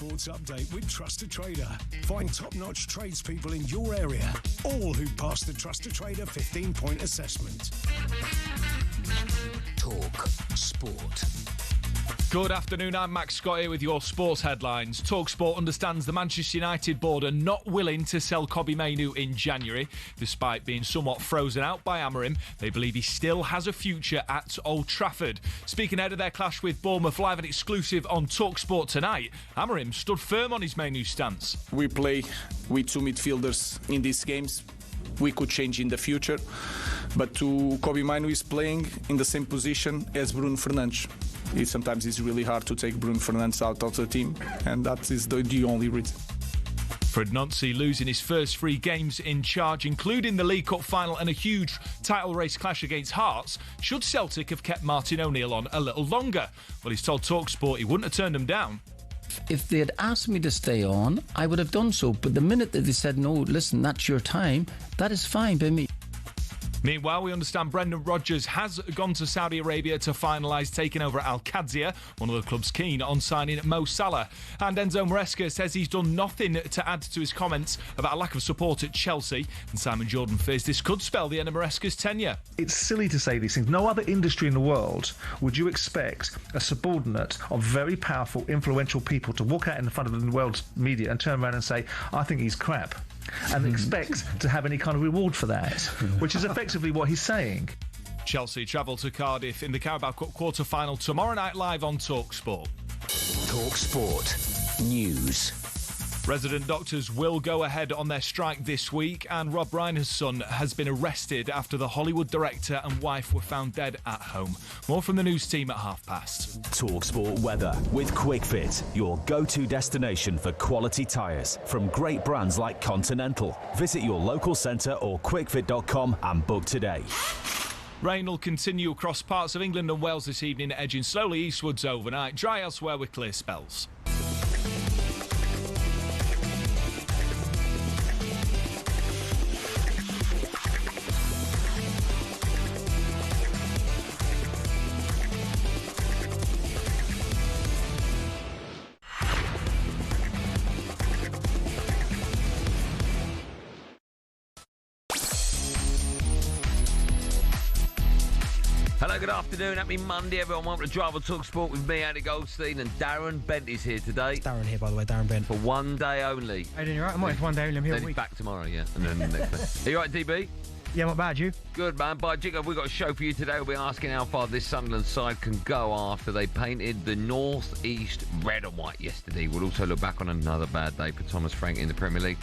Sports Update with Trust a Trader. Find top-notch tradespeople in your area, all who pass the Trust a Trader 15-point assessment. Talk Sport. Good afternoon, I'm Max Scott here with your sports headlines. talkSPORT understands the Manchester United board are not willing to sell Kobbie Mainoo in January. Despite being somewhat frozen out by Amorim, they believe he still has a future at Old Trafford. Speaking ahead of their clash with Bournemouth, live and exclusive on talkSPORT tonight, Amorim stood firm on his Mainoo stance. We play with two midfielders in these games. We could change in the future, but Kobbie Mainoo is playing in the same position as Bruno Fernandes. Sometimes it's really hard to take Bruno Fernandes out of the team, and that is the only reason. Fred Nonsi losing his first 3 games in charge, including the League Cup final and a huge title race clash against Hearts. Should Celtic have kept Martin O'Neill on a little longer? Well, he's told talkSPORT he wouldn't have turned him down. If they had asked me to stay on, I would have done so. But the minute that they said, no, listen, that's your time, that is fine by me. Meanwhile, we understand Brendan Rodgers has gone to Saudi Arabia to finalise taking over at Al Qadsiya, one of the clubs keen on signing Mo Salah. And Enzo Maresca says he's done nothing to add to his comments about a lack of support at Chelsea. And Simon Jordan fears this could spell the end of Maresca's tenure. It's silly to say these things. No other industry in the world would you expect a subordinate of very powerful, influential people to walk out in front of the world's media and turn around and say, I think he's crap, and expect to have any kind of reward for that, which is effectively what he's saying. Chelsea travel to Cardiff in the Carabao Cup quarter-final tomorrow night live on talkSPORT. talkSPORT News. Resident doctors will go ahead on their strike this week, and Rob Reiner's son has been arrested after the Hollywood director and wife were found dead at home. More from the news team at 5:30. talkSPORT weather with QuickFit, your go-to destination for quality tyres from great brands like Continental. Visit your local centre or quickfit.com and book today. Rain will continue across parts of England and Wales this evening, edging slowly eastwards overnight. Dry elsewhere with clear spells. Hello, good afternoon. Happy Monday, everyone. Welcome to Drive on talkSPORT with me, Andy Goldstein, and Darren Bent is here today. It's Darren here, by the way, Darren Bent. For one day only. How you doing, you right? I'm right for one day only. I'm here Then all he's week. back tomorrow, yeah. And then the next day. Are you right, DB? Yeah, not bad, you? Good, man. By Jigger, we've got a show for you today. We'll be asking how far this Sunderland side can go after they painted the North East red and white yesterday. We'll also look back on another bad day for Thomas Frank in the Premier League.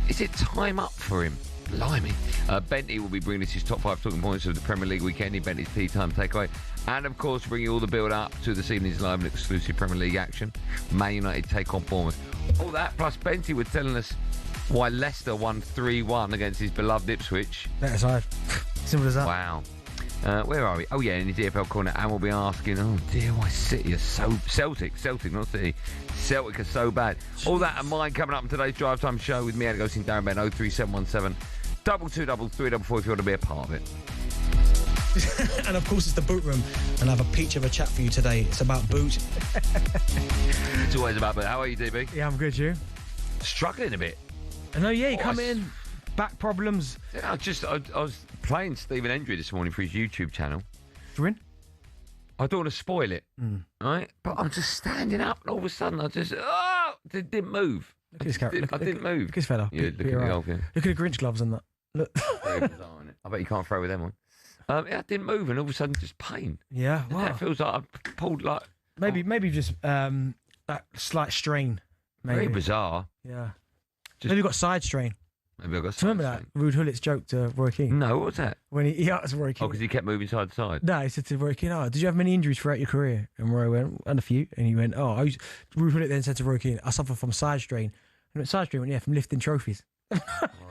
Is it time up for him? Blimey. Bentley will be bringing us his top 5 talking points of the Premier League weekend in Bentley's tea time takeaway. And, of course, bringing you all the build-up to this evening's live and exclusive Premier League action. Man United take on Bournemouth. All that, plus Bentley was telling us why Leicester won 3-1 against his beloved Ipswich. Better side. Simple as that. Wow. Where are we? Oh, yeah, in his EFL corner. And we'll be asking, oh, dear, why City are so... Celtic, not City. Celtic are so bad. Jeez. All that and mine coming up in today's Drive Time show with me, Andy Goldstein Darren Bent, 03717 222 344 if you want to be a part of it. And of course it's the boot room, and I have a peach of a chat for you today. It's about boot. It's always about boot. How are you, DB? Yeah, I'm good, you? Struggling a bit. I know, yeah, you come in, back problems. Yeah, I was playing Stephen Hendry this morning for his YouTube channel. You in? I don't want to spoil it, right? But I'm just standing up, and all of a sudden I just didn't move. Look at this character. I didn't move. Look at this fella. Yeah, look at the golf, yeah. Look at the Grinch gloves and that. Look. Very bizarre, isn't it? I bet you can't throw with them on. Yeah, I didn't move, and all of a sudden just pain. Yeah, wow. It feels like I pulled like... Maybe just that slight strain. Maybe. Very bizarre. Yeah. Maybe you got side strain. Maybe I got Do you remember that Rude Hullit's joke to Roy Keane? No, what was that? When he asked Roy Keane. Oh, because he kept moving side to side. No, he said to Roy Keane, did you have many injuries throughout your career? And Roy went, and a few. And he went, Rude Hullit then said to Roy Keane, I suffer from side strain. And he went, side strain? Went, yeah, from lifting trophies. Oh,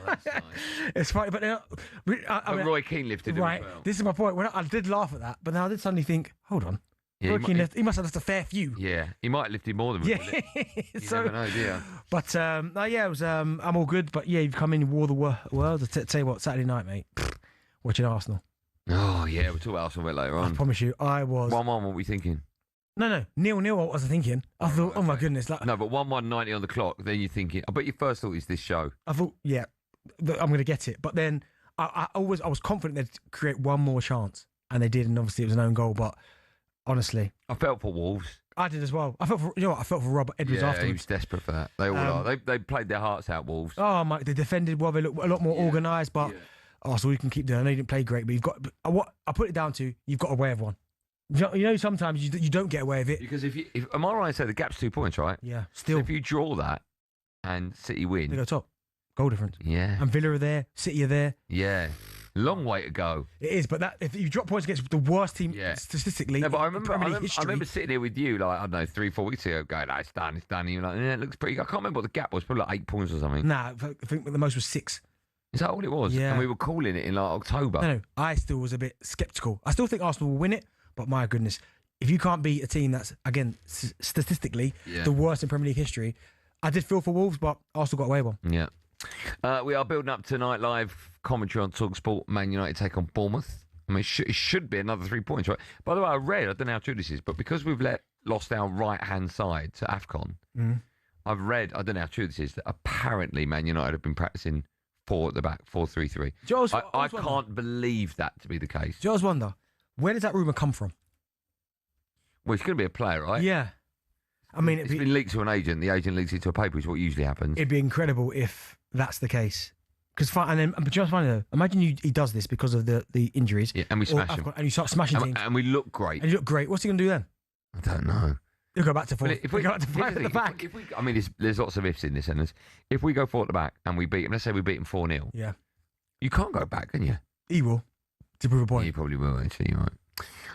that's nice. It's funny, but Roy Keane lifted him right, as well. This is my point. I did laugh at that, but then I did suddenly think, hold on. Yeah, Roy Keane he must have left a fair few. Yeah, he might have lifted more than me. Yeah. You never know, do you? But, it was, I'm all good. But, yeah, you've come in, you wore the world. I'll tell you what, Saturday night, mate, watching Arsenal. Oh, yeah, we'll talk about Arsenal a bit later on. I promise you, I was... 1-1, what were we thinking? No, 0-0. I was thinking. I thought, oh my goodness. Like, No, but 1-1-90 on the clock. Then you're thinking. I bet your first thought is this show. I thought, yeah, I'm going to get it. But then I was confident they'd create one more chance, and they did. And obviously it was an own goal. But honestly, I felt for Wolves. I did as well. I felt for Robert Edwards afterwards. He was desperate for that. They all are. They played their hearts out, Wolves. Oh my! They defended well. They looked a lot more organised. But so we can keep doing. I know you didn't play great, but you've got. What I put it down to, you've got a way of one. You know, sometimes you don't get away with it. Because if am I right? I say the gap's 2 points, right? Yeah. Still, so if you draw that and City win, they go top. Goal difference. Yeah. And Villa are there. City are there. Yeah. Long way to go. It is, but that if you drop points against the worst team statistically, no, but I remember history, sitting here with you, like, I don't know, 3-4 weeks ago, going, it's done. And you're like, it looks pretty good. I can't remember what the gap was, probably like 8 points or something. Nah, I think the most was 6. Is that all it was? Yeah. And we were calling it in like October. No, I still was a bit sceptical. I still think Arsenal will win it, but my goodness, if you can't beat a team that's, again, statistically the worst in Premier League history, I did feel for Wolves, but Arsenal got away with one. Yeah. We are building up tonight live commentary on talkSPORT. Man United take on Bournemouth. I mean, it should be another 3 points, right? By the way, I don't know how true this is, but because we've lost our right-hand side to AFCON, I've read, I don't know how true this is, that apparently Man United have been practicing 4 at the back, 4-3-3. I can't believe that to be the case. Do you always wonder, where does that rumour come from? Well, it's going to be a player, right? Yeah. I mean, it's been leaked to an agent. The agent leaks it to a paper, which is what usually happens. It'd be incredible if that's the case. But just funny though, imagine he does this because of the injuries. Yeah, and we smash him. And you start smashing teams. And we look great. And you look great. What's he going to do then? I don't know. He'll go back to 4. If we go back to 5 at the back. I mean, there's lots of ifs in this sentence. If we go 4 at the back and we beat him, let's say we beat him 4-0. Yeah. You can't go back, can you? He will. To prove a point. He probably will, actually, you're right.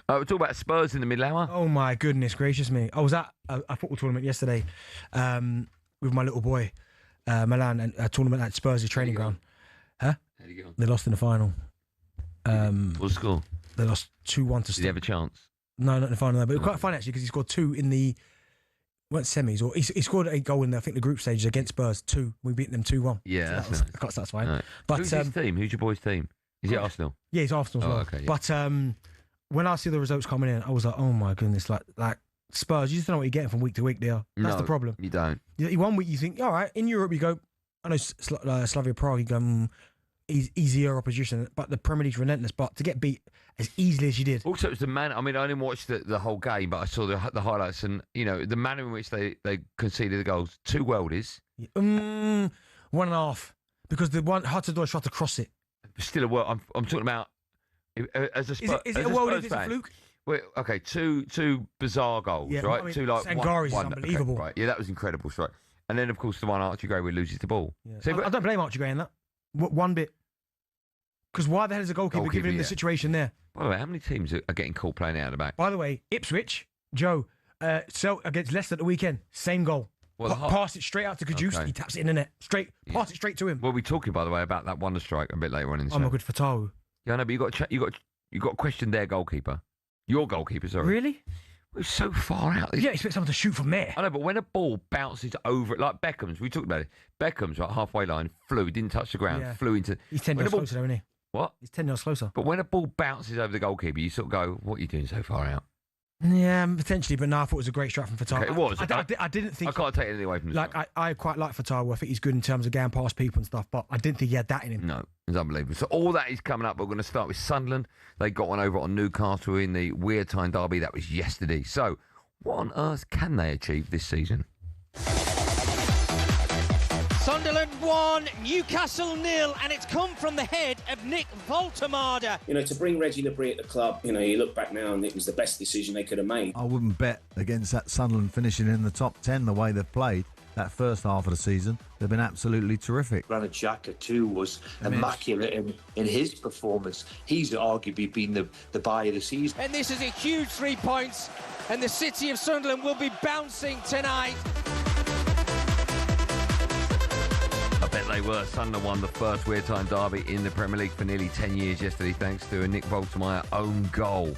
We're talking about Spurs in the middle hour. Oh, my goodness gracious me. I was at a football tournament yesterday with my little boy, Milan, and a tournament at Spurs' training ground. Huh? How did you go? They lost in the final. What's the score? They lost 2-1 to Did he have a chance? No, not in the final, but it was quite fun, actually, because he scored 2 in the semis, or he scored a goal in, I think, the group stages against Spurs, 2. We beat them 2-1. Yeah, so that's nice. Quite satisfying. Right. But, who's his team? Who's your boy's team? Is he Arsenal? Yeah, he's Arsenal as well. Okay, yeah. But when I see the results coming in, I was like, oh my goodness, like Spurs, you just don't know what you're getting from week to week there. That's the problem. You don't. One week you think, all right, in Europe you go, I know Slavia Prague, you go, easier opposition, but the Premier League's relentless. But to get beat as easily as you did. Also, it was the man. I mean, I didn't watch the whole game, but I saw the highlights, and the manner in which they conceded the goals. 2 worldies. 1.5, because the one Hudson-Odoi tried to cross it. Still a world. I'm talking about as a Spurs. Is it a world if it's a fluke? Wait, okay, two bizarre goals, right? I mean, 2 like Sangari's is unbelievable. Okay, right, yeah, that was incredible, right? And then of course the one Archie Gray where he loses the ball. Yeah. So, I don't blame Archie Gray in that. One bit. Because why the hell is the goalkeeper giving him the situation there? By the way, how many teams are getting caught playing out of the back? By the way, Ipswich, Joe, against Leicester at the weekend, same goal. Well, pass it straight out to Kajus, he taps it in the net. Pass it straight to him. We'll be talking, by the way, about that wonder strike a bit later on in the show. I'm not good for Tahu. Yeah, I know, but you got to question their goalkeeper. Your goalkeeper, sorry. Really? We're so far out. You don't expect someone to shoot from there. I know, but when a ball bounces over it, like Beckham's, we talked about it. Beckham's right halfway line, flew, didn't touch the ground, flew into. He's 10 yards closer, isn't he? What? He's 10 yards closer. But when a ball bounces over the goalkeeper, you sort of go, "What are you doing so far out?" Yeah, potentially, but no, I thought it was a great strike from Fatah. Okay, it was. I didn't think. I can't take anything away from this. I quite like Fatah. I think he's good in terms of going past people and stuff, but I didn't think he had that in him. No, it's unbelievable. So all that is coming up. We're going to start with Sunderland. They got one over on Newcastle in the Weird Time derby. That was yesterday. So what on earth can they achieve this season? Sunderland 1, Newcastle 0, and it's come from the head of Nick Voltemada. To bring Reggie Labrie at the club, you look back now and it was the best decision they could have made. I wouldn't bet against that Sunderland finishing in the top 10 the way they've played that first half of the season. They've been absolutely terrific. Granit Xhaka too was immaculate in his performance. He's arguably been the buy of the season. And this is a huge 3 points, and the city of Sunderland will be bouncing tonight. I bet they were. Sunderland won the first Weird Time derby in the Premier League for nearly 10 years yesterday, thanks to a Nick Voltemada own goal.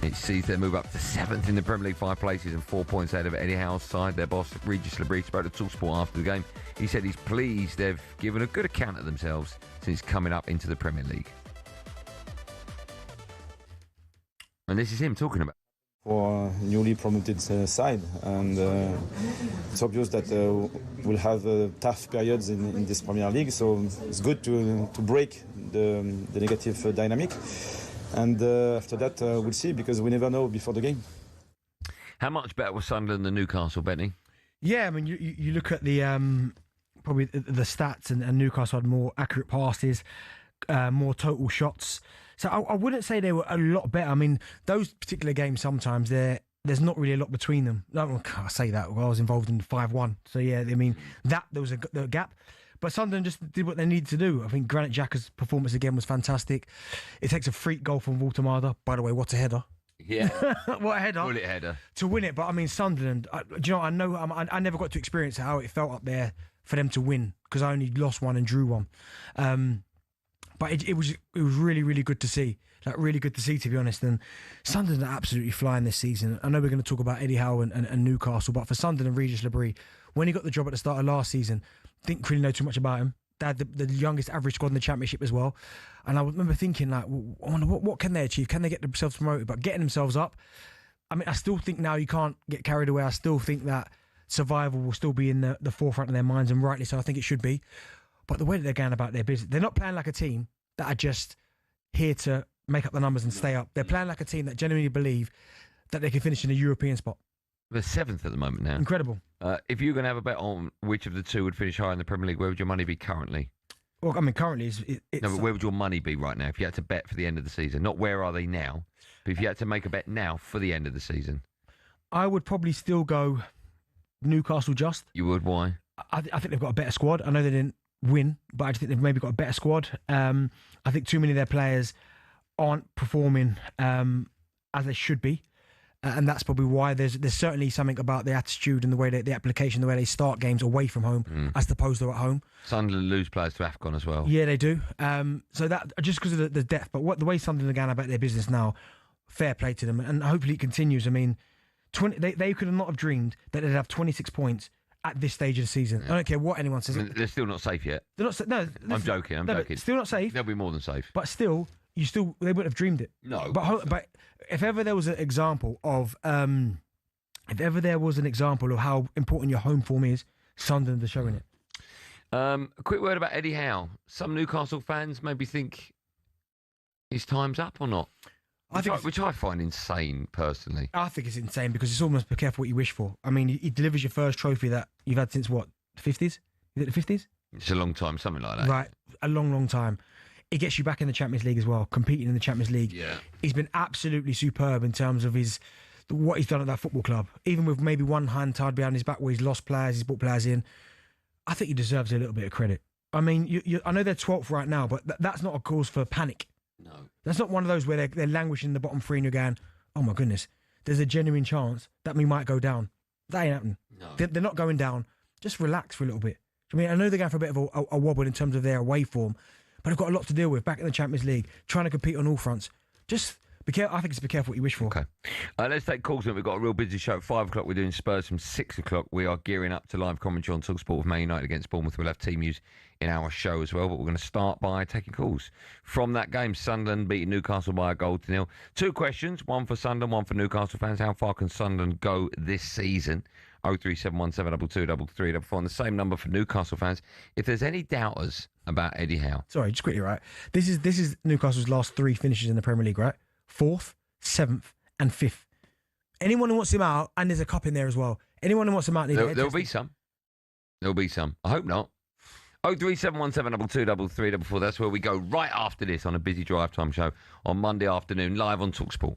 It sees them move up to 7th in the Premier League, 5 places and 4 points ahead of Eddie Howe's side. Their boss, Regis Labrie, spoke to talkSPORT after the game. He said he's pleased they've given a good account of themselves since coming up into the Premier League. And this is him talking about. for a newly promoted side, and it's obvious that we'll have tough periods in this Premier League, so it's good to break the negative dynamic, and after that we'll see, because we never know before the game. How much better was Sunderland than Newcastle, Benny? Yeah, I mean, you look at the probably the stats, and Newcastle had more accurate passes, more total shots. So I wouldn't say they were a lot better. I mean, those particular games, sometimes there's not really a lot between them. I say that. Well, I was involved in 5-1. So, yeah, I mean, there was a gap. But Sunderland just did what they needed to do. I think Granit Xhaka's performance again was fantastic. It takes a freak goal from Walter. By the way, what a header. Yeah. What a header. Bullet header. To win it. But, I mean, Sunderland, I never got to experience how it felt up there for them to win, because I only lost one and drew one. But it was really, really good to see. Like, really good to see, to be honest. And Sunderland are absolutely flying this season. I know we're going to talk about Eddie Howe and Newcastle, but for Sunderland, Regis Labrie, when he got the job at the start of last season, didn't really know too much about him. They had the youngest average squad in the Championship as well. And I remember thinking, like, I wonder what can they achieve? Can they get themselves promoted? But getting themselves up, I mean, I still think now you can't get carried away. I still think that survival will still be in the forefront of their minds, and rightly so. I think it should be. But the way that they're going about their business, they're not playing like a team that are just here to make up the numbers and stay up. They're playing like a team that genuinely believe that they can finish in a European spot. They're 7th at the moment now. Incredible. If you're going to have a bet on which of the two would finish higher in the Premier League, where would your money be currently? Well, I mean, currently it's... No, but where would your money be right now if you had to bet for the end of the season? Not where are they now, but if you had to make a bet now for the end of the season. I would probably still go Newcastle just. You would? Why? I think they've got a better squad. I know they didn't win, but I just think they've maybe got a better squad. I think too many of their players aren't performing as they should be, and that's probably why there's certainly something about the attitude and the way the application, the way they start games away from home as opposed to at home. Sunderland lose players to AFCON as well. Yeah, they do. So that just because of the depth, but the way Sunderland are going about their business now, fair play to them, and hopefully it continues. I mean, they could not have dreamed that they'd have 26 points at this stage of the season. Yeah. I don't care what anyone says. I mean, they're still not safe yet. They're not. No, I'm joking. I'm joking. Still not safe. They'll be more than safe. But still, they wouldn't have dreamed it. No. But if ever there was an example of, how important your home form is, Sunderland are showing it. A quick word about Eddie Howe. Some Newcastle fans maybe think his time's up or not. Which I find insane, personally. I think it's insane because it's almost be careful what you wish for. I mean, he delivers your first trophy that you've had since what, the 50s? Is it the 50s? It's a long time, something like that. Right, a long, long time. It gets you back in the Champions League as well, competing in the Champions League. Yeah. He's been absolutely superb in terms of what he's done at that football club. Even with maybe one hand tied behind his back where he's lost players, he's brought players in. I think he deserves a little bit of credit. I mean, I know they're 12th right now, but that's not a cause for panic. No. That's not one of those where they're languishing in the bottom three and you're going, oh my goodness, there's a genuine chance that we might go down. That ain't happening. No. They're not going down. Just relax for a little bit. I mean, I know they're going for a bit of a wobble in terms of their away form, but they've got a lot to deal with back in the Champions League, trying to compete on all fronts. Just be careful. I think it's be careful what you wish for. Okay. Let's take calls. We've got a real busy show at 5 o'clock. We're doing Spurs from 6 o'clock. We are gearing up to live commentary on talkSPORT with Man United against Bournemouth. We'll have team news in our show as well, but we're going to start by taking calls from that game. Sunderland beating Newcastle by a goal to 0. 2 questions, one for Sunderland, one for Newcastle fans. How far can Sunderland go this season? 03717223334. And the same number for Newcastle fans. If there's any doubters about Eddie Howe. Sorry, just quickly, right? This is Newcastle's last 3 finishes in the Premier League, right? 4th, 7th and 5th. Anyone who wants him out, and there's a cup in there as well. Anyone who wants him out... There'll be some. There'll be some. I hope not. 03717223334. That's where we go right after this on a busy drive time show on Monday afternoon, live on talkSPORT.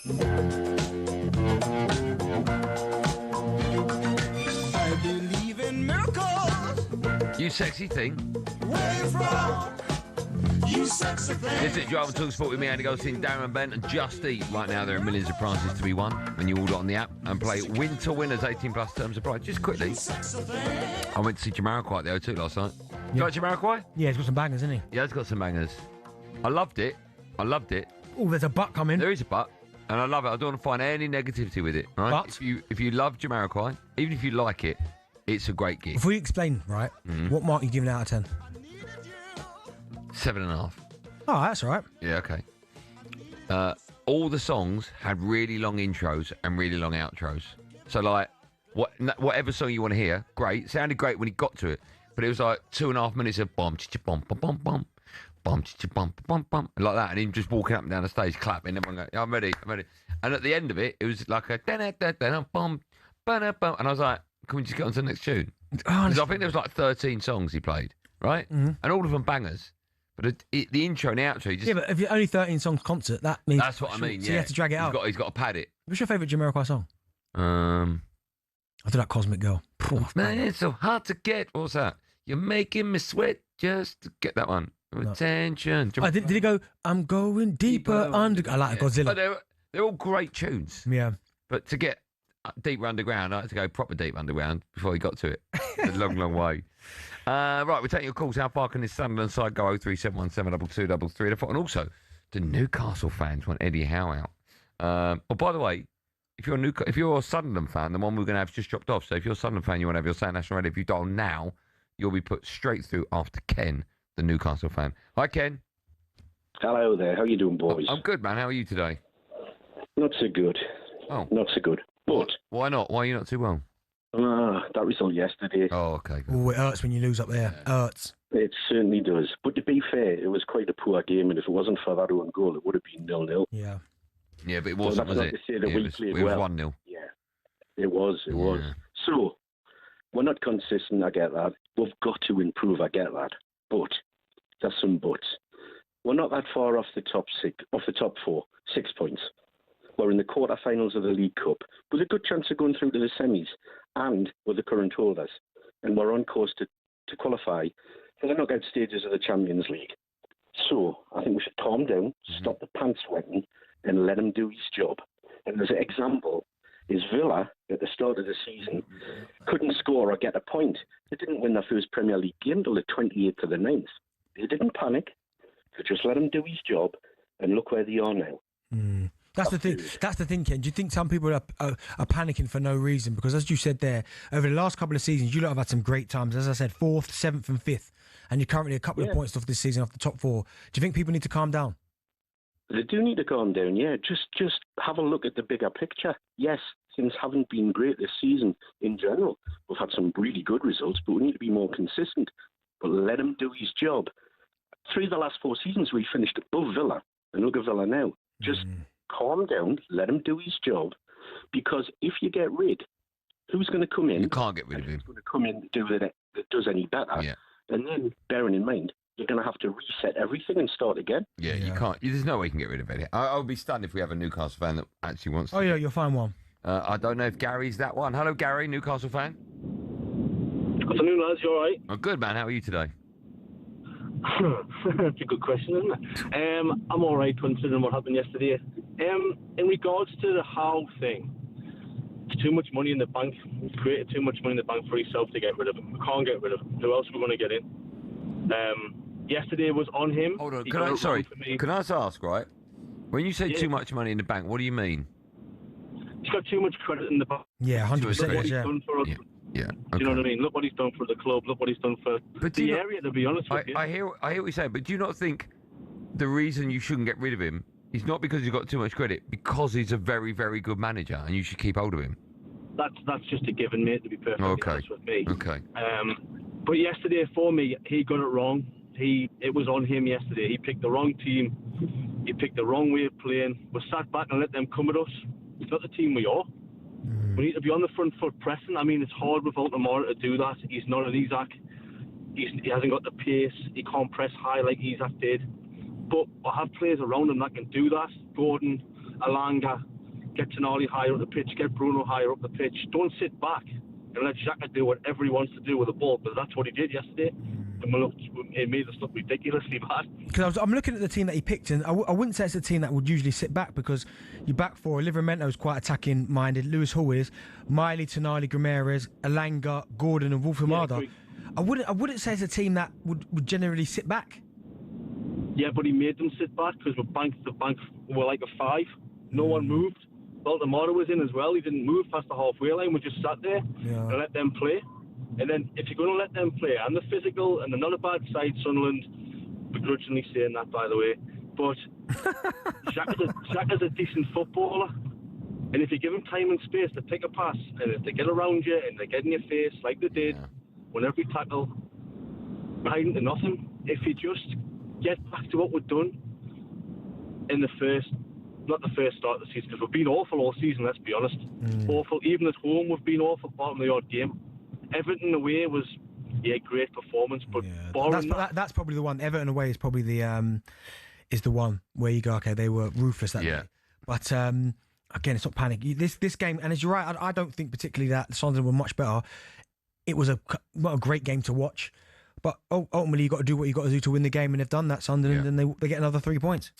I believe in miracles. You sexy thing. Where you from? You sexy thing. This is Drive and Talk Sport with me, Andy Goldstein Darren Bent, and Just Eat. Right now, there are millions of prizes to be won when you order on the app and play Win to Winners 18 plus terms of price. Just quickly, I went to see Jamiroquai at the O2 last night. You like Jamiroquai? Yeah, he's got some bangers, isn't he? Yeah, he's got some bangers. I loved it. Oh, there's a butt coming. There is a but, and I love it. I don't want to find any negativity with it. Right? But if you love Jamiroquai, even if you like it, it's a great gig. Before you explain, right, what mark are you giving out of 10? 7.5. Oh, that's all right. Yeah, okay. All the songs had really long intros and really long outros. So, like, whatever song you want to hear, great. It sounded great when he got to it, but it was like 2.5 minutes of bum, bum, bum, bum, bum, bum, bum, bum, bum, like that, and him just walking up and down the stage clapping. Everyone going, yeah, I'm ready. And at the end of it, it was like a bum, and I was like, can we just get on to the next tune? Because I think there was like 13 songs he played, right? Mm-hmm. And all of them bangers. But the intro and the outro, just... Yeah, but if you're only 13 songs concert, that means... That's what I mean, So you have to drag it out. He's got to pad it. What's your favourite Jamiroquai song? I do like Cosmic Girl. Man, it's so hard to get. What's that? You're making me sweat just to get that one. Attention. Oh, did he go, I'm going deeper under... I like Godzilla. But they're all great tunes. Yeah. But to get deeper underground, I had to go proper deep underground before he got to it. It's a long, long way. Right, we're taking your calls. How far can this Sunderland side go? 037172233. And also, the Newcastle fans want Eddie Howe out. By the way, if you're a Sunderland fan, the one we're going to have just dropped off. So if you're a Sunderland fan, you want to have your Sound National Radio. If you dial now, you'll be put straight through after Ken, the Newcastle fan. Hi, Ken. Hello there. How you doing, boys? I'm good, man. How are you today? Not so good. Oh. Not so good. But... Why not? Why are you not too well? That result yesterday. Oh, okay. Oh, it hurts when you lose up there. Hurts. It certainly does. But to be fair, it was quite a poor game, and if it wasn't for that own goal, it would have been 0-0. Yeah. Yeah, but it wasn't, was it? It was 1-0. Yeah, it was. So, we're not consistent, I get that. We've got to improve, I get that. But, there's some buts. We're not that far off the top 4, 6 points. We're in the quarterfinals of the League Cup with a good chance of going through to the semis, and we're the current holders. And we're on course to qualify for the knockout stages of the Champions League. So I think we should calm down, stop the pants sweating, and let him do his job. And as an example, is Villa, at the start of the season, couldn't score or get a point. They didn't win their first Premier League game until the 28th of the 9th. They didn't panic. They just let him do his job, and look where they are now. That's the thing. That's the thing, Ken. Do you think some people are panicking for no reason? Because as you said there, over the last couple of seasons, you lot have had some great times. As I said, 4th, 7th and 5th. And you're currently a couple of points off this season, off the top 4. Do you think people need to calm down? They do need to calm down, yeah. Just have a look at the bigger picture. Yes, things haven't been great this season in general. We've had some really good results, but we need to be more consistent. But let him do his job. 3 of the last 4 seasons, we finished above Villa. And look at Villa now. Just... calm down, let him do his job, because if you get rid, who's going to come in? You can't get rid of him. Who's going to come in and do that does any better? Yeah. And then, bearing in mind, you're going to have to reset everything and start again. Yeah, you can't. There's no way you can get rid of Eddie. I'll be stunned if we have a Newcastle fan that actually wants to. Oh, yeah, you'll find one. I don't know if Gary's that one. Hello, Gary, Newcastle fan. Afternoon, lads. You all right? Oh, good, man. How are you today? That's a good question, isn't it? I'm all right considering what happened yesterday. In regards to the Howe thing, it's too much money in the bank. We've created too much money in the bank for yourself to get rid of him. We can't get rid of him. Who else are we going to get in? Yesterday was on him. Hold on. Can I just ask, right? When you say too much money in the bank, what do you mean? He's got too much credit in the bank. Yeah, 100%. Yeah. Do you know what I mean? Look what he's done for the club. Look what he's done for the area, to be honest with you. I hear what you're saying, but do you not think the reason you shouldn't get rid of him is not because he's got too much credit, because he's a very, very good manager and you should keep hold of him? That's just a given, mate, to be perfectly honest with me. Okay. But yesterday, for me, he got it wrong. It was on him yesterday. He picked the wrong team. He picked the wrong way of playing. We sat back and let them come at us. It's not the team we are. We need to be on the front foot pressing. I mean, it's hard without Amara to do that. He's not an Isaac. He hasn't got the pace. He can't press high like Isaac did. But I have players around him that can do that. Gordon, Alanga, get Tonali higher up the pitch, get Bruno higher up the pitch. Don't sit back and let Xhaka do whatever he wants to do with the ball, because that's what he did yesterday. And it made us look ridiculously bad. Because I'm looking at the team that he picked, and I wouldn't say it's a team that would usually sit back, because your back four, Livramento is quite attacking minded, Lewis Hall is, Miley, Tonali, Grimares, Elanga, Gordon, and Wolfamada. I wouldn't say it's a team that would generally sit back. Yeah, but he made them sit back because the bank were like a 5. No one moved. Baltimore was in as well. He didn't move past the halfway line. We just sat there and let them play. And then if you're going to let them play, and they're physical, and they're not a bad side, Sunderland, begrudgingly saying that, by the way, but Xhaka's a decent footballer. And if you give him time and space to pick a pass, and if they get around you and they get in your face like they did, when every tackle, right into nothing, if you just get back to what we've done in not the first start of the season, because we've been awful all season, let's be honest. Awful. Even at home, we've been awful, apart from the odd game. Everton away was, great performance, but boring. That's probably the one. Everton away is probably the one where you go, okay, they were ruthless that day. But again, it's not panic. This game, and as you're right, I don't think particularly that Sunderland were much better. It was not a great game to watch, but ultimately you got to do what you got to do to win the game, and they've done that, Sunderland, and they get another 3 points.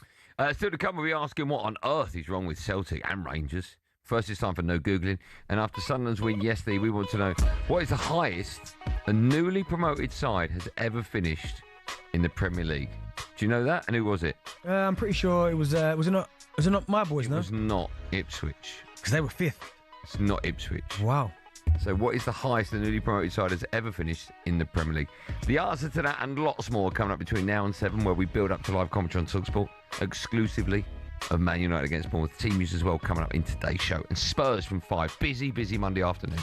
Still to come, we'll be asking what on earth is wrong with Celtic and Rangers. First, it's time for no Googling. And after Sunderland's win yesterday, we want to know what is the highest a newly promoted side has ever finished in the Premier League. Do you know that? And who was it? I'm pretty sure it was it not my boys, no? It was not Ipswich. Because they were 5th. It's not Ipswich. Wow. So what is the highest the newly promoted side has ever finished in the Premier League? The answer to that and lots more coming up between now and 7, where we build up to live commentary on talkSPORT exclusively of Man United against Bournemouth. Team news as well coming up in today's show. And Spurs from 5. Busy Monday afternoon.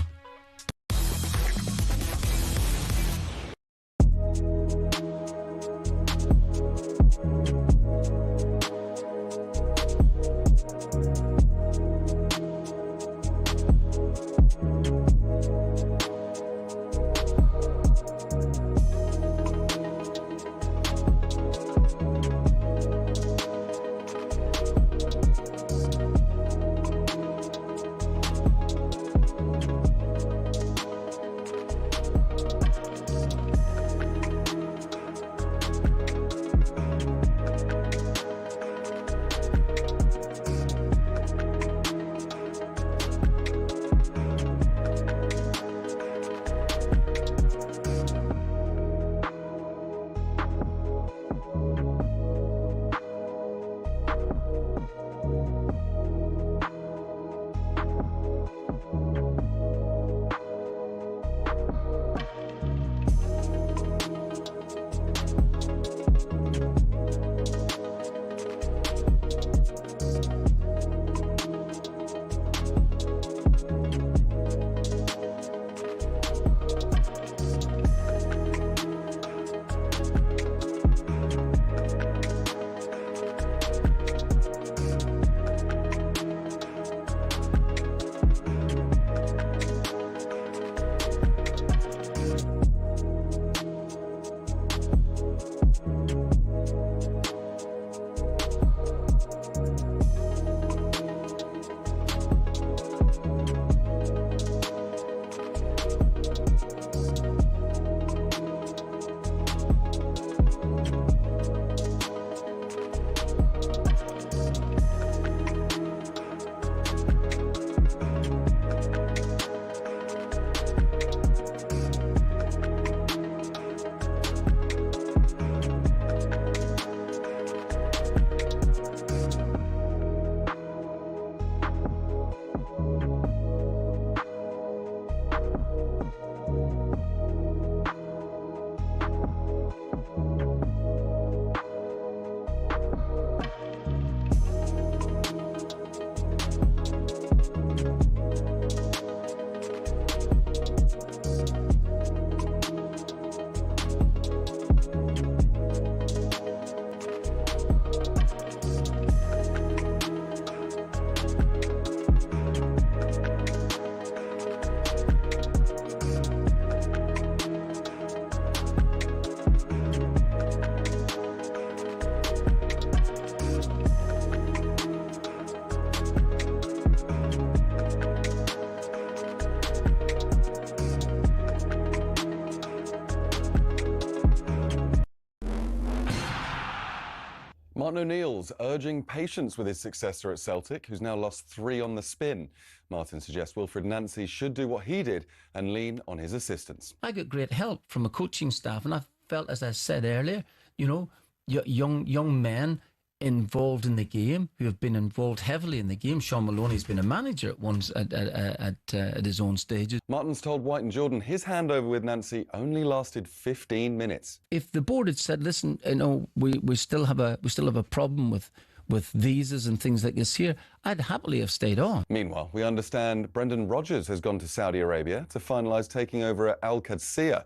Martin O'Neill's urging patience with his successor at Celtic, who's now lost 3 on the spin. Martin suggests Wilfred Nancy should do what he did and lean on his assistants. I got great help from a coaching staff, and I felt, as I said earlier, you know, young men involved in the game, who have been involved heavily in the game. Sean Maloney's been a manager at once at his own stages. Martin's told White and Jordan his handover with Nancy only lasted 15 minutes. If the board had said, listen, you know, we still have a problem with visas and things like this here, I'd happily have stayed on. Meanwhile, we understand Brendan Rodgers has gone to Saudi Arabia to finalise taking over at Al Qadsiya,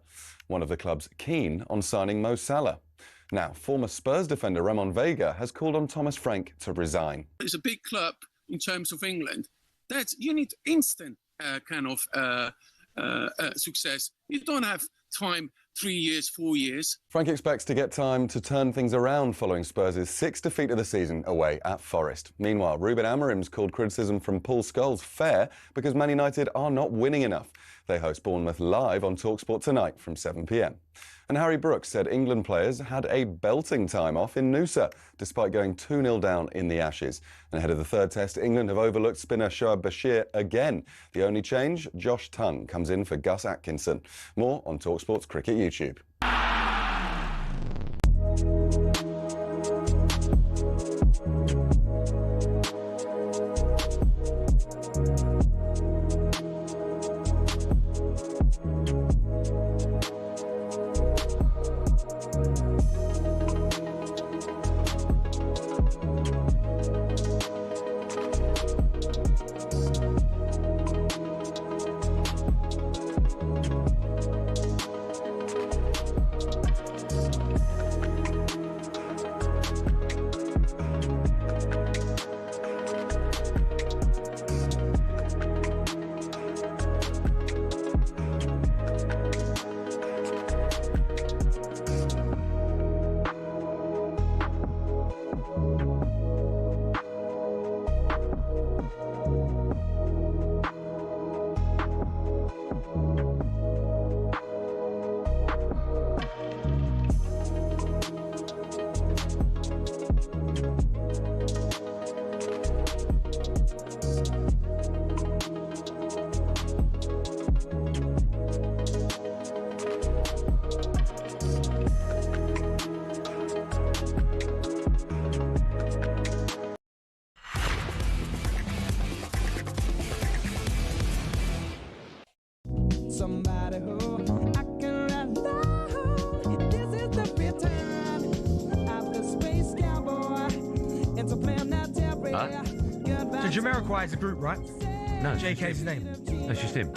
one of the clubs keen on signing Mo Salah. Now, former Spurs defender Ramon Vega has called on Thomas Frank to resign. It's a big club in terms of England. You need instant success. You don't have time, 3 years, 4 years. Frank expects to get time to turn things around following Spurs' 6th defeat of the season away at Forest. Meanwhile, Ruben Amorim's called criticism from Paul Scholes fair because Man United are not winning enough. They host Bournemouth live on talkSPORT tonight from 7 p.m. And Harry Brooks said England players had a belting time off in Noosa, despite going 2-0 down in the Ashes. And ahead of the 3rd test, England have overlooked spinner Shoaib Bashir again. The only change, Josh Tongue comes in for Gus Atkinson. More on talkSPORT's Cricket YouTube. Jamiroquai is the group, right? No. JK's his name. No, it's just him.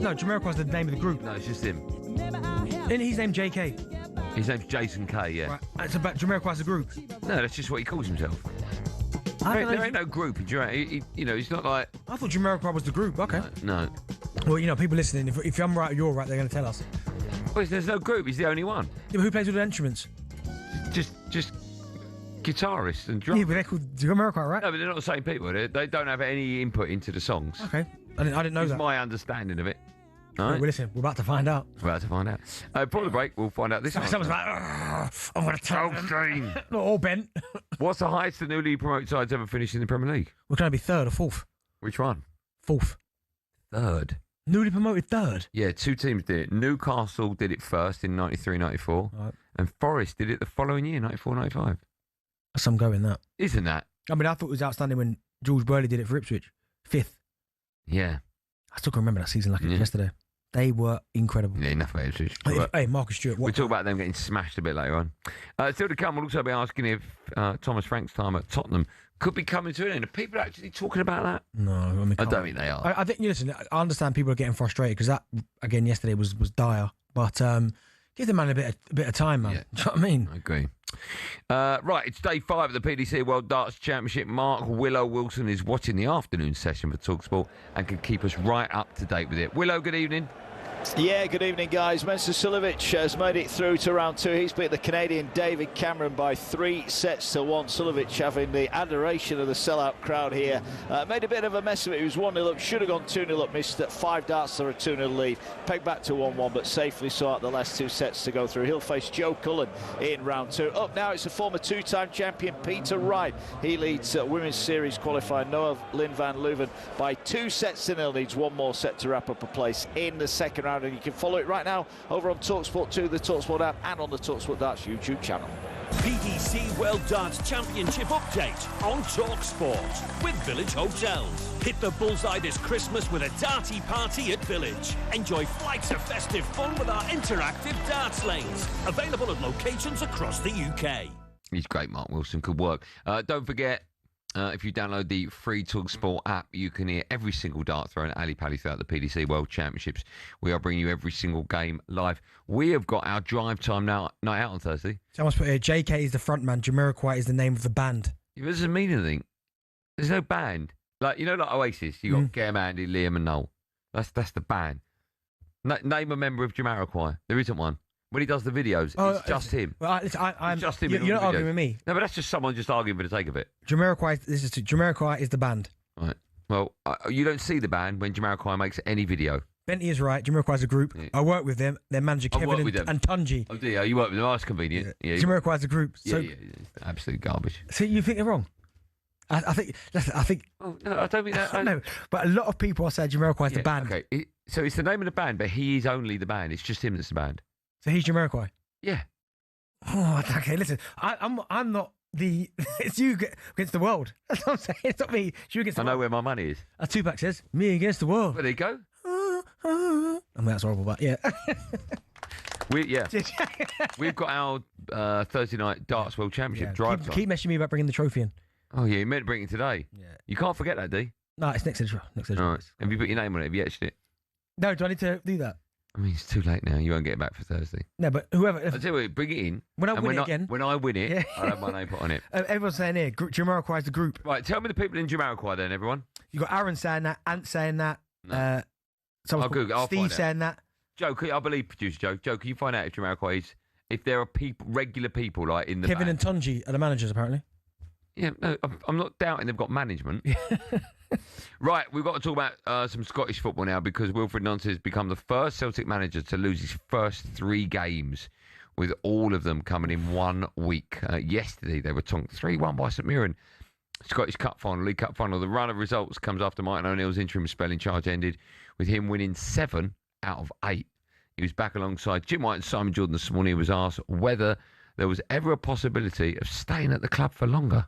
No, Jamiroquai's the name of the group. No, it's just him. Isn't his name JK? His name's Jason K, yeah. Right. It's about Jamiroquai's the group. No, that's just what he calls himself. There ain't no group. You know, it's not like... I thought Jamiroquai was the group. Okay. No. Well, you know, people listening, if I'm right or you're right, they're going to tell us. Well, there's no group. He's the only one. Yeah, but who plays with the instruments? Just guitarists and drummers. Yeah, but they're called Jamiroquai, right? No, but they're not the same people. They don't have any input into the songs. Okay. I didn't know that. That's my understanding of it. All right. Well, listen, we're about to find out. Before the break, we'll find out this one. Someone's like, I'm going to tell Goldstein. Not all bent. What's the highest the newly promoted side's ever finished in the Premier League? We're going to be 3rd or 4th. Which one? 4th. 3rd. Newly promoted 3rd? Yeah, 2 teams did it. Newcastle did it first in 93-94. Right. And Forest did it the following year, 94-95. That's some going, that. Isn't that? I mean, I thought it was outstanding when George Burley did it for Ipswich. 5th. Yeah. I still can remember that season like it was yesterday. They were incredible. Yeah, enough about Ipswich. Hey, Marcus Stewart. We'll talk about them getting smashed a bit later on. Still to come, we'll also be asking if Thomas Frank's time at Tottenham could be coming to an end. Are people actually talking about that? No, I mean, I don't think they are. I think, listen, I understand people are getting frustrated because that, again, yesterday was dire. But give the man a bit of time, man. Yeah. Do you know what I mean? I agree. Right, it's day 5 of the PDC World Darts Championship. Mark Willow Wilson is watching the afternoon session for talkSPORT and can keep us right up to date with it. Willow, good evening. Yeah, good evening, guys. Mensah Suljovic has made it through to round 2. He's beat the Canadian David Cameron by 3 sets to 1. Suljovic having the adoration of the sellout crowd here. Made a bit of a mess of it. He was 1-0 up, should have gone 2-0 up, missed at 5 darts for a 2-0 lead. Pegged back to 1-1, but safely saw out the last 2 sets to go through. He'll face Joe Cullen in round 2. Up now, it's a former 2-time champion, Peter Wright. He leads Women's Series qualifier Noah Lynn van Leuven by 2 sets to 0. Needs 1 more set to wrap up a place in the second round. And you can follow it right now over on talkSPORT 2, the talkSPORT app, and on the talkSPORT Darts YouTube channel. PDC World Darts Championship update on talkSPORT with Village Hotels. Hit the bullseye this Christmas with a darty party at Village. Enjoy flights of festive fun with our interactive darts lanes, available at locations across the UK. He's great, Mark Wilson. Good work. Don't forget, if you download the free talkSPORT app, you can hear every single dart throw and alley-pally throughout the PDC World Championships. We are bringing you every single game live. We have got our drive time now, night out on Thursday. Someone's put here, JK is the frontman, Jamiroquai is the name of the band. It doesn't mean anything. There's no band. Like, you know, like Oasis, you got Gem, Andy, Liam and Noel. That's the band. Name a member of Jamiroquai. There isn't one. When he does the videos, it's just him. Well, It's just him. You're not arguing with me. No, but that's just someone just arguing for the sake of it. Jamiroquai is the band. Right. Well, you don't see the band when Jamiroquai makes any video. Benty is right. Jamiroquai is a group. Yeah. I work with them. Their manager Kevin and Tunji. Oh dear, you work with them. Oh, that's convenient. Yeah. Jamiroquai is a group. So, yeah, absolute garbage. So you think they're wrong? I think. Oh no, I don't mean that. No, but a lot of people are saying Jamiroquai is the band. Okay, so it's the name of the band, but he is only the band. It's just him that's the band. So he's Jamiroquai? Yeah. Oh, okay, listen. I'm not the... It's you against the world. That's what I'm saying. It's not me. It's you against the world. I know where my money is. Tupac says, me against the world. Well, there you go. I mean, that's horrible, but yeah. We've got our Thursday night Darts World Championship drive. Keep messaging me about bringing the trophy in. Oh, yeah, you meant to bring it today. Yeah. You can't forget that, do you? No, it's next edition. All right. Have you put your name on it? Have you etched it? No, do I need to do that? I mean, it's too late now. You won't get it back for Thursday. No, but whoever... I'll tell you what, bring it in. When I win it again... When I win it, I'll have my name put on it. Everyone's saying here, Jamiroquai is the group. Right, tell me the people in Jamiroquai then, everyone. You got Aaron saying that, Ant saying that, I'll Steve saying that. Joe, I believe producer Joe. Joe, can you find out if Jamiroquai is... If there are people, regular people, like in the Kevin and Tunji are the managers, apparently. Yeah, no, I'm not doubting they've got management. Right, we've got to talk about some Scottish football now because Wilfred Nancy has become the first Celtic manager to lose his first 3 games, with all of them coming in 1 week. Yesterday, they were tonked 3-1 by St Mirren. Scottish Cup final, League Cup final. The run of results comes after Martin O'Neill's interim spell in charge ended, with him winning 7 out of 8. He was back alongside Jim White and Simon Jordan this morning. He was asked whether there was ever a possibility of staying at the club for longer.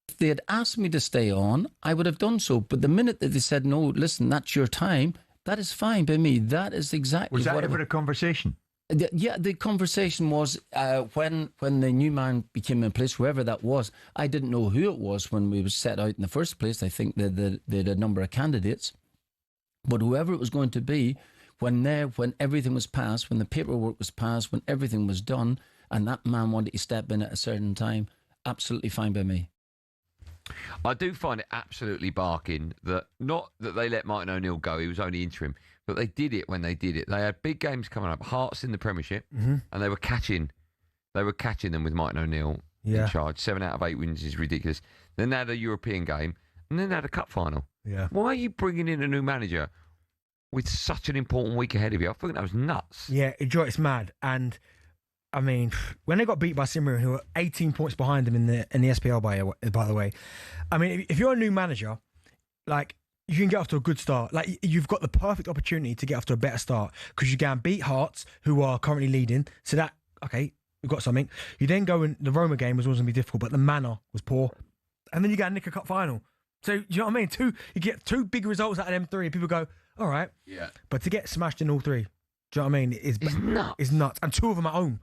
If they had asked me to stay on, I would have done so. But the minute that they said, no, listen, that's your time, that is fine by me. That is exactly what... Was that ever a conversation? The conversation was when the new man became in place, whoever that was. I didn't know who it was when we was set out in the first place. I think that they had a number of candidates. But whoever it was going to be, when everything was passed, when the paperwork was passed, when everything was done, and that man wanted to step in at a certain time, absolutely fine by me. I do find it absolutely barking that not that they let Martin O'Neill go, he was only interim, but they did it when they did it. They had big games coming up, Hearts in the Premiership, and they were catching them with Martin O'Neill in charge. 7 out of 8 wins is ridiculous. Then they had a European game, and then they had a cup final. Yeah. Why are you bringing in a new manager with such an important week ahead of you? I think that was nuts. Yeah, it's mad. And I mean, when they got beat by St Mirren, who were 18 points behind them in the SPL, by the way, I mean, if you're a new manager, like, you can get off to a good start. Like, you've got the perfect opportunity to get off to a better start because you can beat Hearts, who are currently leading. So that, okay, you've got something. You then go in, the Roma game was always going to be difficult, but the manner was poor. And then you get a Nicker Cup final. So, do you know what I mean? You get 2 big results out of them 3, and people go, all right. Yeah. But to get smashed in all 3, do you know what I mean? It's nuts. It's nuts. And 2 of them at home.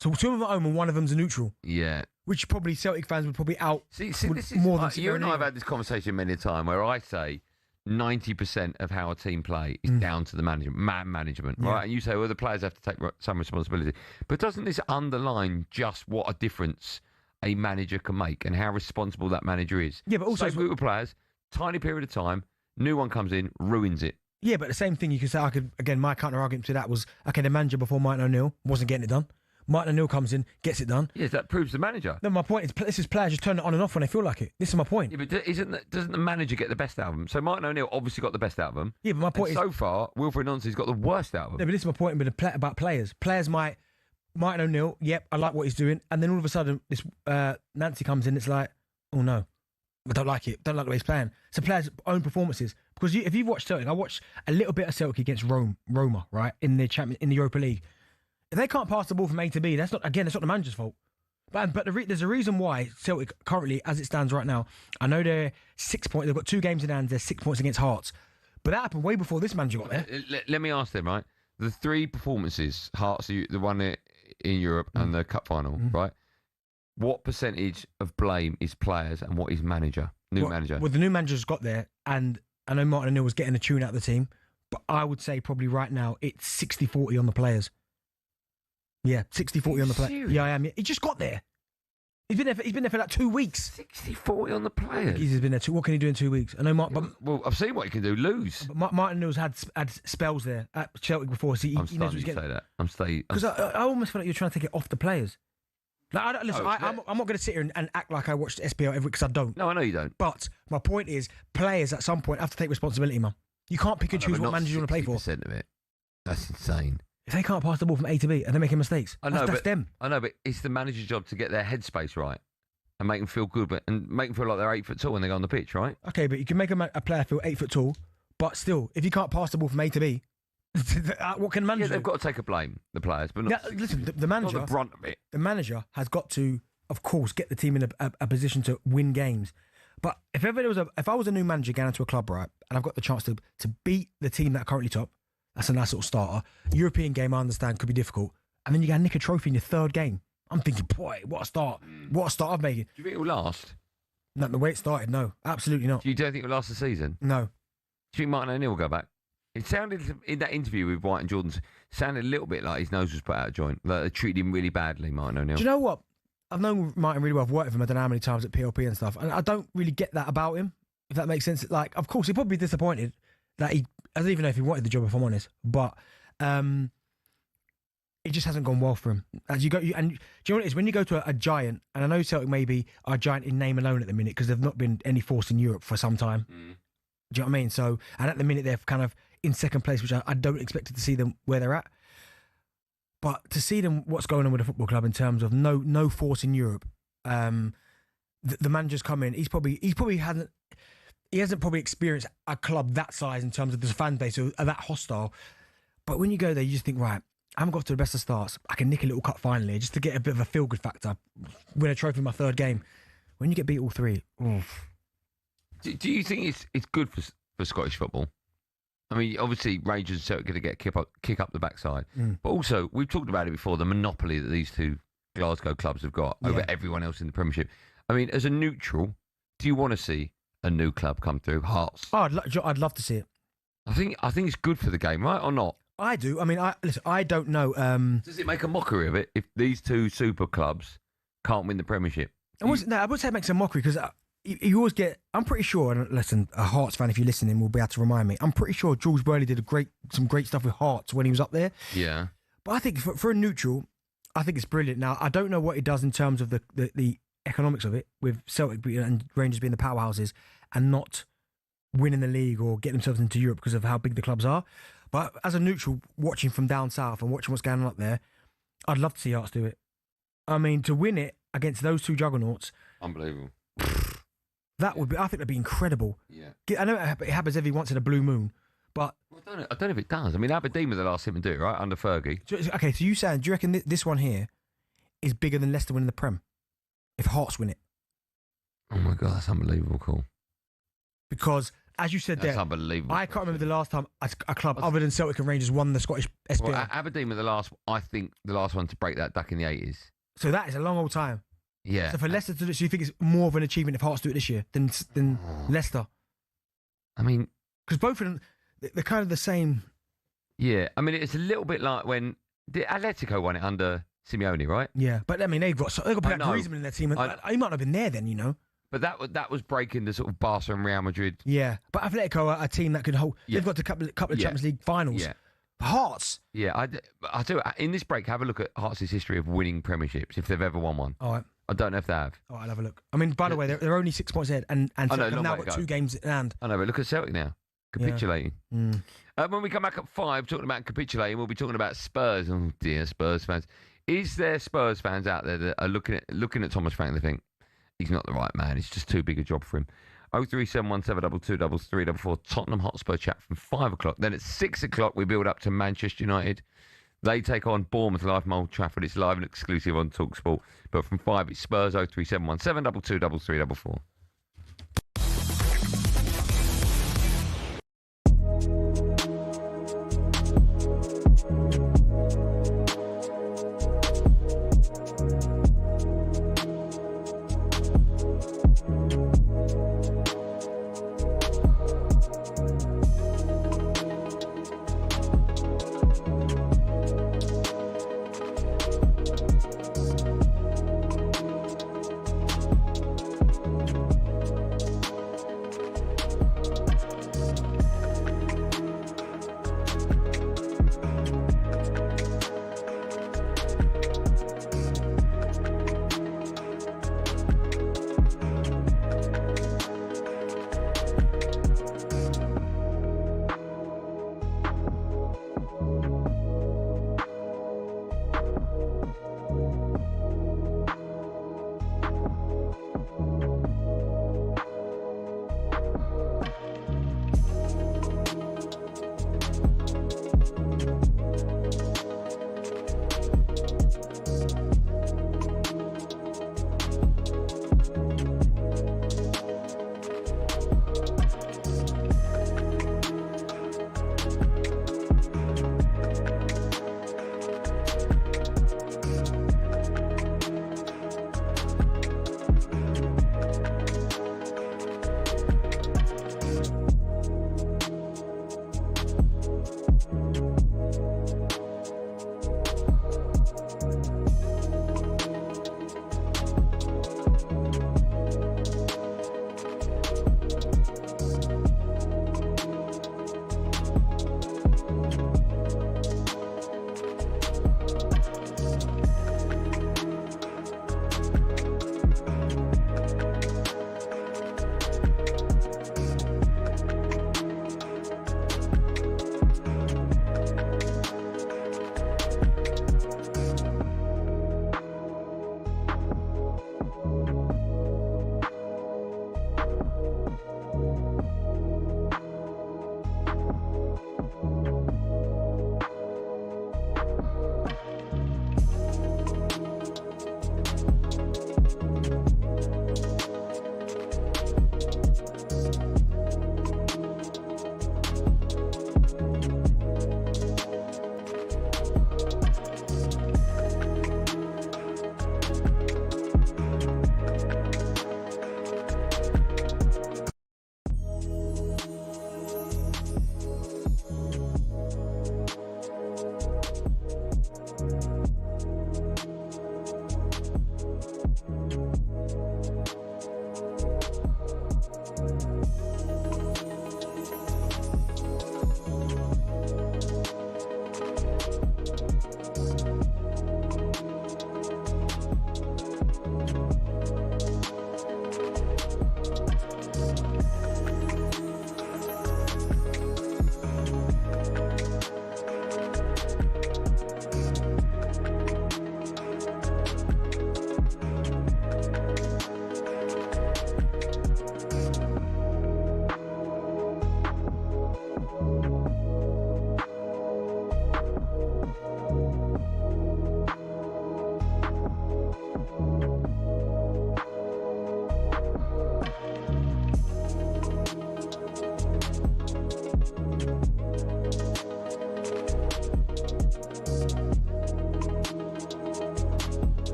So 2 of them at home and 1 of them's a neutral. Yeah. Which probably Celtic fans would probably out. See, this is more than you and I have had this conversation many a time where I say 90% of how a team play is down to the management, right? And you say, well, the players have to take some responsibility. But doesn't this underline just what a difference a manager can make and how responsible that manager is? Yeah, but also... Same group of players, tiny period of time, new one comes in, ruins it. Yeah, but the same thing you could say, my counter-argument to that was, okay, the manager before Martin O'Neill wasn't getting it done. Martin O'Neill comes in, gets it done. Yes, that proves the manager. No, my point is, this is players just turn it on and off when they feel like it. This is my point. Yeah, but doesn't the manager get the best out of them? So Martin O'Neill obviously got the best out of them. Yeah, but my point is... so far, Wilfred Nancy's got the worst out of them. No, but this is my point about players. Players might... Martin O'Neill, yep, I like what he's doing. And then all of a sudden, this Nancy comes in, it's like, oh no, I don't like it. Don't like the way he's playing. So players' own performances. Because if you've watched Celtic, I watched a little bit of Celtic against Roma, right, in the Europa League. If they can't pass the ball from A to B, that's not the manager's fault. But there's a reason why Celtic currently, as it stands right now, I know they're 6 points. They've got 2 games in hand. They're 6 points against Hearts. But that happened way before this manager got there. Let me ask them, right? The 3 performances, Hearts, the one in Europe and the cup final, right? What percentage of blame is players and what is manager? Manager. Well, the new manager's got there, and I know Martin O'Neill was getting a tune out of the team, but I would say probably right now it's 60-40 on the players. Yeah, 60-40 on the players. Yeah, I am. He just got there. He's been there for like 2 weeks. 60-40 on the players. He's been there. What can he do in 2 weeks? I know. Well, I've seen what he can do. Lose. But Martin O'Neill's had spells there at Celtic before. So he knows what he's getting. Say that. I'm staying. Because I almost feel like you're trying to take it off the players. Like, I'm not going to sit here and act like I watched SPL every week because I don't. No, I know you don't. But my point is, players at some point have to take responsibility, man. You can't pick and choose what manager you want to play for. 60% of it. That's insane. If they can't pass the ball from A to B and they're making mistakes, that's them. I know, but it's the manager's job to get their headspace right and make them feel good, and make them feel like they're 8 foot tall when they go on the pitch, right? Okay, but you can make a player feel 8 foot tall, but still, if you can't pass the ball from A to B, what can the manager do? They've got to take a blame, the players, but not. Listen, the manager, not the brunt of it. The manager has got to, of course, get the team in a position to win games. But if I was a new manager going into a club, right, and I've got the chance to beat the team that are currently top, that's a nice little starter. European game, I understand, could be difficult. And then you go nick a trophy in your 3rd game. I'm thinking, boy, what a start. What a start I've made. Do you think it will last? No, the way it started, no. Absolutely not. You don't think it will last the season? No. Do you think Martin O'Neill will go back? It sounded, in that interview with White and Jordan, sounded a little bit like his nose was put out of joint. Like they treated him really badly, Martin O'Neill. Do you know what? I've known Martin really well. I've worked with him, I don't know how many times at PLP and stuff. And I don't really get that about him, if that makes sense. Like, of course, he'd probably be disappointed that I don't even know if he wanted the job, if I'm honest. But it just hasn't gone well for him. And do you know what it is? When you go to a giant, and I know Celtic maybe are a giant in name alone at the minute because they've not been any force in Europe for some time. Do you know what I mean? So, and at the minute they're kind of in 2nd place, which I don't expect to see them where they're at. But to see them, what's going on with the football club in terms of no force in Europe, the manager's come in. He hasn't probably experienced a club that size in terms of the fan base or that hostile. But when you go there, you just think, right, I haven't got to the best of starts. I can nick a little cup finally just to get a bit of a feel-good factor. Win a trophy in my 3rd game. When you get beat all 3, oof. Do you think it's good for Scottish football? I mean, obviously, Rangers and Celtic are going to get kick up the backside. But also, we've talked about it before, the monopoly that these 2 Glasgow clubs have got over everyone else in the Premiership. I mean, as a neutral, do you want to see a new club come through? Hearts. Oh, I'd love to see it. I think it's good for the game, right, or not? I do. I mean, listen, I don't know. Does it make a mockery of it if these 2 super clubs can't win the Premiership? I would say it makes a mockery because you always get. I'm pretty sure, and listen, a Hearts fan, if you're listening, will be able to remind me. I'm pretty sure George Burley did some great stuff with Hearts when he was up there. Yeah. But I think for a neutral, I think it's brilliant. Now, I don't know what it does in terms of the economics of it, with Celtic and Rangers being the powerhouses and not winning the league or getting themselves into Europe because of how big the clubs are. But as a neutral, watching from down south and watching what's going on up there, I'd love to see Hearts do it. I mean, to win it against those 2 juggernauts. Unbelievable. That would be. I think that'd be incredible. Yeah. I know it happens every once in a blue moon, but I don't know if it does. I mean, Aberdeen were the last team to do it, right, under Fergie. Okay, so do you reckon this one here is bigger than Leicester winning the Prem if Hearts win it? Oh my God, that's unbelievable, cool. Because as you said, that's unbelievable. I can't remember the last time a club other than Celtic and Rangers won the Scottish SPL. Well, Aberdeen were the last one to break that duck in the 80s. So that is a long old time. Yeah. So for Leicester to do it, so you think it's more of an achievement if Hearts do it this year than Leicester? I mean, because both of them, they're kind of the same. Yeah, I mean, it's a little bit like when Atletico won it under Simeone, right? Yeah, but I mean, they've got Griezmann in their team. He might not have been there then, you know. But that was breaking the sort of Barca and Real Madrid. Yeah, but Atletico are a team that could hold. Yeah. They've got a couple of Champions League finals. Yeah. Hearts. Yeah, I do. In this break, have a look at Hearts' history of winning premierships, if they've ever won one. All right. I don't know if they have. All right, I'll have a look. I mean, by the way, they're only 6 points ahead, and Celtic have now got 2 games in hand. I know, but look at Celtic now, capitulating. Yeah. When we come back at 5, talking about capitulating, we'll be talking about Spurs. Oh dear, Spurs fans. Is there Spurs fans out there that are looking at Thomas Frank and they think he's not the right man? It's just too big a job for him. 03717223344 Tottenham Hotspur chat from 5 o'clock. Then at 6 o'clock we build up to Manchester United. They take on Bournemouth live from Old Trafford. It's live and exclusive on talkSPORT. But from 5 it's Spurs 03717223344.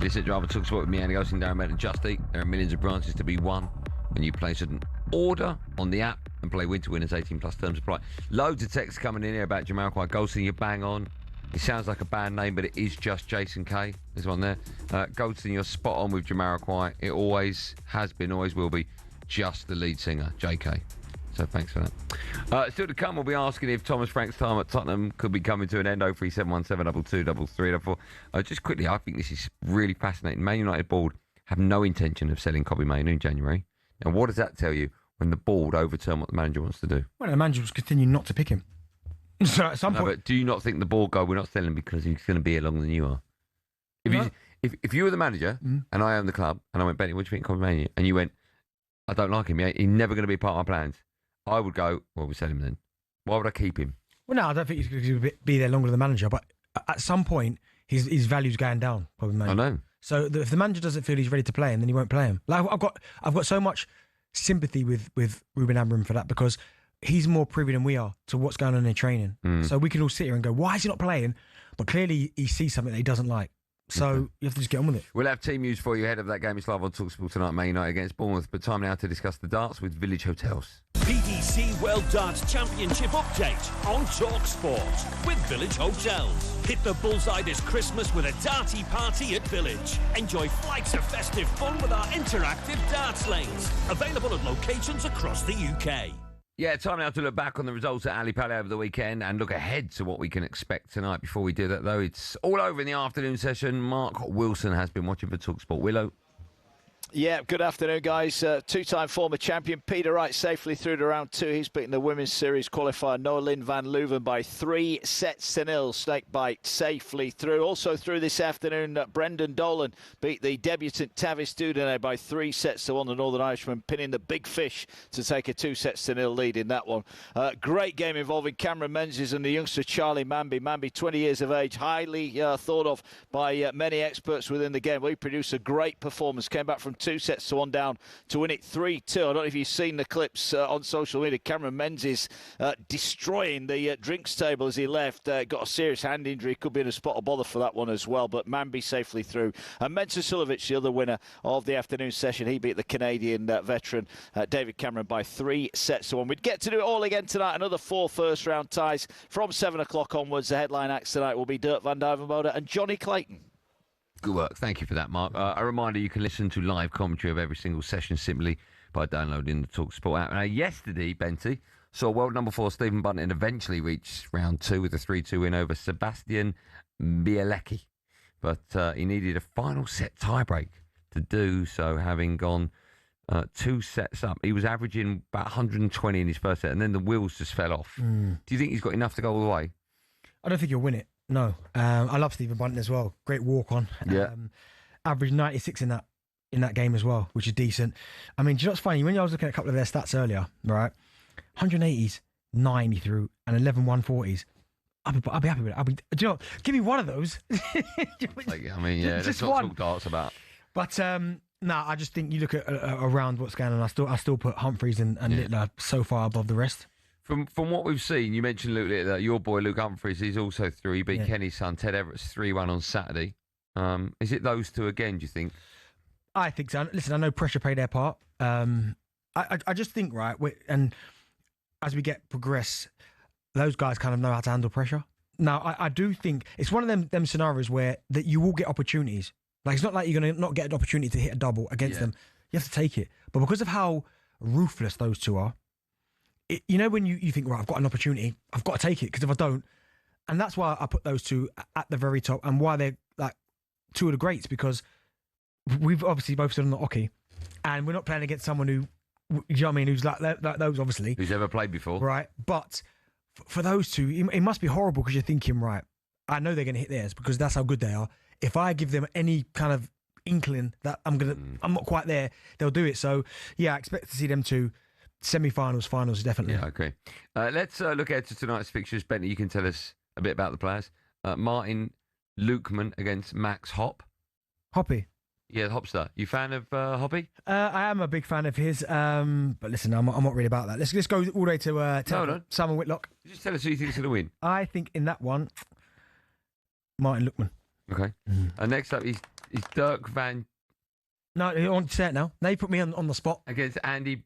Visit Driver talkSPORT with me, Andy Goldstein Darren Bent and Just Eat. There are millions of branches to be won when you place an order on the app and play win to winners. 18 plus terms apply. Loads of texts coming in here about Jamiroquai Goldstein. You bang on. It sounds like a band name, but it is just Jason Kay. There's one there. Goldstein, you're spot on with Jamiroquai. It always has been, always will be, just the lead singer, JK. So thanks for that. Still to come, we'll be asking if Thomas Frank's time at Tottenham could be coming to an end. 03717223384. Just quickly, I think this is really fascinating. Man United board have no intention of selling Kobbie Mainoo in January. Now, what does that tell you when the board overturn what the manager wants to do? Well, the manager will continue not to pick him. So at some point... But do you not think the board go, we're not selling because he's going to be here longer than you are? If you were the manager and I own the club and I went, Benny, what do you think of Kobbie Mainoo? And you went, I don't like him. He's never going to be part of my plans. I would go, well, we'll sell him then. Why would I keep him? Well, no, I don't think he's going to be there longer than the manager, but at some point, his value's going down, probably. I know. So if the manager doesn't feel he's ready to play him, then he won't play him. Like I've got so much sympathy with Ruben Amorim for that, because he's more privy than we are to what's going on in training. So we can all sit here and go, why is he not playing? But clearly he sees something that he doesn't like. So you have to just get on with it. We'll have team news for you ahead of that game. It's live on talkSPORT tonight, Man United against Bournemouth. But time now to discuss the darts with Village Hotels. PDC World Darts Championship update on talkSPORT with Village Hotels. Hit the bullseye this Christmas with a darty party at Village. Enjoy flights of festive fun with our interactive darts lanes. Available at locations across the UK. Yeah, time now to look back on the results at Ali Pali over the weekend and look ahead to what we can expect tonight. Before we do that, though, it's all over in the afternoon session. Mark Wilson has been watching for talkSPORT. Willow. Yeah, good afternoon, guys. Two-time former champion Peter Wright safely through to round two. He's beaten the Women's Series qualifier Noah Lynn van Leuven by 3-0. Snakebite safely through. Also through this afternoon, Brendan Dolan beat the debutant Tavis Dudene by 3-1. The Northern Irishman pinning the big fish to take a 2-0 lead in that one. Great game involving Cameron Menzies and the youngster Charlie Mamby. Mamby, 20 years of age, highly thought of by many experts within the game. He produced a great performance. Came back from 2-1 down to win it 3-2. I don't know if you've seen the clips on social media. Cameron Menzies destroying the drinks table as he left. Got a serious hand injury. Could be in a spot of bother for that one as well. But Mamby safely through. And Mensah Suljovic, the other winner of the afternoon session. He beat the Canadian veteran David Cameron by 3-1. We'd get to do it all again tonight. Another 4 first-round ties from 7 o'clock onwards. The headline acts tonight will be Dirk van Duijvenbode and Johnny Clayton. Good work. Thank you for that, Mark. A reminder, you can listen to live commentary of every single session simply by downloading the talkSPORT app. Now, yesterday, Benty saw world number 4 Stephen Bunting eventually reach round 2 with a 3-2 win over Sebastian Bielecki. But he needed a final set tiebreak to do so, having gone 2 sets up. He was averaging about 120 in his first set, and then the wheels just fell off. Do you think he's got enough to go all the way? I don't think he'll win it. No, I love Stephen Bunting as well. Great walk on. Yeah, averaged 96 in that game as well, which is decent. I mean, do you know what's funny? When I was looking at a couple of their stats earlier, right? 180s, 9 he threw, and 11 140s. I'll be happy with it. Do you know? Give me one of those. I mean, yeah, that's not talk darts about. But I just think you look at around what's going on. I still put Humphreys and Littler so far above the rest. From what we've seen, you mentioned Luke Littler, your boy Luke Humphreys, he's also through. He beat Kenny's son, Ted Everett's 3-1 on Saturday. Is it those two again, do you think? I think so. Listen, I know pressure played their part. I just think, right, and as we progress, those guys kind of know how to handle pressure. Now, I do think it's one of them scenarios where that you will get opportunities. Like, it's not like you're going to not get an opportunity to hit a double against them. You have to take it. But because of how ruthless those two are, when you think, right, I've got an opportunity, I've got to take it, because if I don't, and that's why I put those two at the very top, and why they're like two of the greats, because we've obviously both stood on the hockey, and we're not playing against someone who, you know what I mean, who's like those, obviously. Who's ever played before. Right, but for those two, it must be horrible, because you're thinking, right, I know they're going to hit theirs, because that's how good they are. If I give them any kind of inkling that I'm not quite there, they'll do it. So, yeah, I expect to see them two. Semi-finals, finals, definitely. Yeah, okay. Let's look ahead to tonight's fixtures. Bentley, you can tell us a bit about the players. Martin Lukeman against Max Hopp. Hoppy. Yeah, Hopster. You fan of Hoppy? I am a big fan of his, but listen, I'm not really about that. Let's go all the way to Simon Whitlock. Just tell us who you think is going to win. I think in that one, Martin Lukeman. Okay. And next up is Dirk Van... No, you want to say it now. Now you put me on the spot. Against Andy...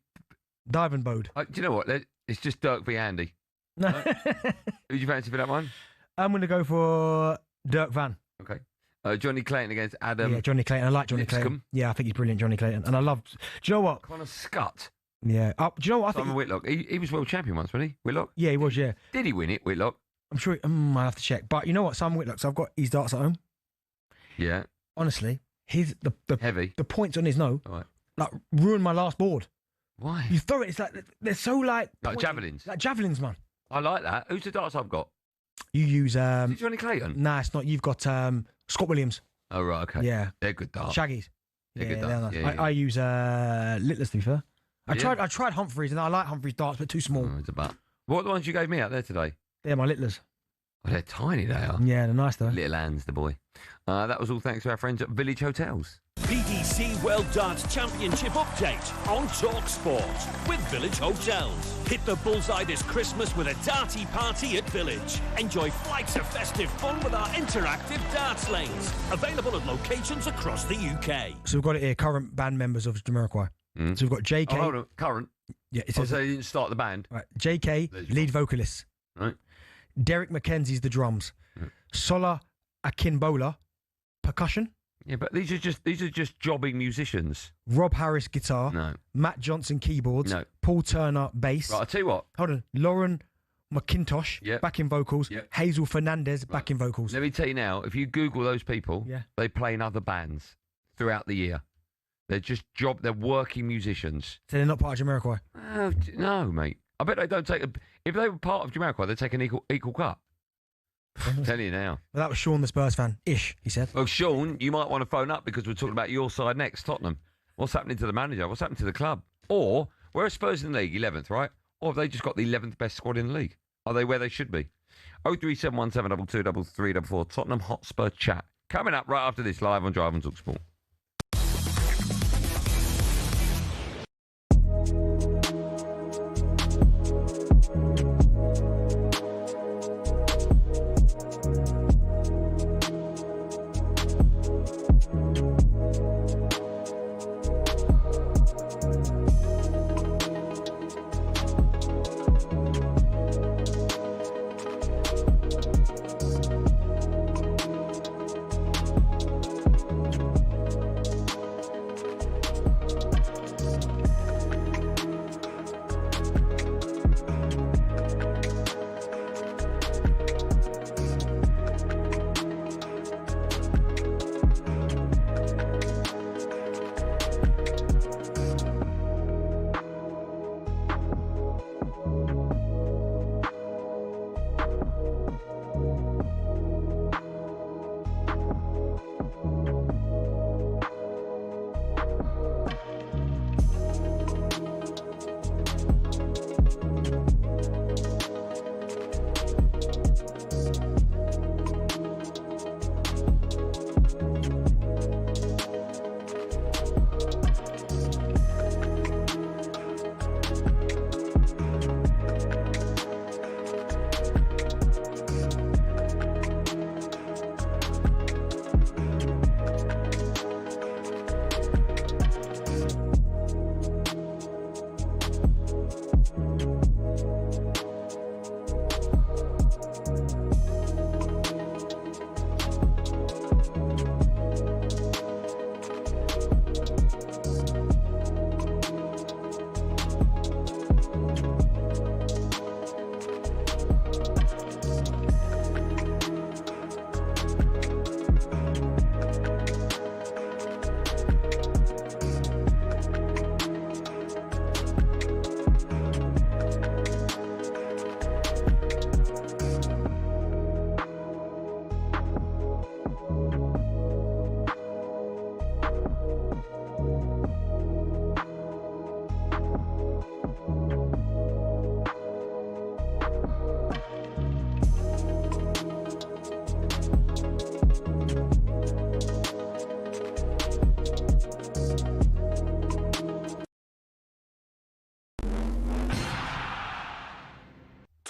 Divenbode. Do you know what? It's just Dirk v Andy. No. Who do you fancy for that one? I'm going to go for Dirk Van. Okay. Johnny Clayton against Adam... Yeah, Johnny Clayton. I like Johnny Lipscomb. Clayton. Yeah, I think he's brilliant, Johnny Clayton. And I love... Do you know what? Connor Scott. Yeah. Do you know what I think? Simon Whitlock. He was world champion once, wasn't he? Whitlock? Yeah, he was, yeah. Did he win it, Whitlock? I'm sure... I have to check. But you know what? Simon Whitlock, so I've got his darts at home. Yeah. Honestly, the heavy. The points on his Right. like ruined my last board. Why? You throw it, it's like they're so like javelins. Like javelins, man. I like that. Who's the darts I've got? You use Johnny Clayton? Nah, it's not. You've got Scott Williams. Oh right, okay. Yeah. They're good darts. Shaggies. They're good they're darts. nice. Yeah, I use Littlers to be fair. I Yeah. tried Humphreys and I like Humphreys darts, but too small. Oh, it's a butt. What are the ones you gave me out there today? They're my Littlers. Oh, they're tiny, they are. Yeah, they're nice though. Little hands, the boy. That was all thanks to our friends at Village Hotels. PDC World Darts Championship update on talkSPORT with Village Hotels. Hit the bullseye this Christmas with a darty party at Village. Enjoy flights of festive fun with our interactive darts lanes. Available at locations across the UK. So we've got it here, current band members of Jamiroquai. So we've got JK. Oh, hold on. Current? Yeah, it Oh, says so they didn't start the band? Right, JK, lead vocalist. Right. Derek McKenzie's the drums. Sola Akinbola, percussion. Yeah, but these are just jobbing musicians. Rob Harris, guitar. No. Matt Johnson, keyboards. No. Paul Turner, bass. Right, I'll tell you what. Hold on. Lauren McIntosh, Yep. backing vocals. Yep. Hazel Fernandez, backing vocals. Let me tell you now, if you Google those people, they play in other bands throughout the year. They're just they're working musicians. So they're not part of Jamiroquai. Oh, no, mate. I bet they don't take if they were part of Jamiroquai, they'd take an equal cut. I'm telling you now. Well, that was Sean the Spurs fan. Ish, he said. Well, Sean, you might want to phone up because we're talking about your side next, Tottenham. What's happening to the manager? What's happening to the club? Or, where are Spurs in the league? 11th, right? Or have they just got the 11th best squad in the league? Are they where they should be? 03717223344 Tottenham Hotspur chat. Coming up right after this, live on Drive on talkSPORT.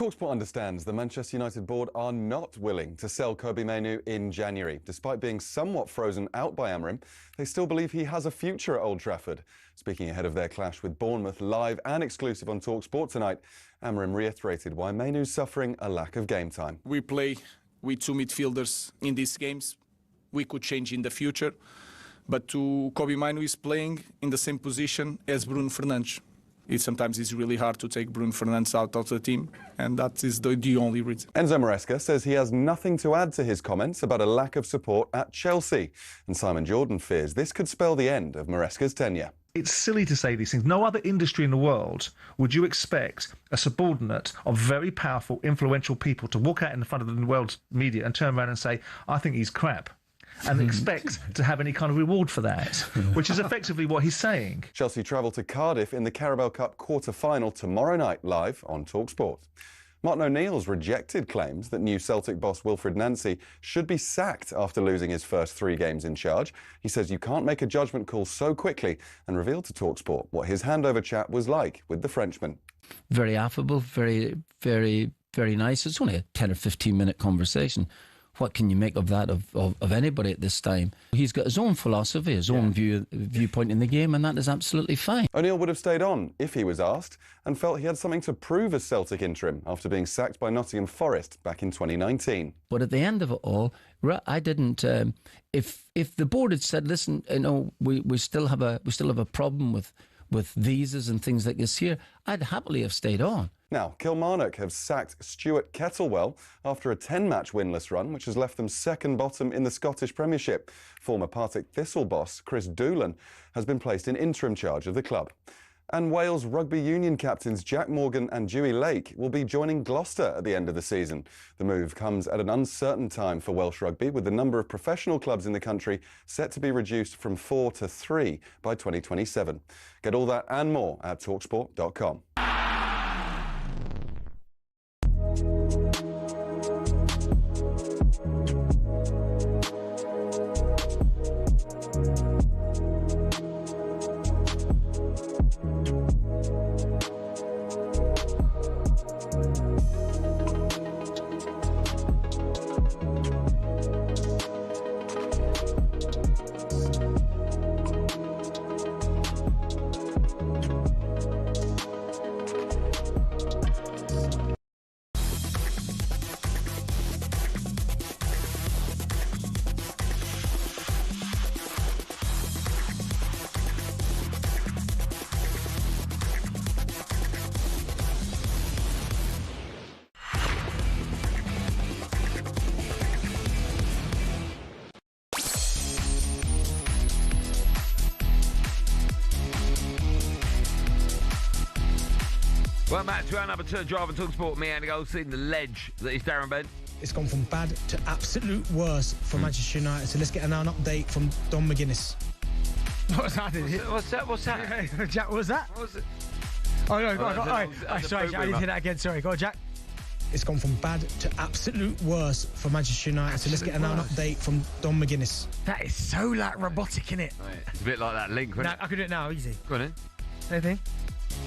talkSPORT understands the Manchester United board are not willing to sell Kobbie Mainoo in January. Despite being somewhat frozen out by Amorim, they still believe he has a future at Old Trafford. Speaking ahead of their clash with Bournemouth, live and exclusive on talkSPORT tonight, Amorim reiterated why Mainoo's suffering a lack of game time. We play with two midfielders in these games. We could change in the future, but Kobbie Mainoo is playing in the same position as Bruno Fernandes. Sometimes it's really hard to take Bruno Fernandes out of the team, and that is the only reason. Enzo Maresca says he has nothing to add to his comments about a lack of support at Chelsea, and Simon Jordan fears this could spell the end of Maresca's tenure. It's silly to say these things. No other industry in the world would you expect a subordinate of very powerful, influential people to walk out in front of the world's media and turn around and say, I think he's crap, and expect to have any kind of reward for that, which is effectively what he's saying. Chelsea travel to Cardiff in the Carabao Cup quarter-final tomorrow night, live on talkSPORT. Martin O'Neill's rejected claims that new Celtic boss Wilfred Nancy should be sacked after losing his first 3 games in charge. He says you can't make a judgment call so quickly, and revealed to talkSPORT what his handover chat was like with the Frenchman. Very affable, very, very, very nice. It's only a 10 or 15-minute conversation. What can you make of that, of anybody at this time? He's got his own philosophy, his own viewpoint in the game, and that is absolutely fine. O'Neill would have stayed on if he was asked, and felt he had something to prove as Celtic interim after being sacked by Nottingham Forest back in 2019. But at the end of it all, I didn't. If the board had said, "Listen, we still have a problem with visas and things like this here," I'd happily have stayed on. Now, Kilmarnock have sacked Stuart Kettlewell after a 10-match winless run, which has left them second bottom in the Scottish Premiership. Former Partick Thistle boss Chris Doolan has been placed in interim charge of the club. And Wales rugby union captains Jack Morgan and Dewey Lake will be joining Gloucester at the end of the season. The move comes at an uncertain time for Welsh rugby, with the number of professional clubs in the country set to be reduced from 4 to 3 by 2027. Get all that and more at talksport.com. Well, Matt, to our number 2 drive on talkSPORT, me, Andy Goldstein, the ledge that is Darren Bent. It's gone from bad to absolute worse for Manchester United. So let's get an update from Don McGuinness. What's that? What's that? Jack, what was that? What was it? Oh, no, sorry, Jack, I didn't hear that again. Sorry, go on, Jack. It's gone from bad to absolute worse for Manchester United. So let's get an update from Don McGuinness. That is so, robotic, innit? Right. It's a bit like that link, wasn't it? I can do it now, easy. Go on in. Anything?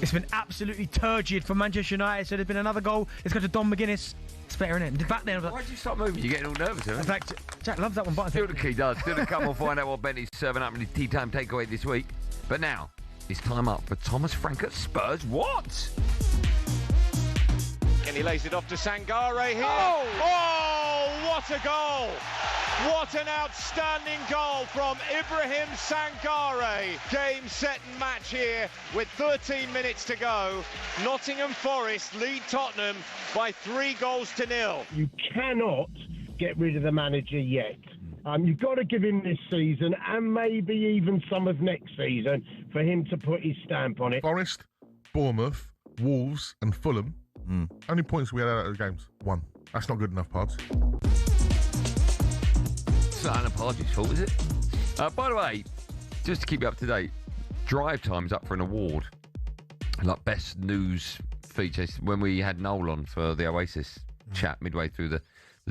It's been absolutely turgid for Manchester United. So there's been another goal. Let's go to Don McGuinness. It's better, isn't it? Back there. Why did you stop moving? You're getting all nervous, in fact, Jack loves that one button. Still the key does. Still to come. We'll find out what Benny's serving up in his tea time takeaway this week. But now, it's time up for Thomas Frank at Spurs. What? And he lays it off to Sangare here. Oh, what a goal! What an outstanding goal from Ibrahim Sangare. Game, set and match here with 13 minutes to go. Nottingham Forest lead Tottenham by 3-0. You cannot get rid of the manager yet. You've got to give him this season and maybe even some of next season for him to put his stamp on it. Forest, Bournemouth, Wolves and Fulham. How many points we had out of the games? 1. That's not good enough, Pods. It's not Alan Pardews' fault, is it? By the way, just to keep you up to date, Drive Time's up for an award. Like best news feature. When we had Noel on for the Oasis chat midway through the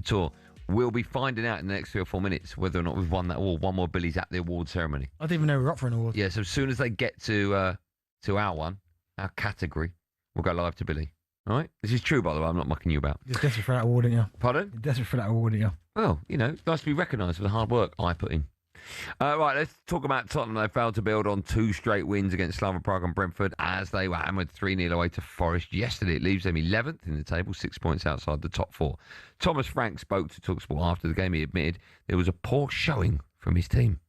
tour, we'll be finding out in the next 3 or 4 minutes whether or not we've won that award. One more Billy's at the award ceremony. I didn't even know we were up for an award. Yeah, so as soon as they get to our one, our category, we'll go live to Billy. All right? This is true, by the way. I'm not mucking you about. You're desperate for that award, aren't you? Pardon? You're desperate for that award, aren't you? Well, nice to be recognised for the hard work I put in. Right, let's talk about Tottenham. They failed to build on 2 straight wins against Slavia Prague and Brentford as they were hammered 3-0 away to Forest yesterday. It leaves them 11th in the table, 6 points outside the top 4. Thomas Frank spoke to talkSPORT after the game. He admitted there was a poor showing from his team.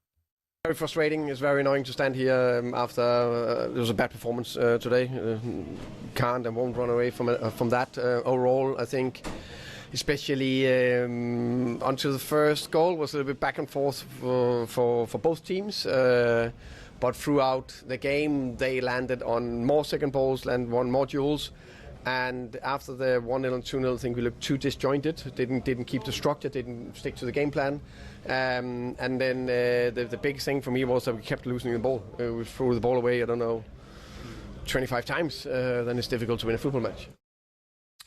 Very frustrating. It's very annoying to stand here after there was a bad performance today. Can't and won't run away from that. Overall, I think, especially until the first goal, was a little bit back and forth for both teams. But throughout the game, they landed on more second balls and won more duels. And after the 1-0 and 2-0, I think we looked too disjointed. Didn't keep the structure. Didn't stick to the game plan. And then the biggest thing for me was that we kept losing the ball. We threw the ball away, I don't know, 25 times. Then it's difficult to win a football match.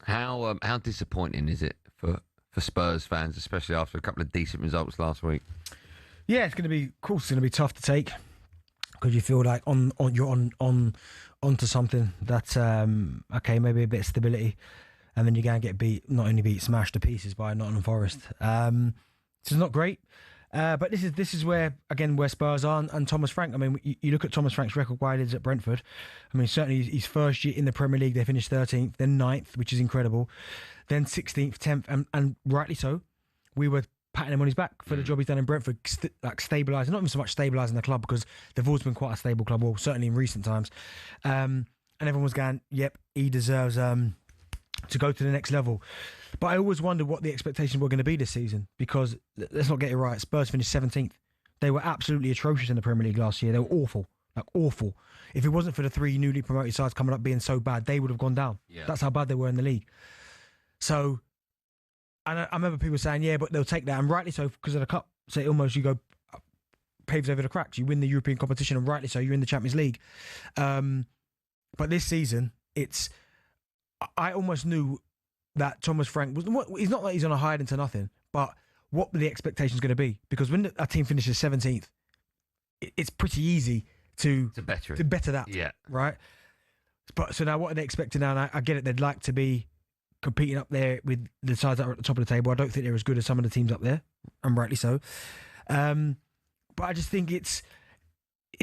How disappointing is it for Spurs fans, especially after a couple of decent results last week? Yeah, it's going to be tough to take because you feel like you're onto something that's okay, maybe a bit of stability, and then you're going to get not only smashed to pieces by Nottingham Forest. This is not great, but this is where Spurs are and Thomas Frank. I mean, you look at Thomas Frank's record while he's at Brentford. I mean, certainly his first year in the Premier League, they finished 13th, then 9th, which is incredible, then 16th, 10th, and rightly so. We were patting him on his back for the job he's done in Brentford, stabilising, not even so much stabilising the club because they've always been quite a stable club, well, certainly in recent times. And everyone was going, yep, he deserves to go to the next level. But I always wondered what the expectations were going to be this season because, let's not get it right, Spurs finished 17th. They were absolutely atrocious in the Premier League last year. They were awful, awful. If it wasn't for the 3 newly promoted sides coming up being so bad, they would have gone down. Yeah. That's how bad they were in the league. So, and I remember people saying, yeah, but they'll take that, and rightly so because of the cup. So you go paves over the cracks. You win the European competition, and rightly so, you're in the Champions League. But this season, I almost knew that Thomas Frank was. He's not like he's on a hide into nothing, but what the expectations going to be? Because when a team finishes 17th, it's pretty easy to better that. Yeah. Right. But so now, what are they expecting now? And I get it. They'd like to be competing up there with the sides that are at the top of the table. I don't think they're as good as some of the teams up there, and rightly so. But I just think it's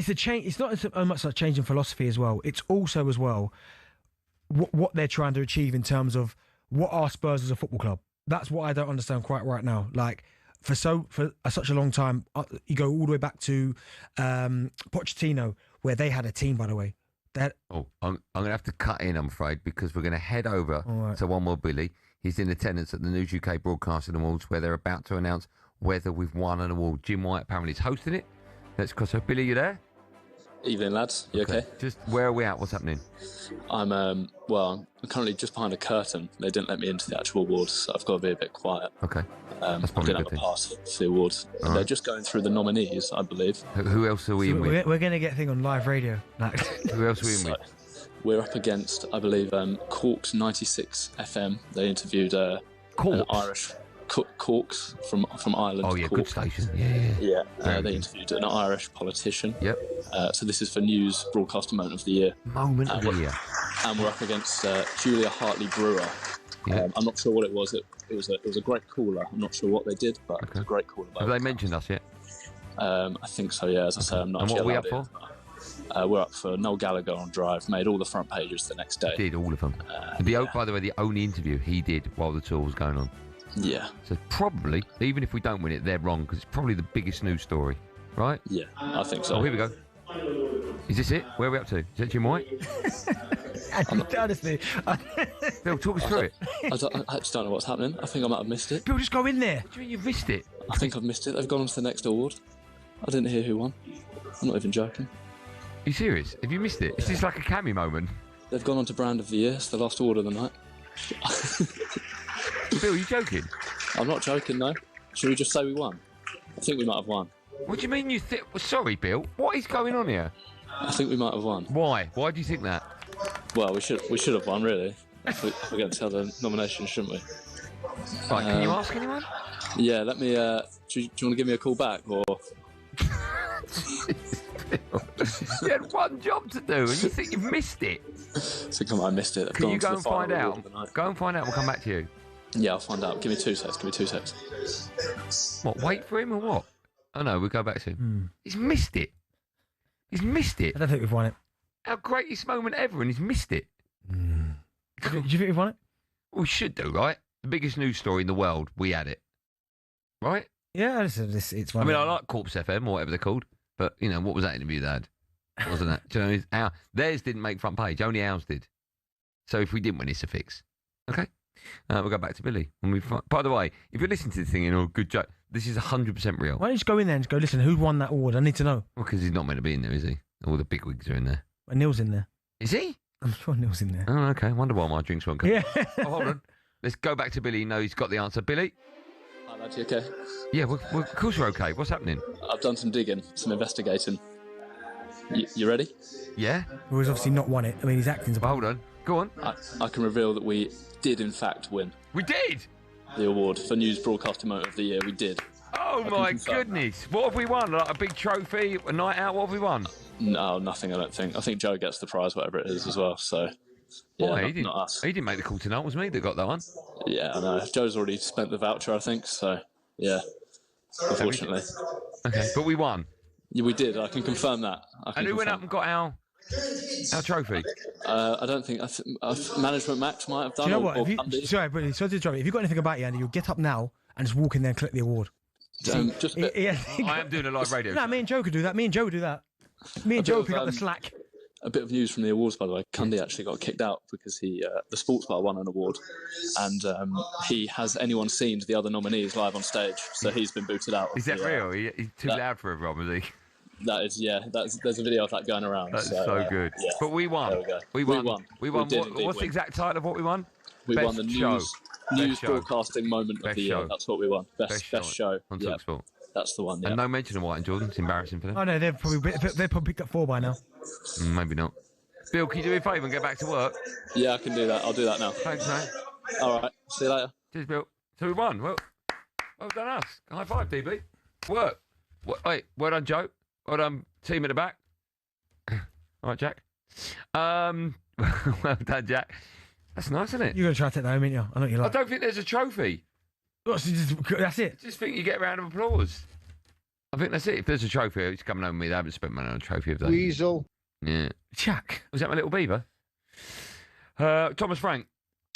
a change. It's not so much a change in philosophy as well. It's also as well what they're trying to achieve in terms of what are Spurs as a football club. That's what I don't understand quite right now. Like for such a long time, you go all the way back to Pochettino, where they had a team, by the way. I'm going to have to cut in, I'm afraid, because we're going to head over to One More Billy. He's in attendance at the News UK Broadcasting Awards, where they're about to announce whether we've won an award. Jim White apparently is hosting it. Let's cross over. Billy, you there? Evening, lads. You okay? Just where are we at? What's happening? I'm currently just behind a curtain. They didn't let me into the actual awards, so I've got to be a bit quiet. Okay. I didn't have a pass for the awards. They're just going through the nominees, I believe. Who else are we in with? We're going to get a thing on live radio. Who else are we in with? We're up against, I believe, Corks 96 FM. They interviewed an Irish... Corks from Ireland. Oh yeah, Cork. Good station. Yeah. They interviewed an Irish politician. Yep. So this is for News Broadcaster Moment of the Year. Moment of the Year. And we're up against Julia Hartley-Brewer. Yeah. I'm not sure what it was. It was a great caller. I'm not sure what they did, but it was a great caller. Have they mentioned us yet? I think so. Yeah. As I say, I'm not. And what are we up for? We're up for Noel Gallagher on Drive. Made all the front pages the next day. Did all of them. By the way, the only interview he did while the tour was going on. Yeah. So probably, even if we don't win it, they're wrong because it's probably the biggest news story, right? Yeah, I think so. Oh, here we go. Is this it? Where are we up to? Is that Jim White? Honestly, Bill, talk us through it. I just don't know what's happening. I think I might have missed it. Bill, just go in there. What do you mean you've missed it? I think I've missed it. They've gone on to the next award. I didn't hear who won. I'm not even joking. Are you serious? Have you missed it? Is this like a cameo moment? They've gone on to Brand of the Year. It's the last award of the night. Bill, are you joking? I'm not joking, no. Should we just say we won? I think we might have won. What do you mean you think... Sorry, Bill. What is going on here? I think we might have won. Why? Why do you think that? Well, we should have won, really. If we're going to tell the nominations, shouldn't we? Right, can you ask anyone? Yeah, let me... do you want to give me a call back, or... You had one job to do, and you think you've missed it. So come on, I missed it. Can you go and find out? Go and find out. We'll come back to you. Yeah, I'll find out. Give me 2 seconds. What? Wait for him or what? Oh no, we'll go back to him. He's missed it. He's missed it. I don't think we've won it. Our greatest moment ever, and he's missed it. Do you think we've won it? We should do, right? The biggest news story in the world. We had it, right? Yeah, it's one. I mean, I like Corpse FM or whatever they're called, but you know, what was that interview they had? Wasn't that? Do you know, theirs didn't make front page. Only ours did. So if we didn't win, it's a fix. Okay. We'll go back to Billy. By the way, if you're listening to this thing, good joke. This is 100% real. Why don't you just go in there and just go, listen, who won that award? I need to know. Well, because he's not meant to be in there, is he? All the big wigs are in there. Well, Neil's in there. Is he? I'm sure Neil's in there. Oh, okay. Wonder why my drinks won't come. Yeah. Oh, hold on. Let's go back to Billy. No, he's got the answer. Billy? Hi, lad, you okay? Yeah, well, of course we're okay. What's happening? I've done some digging, some investigating. You ready? Yeah. Well, he's obviously not won it. I mean, his acting's... Hold on. Go on. I can reveal that we did, in fact, win. We did? The award for News Broadcasting Moment of the Year. We did. Oh, my goodness. What have we won? Like a big trophy, a night out? What have we won? No, nothing, I don't think. I think Joe gets the prize, whatever it is, as well. So, yeah, Why? not us. He didn't make the call tonight. It was me that got that one. Yeah, I know. Joe's already spent the voucher, I think. So, yeah, unfortunately. Okay, but we won. Yeah, we did. I can confirm that. And who went up and got our trophy? I don't think... Management Max might have done. Do you know what? Sorry, Billy, sorry to interrupt you. If you've got anything about you, Andy, you'll get up now and just walk in there and collect the award. Just a bit. I am doing a live radio. No, me and Joe could do that. Me and Joe would do that. Me and Joe pick up the slack. A bit of news from the awards, by the way. Cundy actually got kicked out because the sports bar won an award, and he has anyone seen the other nominees live on stage, so he's been booted out. Is that real? He's too loud for everyone, is he? That is, yeah. There's a video of that going around. That's so good. Yeah. But we won. There we go. We won. What's the win. exact title of what we won? We Best won the show. news broadcasting moment of the year. Show. That's what we won. Best show on yeah. talkSPORT. That's the one. Yeah. And no mention of White and Jordan. It's embarrassing for them. Oh no, they've probably picked up 4 by now. Maybe not. Bill, can you do me a favour and get back to work? Yeah, I can do that. I'll do that now. Thanks, mate. All right. See you later. Cheers, Bill. So we won. Well done us. High five, DB. Work. Wait, well done, Joe. Well done, team at the back. All right, Jack. Well done, Jack. That's nice, isn't it? You're going to try to take that home, ain't you? I know you like. I don't think there's a trophy. That's it. I just think you get a round of applause. I think that's it. If there's a trophy, it's coming home with me. They haven't spent money on a trophy of that. Weasel. Yeah. Jack. Was that my little beaver? Thomas Frank,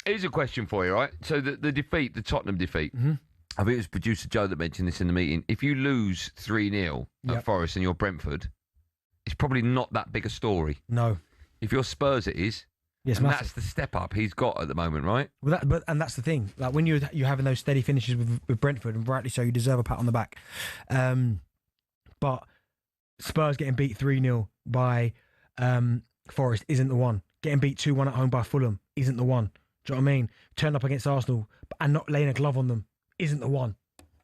here's a question for you, right? So the defeat, the Tottenham defeat, I think it was producer Joe that mentioned this in the meeting. If you lose 3-0 at Forest and you're Brentford, it's probably not that big a story. No. If you're Spurs, it is. Yes, and massive. that's the step up he's got at the moment, right? Well, that's the thing. Like when you're having those steady finishes with Brentford, and rightly so, you deserve a pat on the back. But Spurs getting beat 3-0 by Forest isn't the one. Getting beat 2-1 at home by Fulham isn't the one. Do you know what I mean? Turn up against Arsenal and not laying a glove on them isn't the one.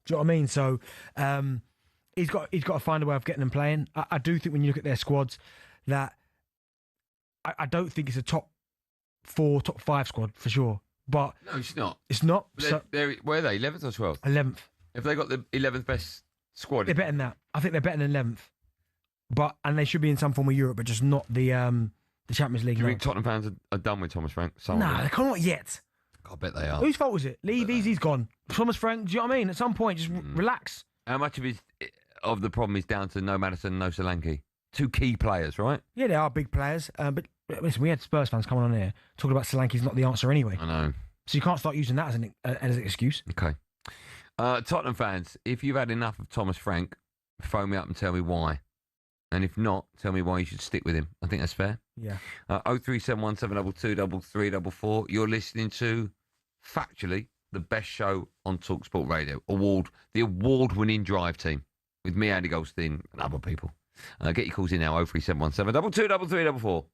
Do you know what I mean? So he's got to find a way of getting them playing. I do think when you look at their squads that I don't think it's a top 4, top 5 squad for sure. But no, it's not. It's not. Where are they? 11th or 12th? 11th. Have they got the 11th best squad? They're better than that. I think they're better than 11th. And they should be in some form of Europe, but just not the Champions League. Do you think Tottenham fans are done with Thomas Frank? Nah, they can't yet. I bet they are. Whose fault was it? Leave, he's gone. Thomas Frank, do you know what I mean? At some point, just relax. How much of the problem is down to no Maddison, no Solanke? 2 key players, right? Yeah, they are big players. But listen, we had Spurs fans coming on here talking about Solanke's not the answer anyway. I know. So you can't start using that as an excuse. Okay. Tottenham fans, if you've had enough of Thomas Frank, phone me up and tell me why. And if not, tell me why you should stick with him. I think that's fair. Yeah. 0371 722 3344. You're listening to, factually, the best show on talkSPORT Radio. The award-winning Drive Team with me, Andy Goldstein, and other people. Get your calls in now, 0371 722 3344.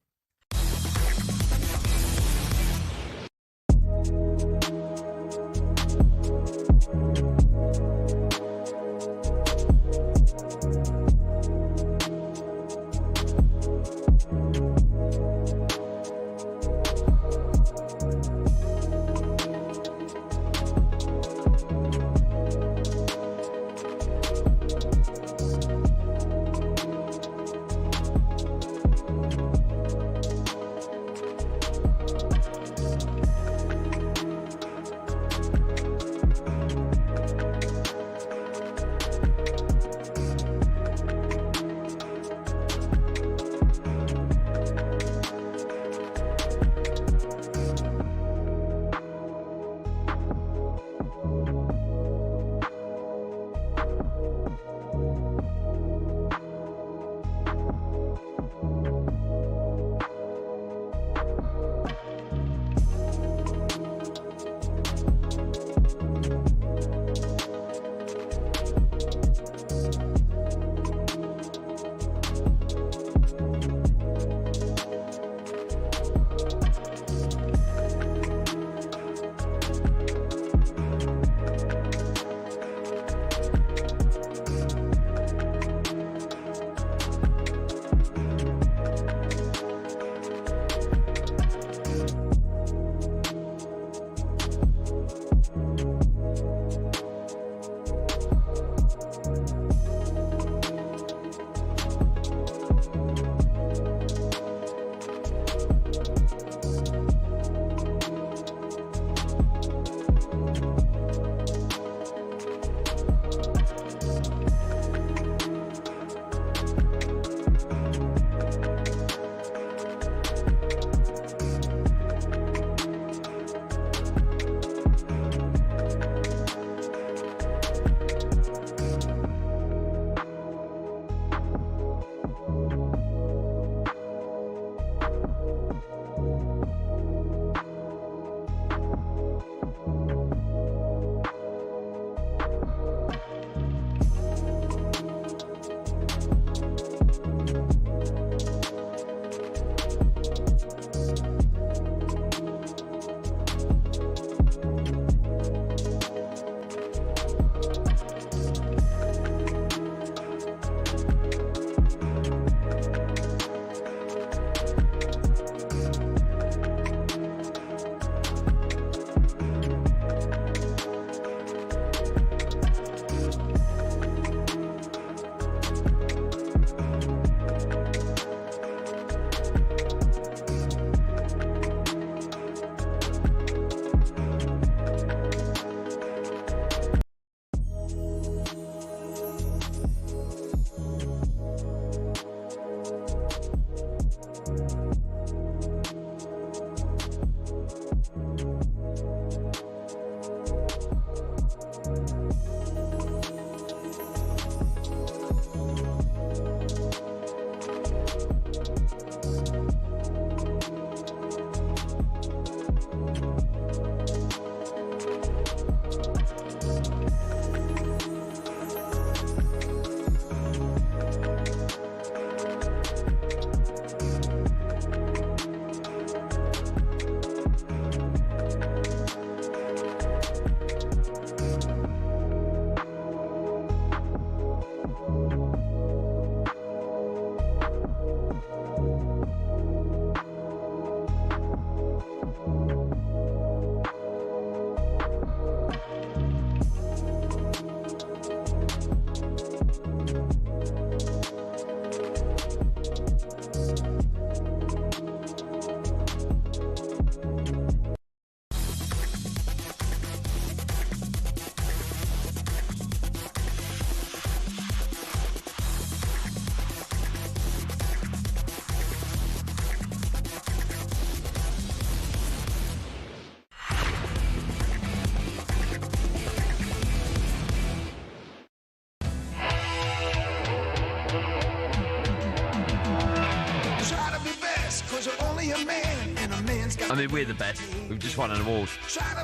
I mean, we're the best. We've just won an award.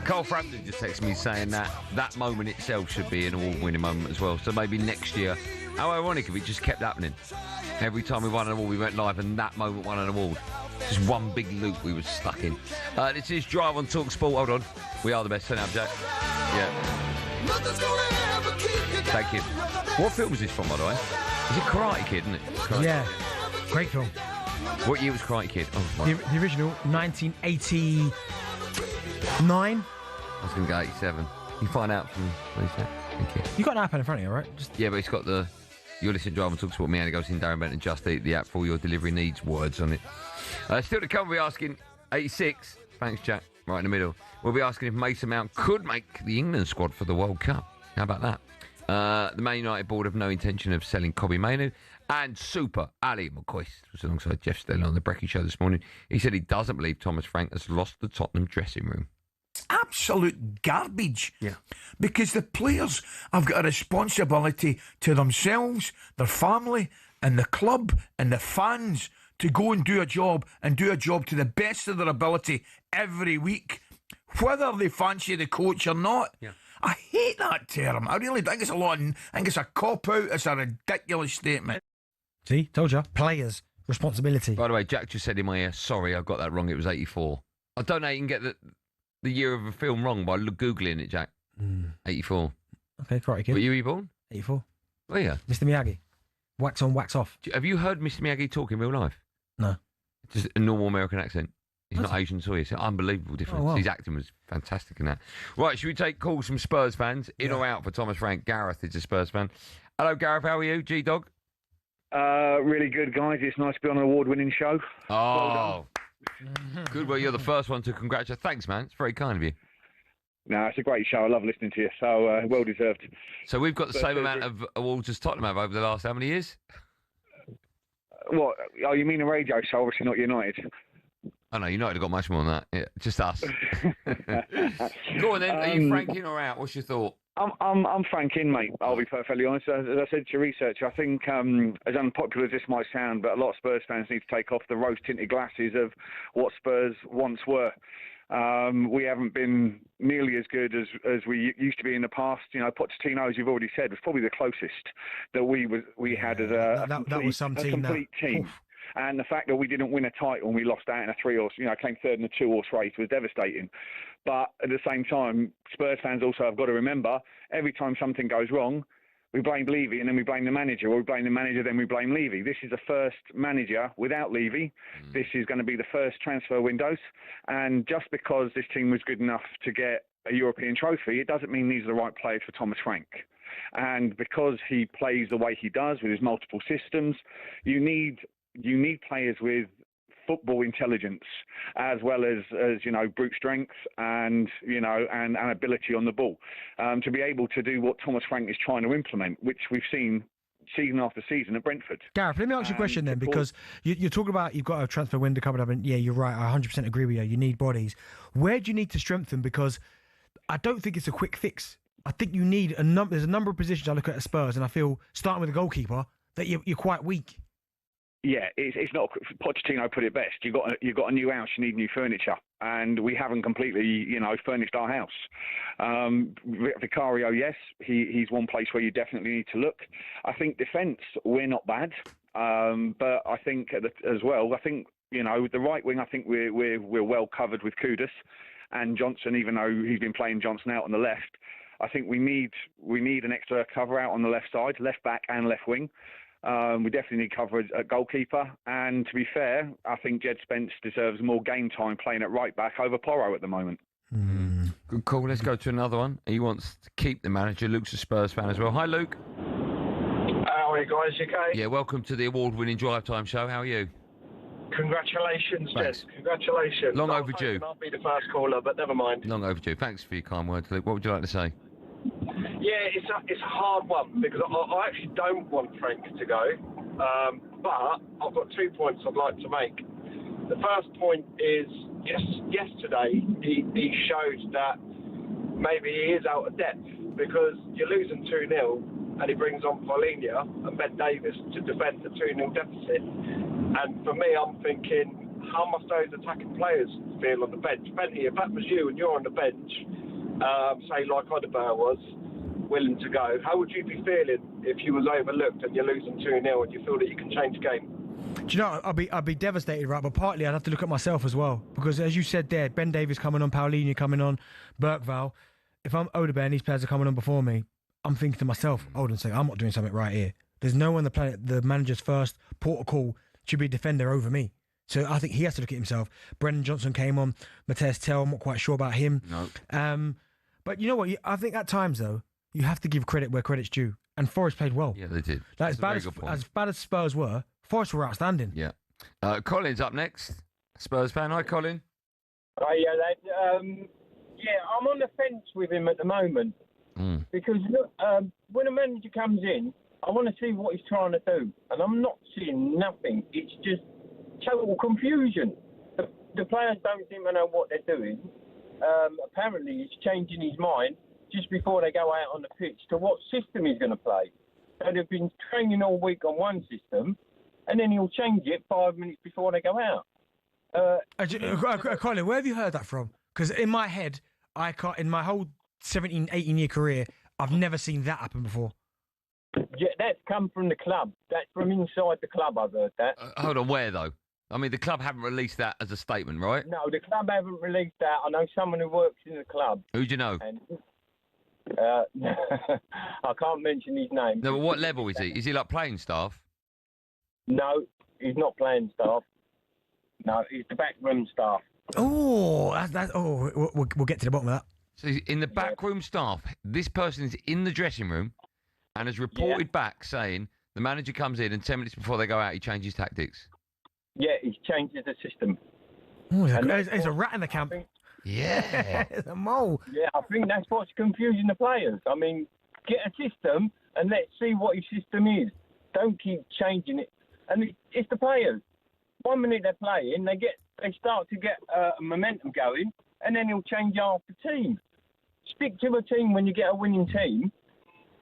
Cole Frampton just texted me saying that moment itself should be an award-winning moment as well. So maybe next year, how ironic if it just kept happening. Every time we won an award, we went live and that moment won an award. Just one big loop we were stuck in. This is Drive on talkSPORT. Hold on. We are the best. Turn it up, Jack. Yeah. Thank you. What film is this from, by the way? Is it Karate Kid, isn't it? Karate Yeah. Kid. Great film. What year was Karate Kid? Oh, The original, 1989. I was going to go 87. You find out from what he said. Thank you. You got an iPad in front of you, right? Yeah, but it's got the... You're listening to Drive on talkSPORT. Me, Andy Goldstein Darren Bent, and Just Eat, the app for all your delivery needs, words on it. Still to come, we'll be asking 86. Thanks, Jack. Right in the middle. We'll be asking if Mason Mount could make the England squad for the World Cup. How about that? The Man United board have no intention of selling Kobbie Mainoo. And Super Ali McCoist was alongside Jeff Stelling on the Brecky Show this morning. He said he doesn't believe Thomas Frank has lost the Tottenham dressing room. Absolute garbage. Yeah. Because the players have got a responsibility to themselves, their family, and the club, and the fans to go and do a job to the best of their ability every week, whether they fancy the coach or not. Yeah. I hate that term. I really think it's a lot. I think it's a cop-out. It's a ridiculous statement. See, told you. Players' responsibility. By the way, Jack just said in my ear, sorry, I got that wrong. It was 84. I don't know how you can get the year of a film wrong by Googling it, Jack. 84. Okay, Karate Kid. Were you born? 84. Oh, yeah. Mr. Miyagi. Wax on, wax off. Have you heard Mr. Miyagi talk in real life? No. Just a normal American accent. He's not Asian at all. It's an unbelievable difference. Oh, wow. His acting was fantastic in that. Right, should we take calls from Spurs fans? In or out for Thomas Frank? Gareth is a Spurs fan. Hello, Gareth. How are you? G-Dog? Really good, guys. It's nice to be on an award-winning show. Oh. Good. Well, you're the first one to congratulate. Thanks, man. It's very kind of you. No, it's a great show. I love listening to you. So, well-deserved. So we've got the same amount of awards as Tottenham have over the last how many years? What? Oh, you mean a radio show? Obviously not United. Oh, no, United have got much more than that. Yeah, just us. Go on then. Are you franking or out? What's your thought? I'm franking, mate. I'll be perfectly honest. As I said to your researcher, I think, as unpopular as this might sound, but a lot of Spurs fans need to take off the rose-tinted glasses of what Spurs once were. We haven't been nearly as good as we used to be in the past. You know, Pochettino, as you've already said, was probably the closest that we had as a complete team. Oof. And the fact that we didn't win a title and we lost out in a came third in a 2-horse race was devastating. But at the same time, Spurs fans also have got to remember, every time something goes wrong, we blame Levy and then we blame the manager, or we blame the manager, then we blame Levy. This is the first manager without Levy. This is going to be the first transfer windows. And just because this team was good enough to get a European trophy, it doesn't mean these are the right players for Thomas Frank. And because he plays the way he does with his multiple systems, you need players with football intelligence as well as brute strength and ability on the ball to be able to do what Thomas Frank is trying to implement, which we've seen season after season at Brentford. Gareth, let me ask you a question then, because you're talking about you've got a transfer window coming up, and yeah, you're right, I 100% agree with you. You need bodies. Where do you need to strengthen? Because I don't think it's a quick fix. I think you need there's a number of positions I look at Spurs, and I feel, starting with the goalkeeper, that you're quite weak. Yeah, it's not. Pochettino put it best. You've got a new house. You need new furniture, and we haven't completely, furnished our house. Vicario, yes, he's one place where you definitely need to look. I think defence, we're not bad, but I think as well. I think the right wing. I think we're well covered with Kudus and Johnson, even though he's been playing Johnson out on the left. I think we need an extra cover out on the left side, left back and left wing. We definitely need coverage at goalkeeper, and to be fair, I think Jed Spence deserves more game time playing at right back over Porro at the moment. Good call. Let's go to another one. He wants to keep the manager. Luke's a Spurs fan as well. Hi, Luke. How are you guys? You okay? Yeah, welcome to the award-winning Drive Time show. How are you? Congratulations, Jed. Congratulations. Long overdue. I'll be the first caller, but never mind. Long overdue. Thanks for your kind words, Luke. What would you like to say? Yeah, it's a hard one because I actually don't want Frank to go, but I've got 2 points I'd like to make. The first point is, yesterday he showed that maybe he is out of depth because you're losing 2-0 and he brings on Paulinho and Ben Davis to defend the 2-0 deficit. And for me, I'm thinking how must those attacking players feel on the bench? Benty, if that was you and you're on the bench, say like Odegaard was, willing to go, how would you be feeling if you was overlooked and you're losing 2-0 and you feel that you can change the game? Do you know, I'd be devastated, right? But partly I'd have to look at myself as well. Because as you said there, Ben Davies coming on, Paulinho coming on, Bergvall. If I'm Odegaard and these players are coming on before me, I'm thinking to myself, hold on a second, I'm not doing something right here. There's no one on the planet, the manager's first port of call should be a defender over me. So I think he has to look at himself. Brendan Johnson came on, Matthias Tell, I'm not quite sure about him. No. But you know what? I think at times, though, you have to give credit where credit's due. And Forest played well. Yeah, they did. Like, as bad as Spurs were, Forest were outstanding. Yeah. Colin's up next. Spurs fan. Hi, Colin. Oh, yeah, lad. I'm on the fence with him at the moment. Because, look, when a manager comes in, I want to see what he's trying to do. And I'm not seeing nothing. It's just total confusion. The players don't seem to know what they're doing. Apparently, he's changing his mind just before they go out on the pitch to what system he's going to play. So they've been training all week on one system, and then he'll change it 5 minutes before they go out. Colin, where have you heard that from? Because in my head, I can't. In my whole 17, 18-year career, I've never seen that happen before. Yeah, that's come from the club. That's from inside the club, I've heard that. Hold on, where though? I mean, the club haven't released that as a statement, right? No, the club haven't released that. I know someone who works in the club. Who do you know? And, I can't mention his name. No, but what level is he? Is he like playing staff? No, he's not playing staff. No, he's the backroom staff. Oh, we'll get to the bottom of that. So he's in the backroom staff, this person is in the dressing room and has reported back saying the manager comes in and 10 minutes before they go out, he changes tactics. Yeah, he's changes the system. Oh, there's a rat in the camp. Yeah. There's a mole. Yeah, I think that's what's confusing the players. I mean, get a system and let's see what your system is. Don't keep changing it. And it's the players. 1 minute they're playing, they start to get momentum going, and then he'll change half the team. Stick to a team when you get a winning team.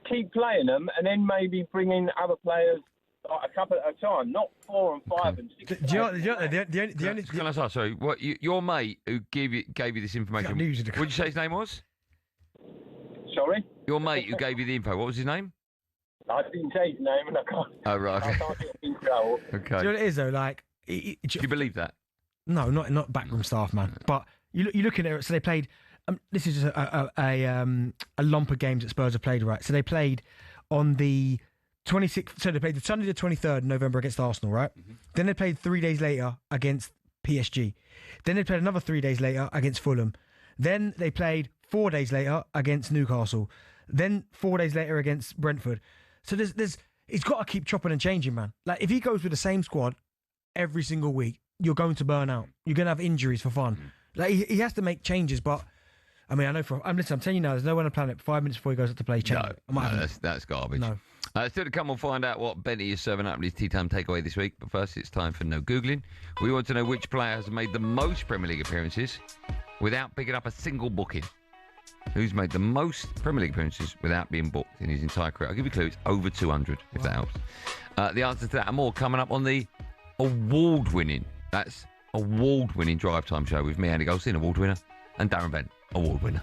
Keep playing them, and then maybe bring in other players like a couple at a time, not 4 and 5 and 6. Can I ask, sorry, what your mate who gave you this information? What did you say his name was? Sorry? Your mate who gave you the info. What was his name? I didn't say his name, and I can't. Oh right. I can't get in trouble. Okay. Do you know what it is though? Like, do you believe that? No, not backroom staff, man. But you're looking at it. So they played. This is just a lump of games that Spurs have played, right? So they played on the 26th. So they played the Sunday the 23rd of November against Arsenal, right? Mm-hmm. Then they played 3 days later against PSG. Then they played another 3 days later against Fulham. Then they played 4 days later against Newcastle. Then 4 days later against Brentford. So he's got to keep chopping and changing, man. Like if he goes with the same squad every single week, you're going to burn out. You're going to have injuries for fun. Like he has to make changes, but I mean, I know I'm telling you now, there's no one on the planet 5 minutes before he goes up to play. That's garbage. No. Still to come, we'll find out what Benty is serving up in his tea time takeaway this week. But first, it's time for No Googling. We want to know which player has made the most Premier League appearances without picking up a single booking. Who's made the most Premier League appearances without being booked in his entire career? I'll give you a clue. It's over 200, if that helps. The answer to that and more coming up on the award-winning Drive Time show with me, Andy Goldstein, award winner, and Darren Bent, award winner.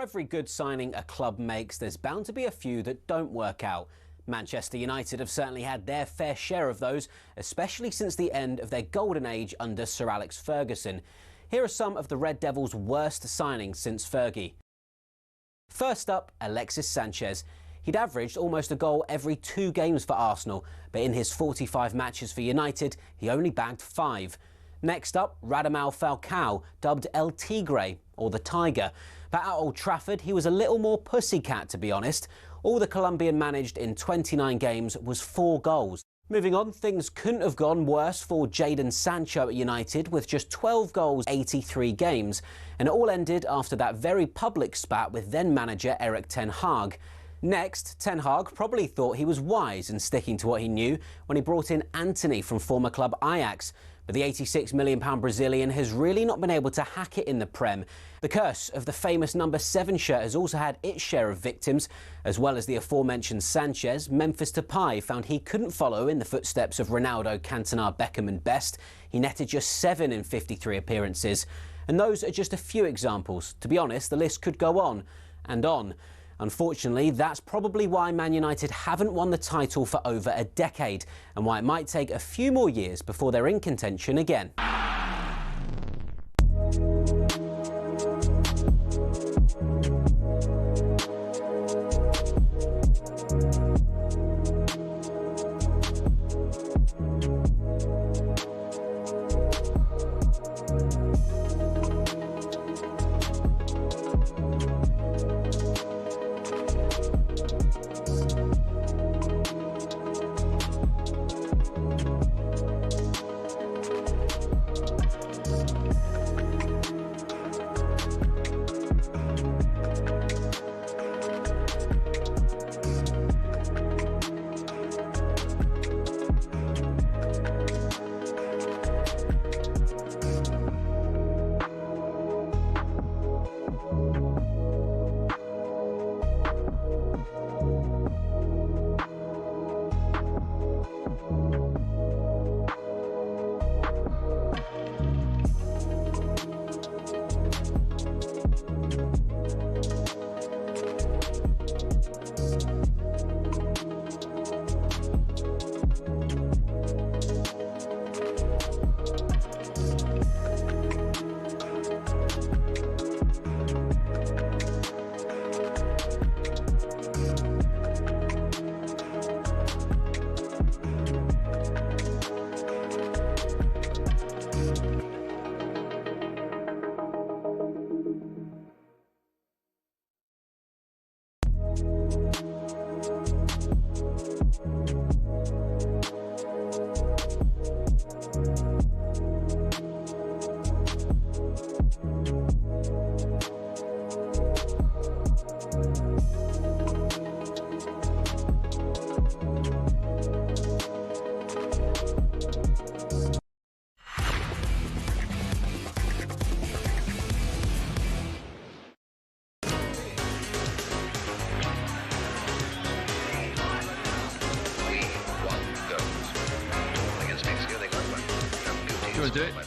every good signing a club makes, there's bound to be a few that don't work out. Manchester United have certainly had their fair share of those, especially since the end of their golden age under Sir Alex Ferguson. Here are some of the Red Devils' worst signings since Fergie. First up, Alexis Sanchez. He'd averaged almost a goal every 2 games for Arsenal, but in his 45 matches for United, he only bagged 5. Next up, Radamel Falcao, dubbed El Tigre, or the Tiger. But at Old Trafford, he was a little more pussycat, to be honest. All the Colombian managed in 29 games was 4 goals. Moving on, things couldn't have gone worse for Jadon Sancho at United, with just 12 goals, 83 games. And it all ended after that very public spat with then-manager Erik ten Hag. Next, Ten Hag probably thought he was wise in sticking to what he knew when he brought in Antony from former club Ajax. But the £86 million Brazilian has really not been able to hack it in the Prem. The curse of the famous number 7 shirt has also had its share of victims. As well as the aforementioned Sanchez, Memphis Depay found he couldn't follow in the footsteps of Ronaldo, Cantona, Beckham and Best. He netted just 7 in 53 appearances. And those are just a few examples. To be honest, the list could go on and on. Unfortunately, that's probably why Man United haven't won the title for over a decade, and why it might take a few more years before they're in contention again.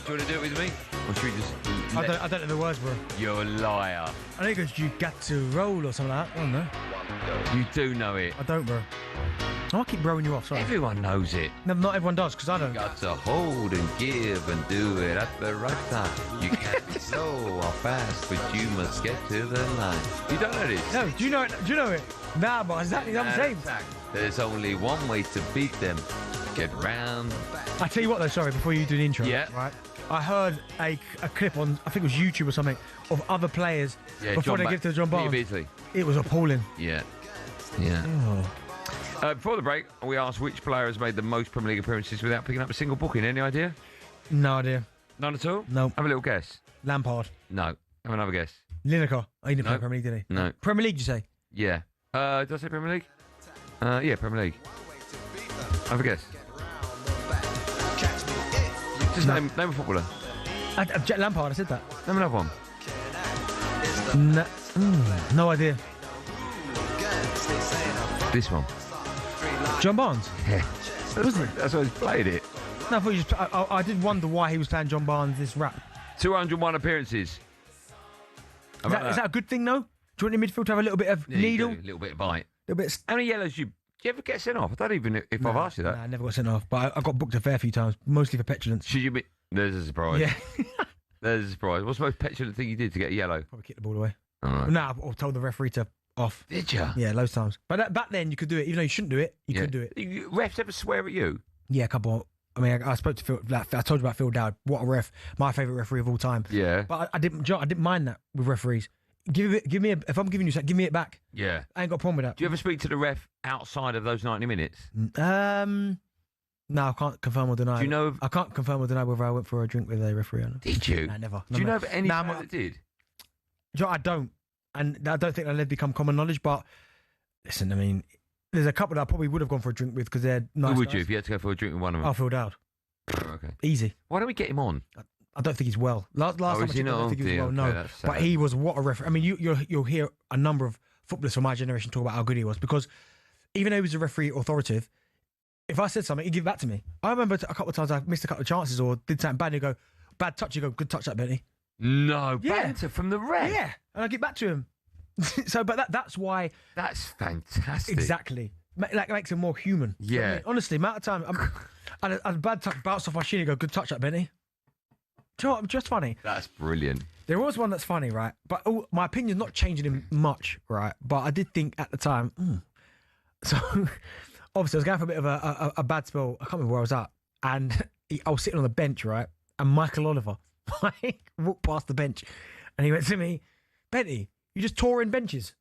Do you want to do it with me? Or should we just... I don't know the words, bro. You're a liar. I think it's you got to roll or something like that. I don't know. You do know it. I don't, bro. I keep blowing you off, sorry. Everyone knows it. No, not everyone does, because I don't. You got to hold and give and do it at the right time. You can't be slow or fast, but you must get to the line. You don't know this? No, do you know it? Do you know it? Nah, but exactly the same. There's only one way to beat them. Get round. I tell you what, though, sorry, before you do the intro. Yeah. Right. I heard a clip on, I think it was YouTube or something, of other players before they give to John Barnes. It was appalling. Yeah. Yeah. Before the break, we asked which player has made the most Premier League appearances without picking up a single booking. Any idea? No idea. None at all? No. Have a little guess. Lampard. No. Have another guess. Lineker. Oh, he didn't play Premier League, did he? No. Premier League, did you say? Yeah. Did I say Premier League? Yeah, Premier League. Have a guess. Just name a footballer. Lampard, I said that. Name another one. No idea. This one. John Barnes? Yeah. Was it? That's why he's played it. No, I thought you just... I did wonder why he was playing John Barnes this rap. 201 appearances. Is that a good thing, though? Do you want your midfield to have a little bit of needle? A little bit of bite. Little bit. How many yellows do you ever get sent off? I don't even know if I've asked you that. Nah, I never got sent off, but I got booked a fair few times, mostly for petulance. Should you be? There's a surprise. Yeah. There's a surprise. What's the most petulant thing you did to get a yellow? Probably kick the ball away. All right. No, I told the referee to off. Did you? Yeah, loads of times. But back then, you could do it. Even though you shouldn't do it, you could do it. Refs ever swear at you? Yeah, a couple. I mean, I spoke to Phil. Like, I told you about Phil Dowd. What a ref! My favourite referee of all time. Yeah. But I didn't mind that with referees. Give me if I'm giving you something, give me it back. Yeah. I ain't got a problem with that. Do you ever speak to the ref outside of those 90 minutes? No, I can't confirm or deny. Do you know? I can't confirm or deny whether I went for a drink with a referee or not. Did you? No, never. Do you know of any player that did? Do you know, I don't, and I don't think that'll become common knowledge. But listen, I mean, there's a couple that I probably would have gone for a drink with because they're nice. Who would guys. you if you had to go for a drink with one of them? Oh, Phil Dowd. Okay. Easy. Why don't we get him on? I don't think he's well. Last time I is he checked, I not? don't think he was well. Okay, No, that's but sad. he was what a referee. I mean, you'll hear a number of footballers from my generation talk about how good he was because even though he was a referee authoritative, if I said something, he'd give it back to me. I remember a couple of times I missed a couple of chances or did something bad. And he'd go, "Bad touch." You go, "Good touch, that Benny." No, banter from the ref. Yeah, and I get back to him. So, but that's why. That's fantastic. Exactly. That makes him more human. Yeah. Do you know what I mean? Honestly, amount of time. And a bad touch bounced off my shin. You go, "Good touch, that Benny." Do you know what? Just funny. That's brilliant. There was one that's funny, right? But my opinion's not changing him much, right? But I did think at the time. So, obviously, I was going for a bit of a bad spell. I can't remember where I was at, and I was sitting on the bench, right? And Michael Oliver walked past the bench, and he went to me, "Benty, you just tore in benches."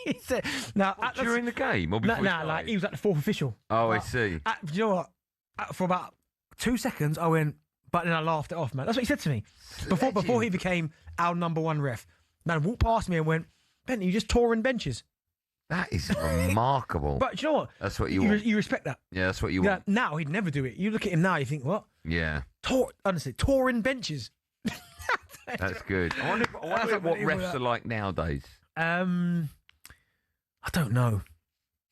He said, "Now during the game or before? Like he was like the fourth official." Oh, I see. Do you know what? For about 2 seconds, I went, but then I laughed it off, man. That's what he said to me before he became our number one ref. Man, walked past me and went, "Benty, you just tore in benches." That is remarkable. But do you know what? That's what you want. You respect that. Yeah, that's what you want. Now he'd never do it. You look at him now, you think, what? Yeah. Honestly, tore in benches. That's good. I wonder what refs are like nowadays. I don't know.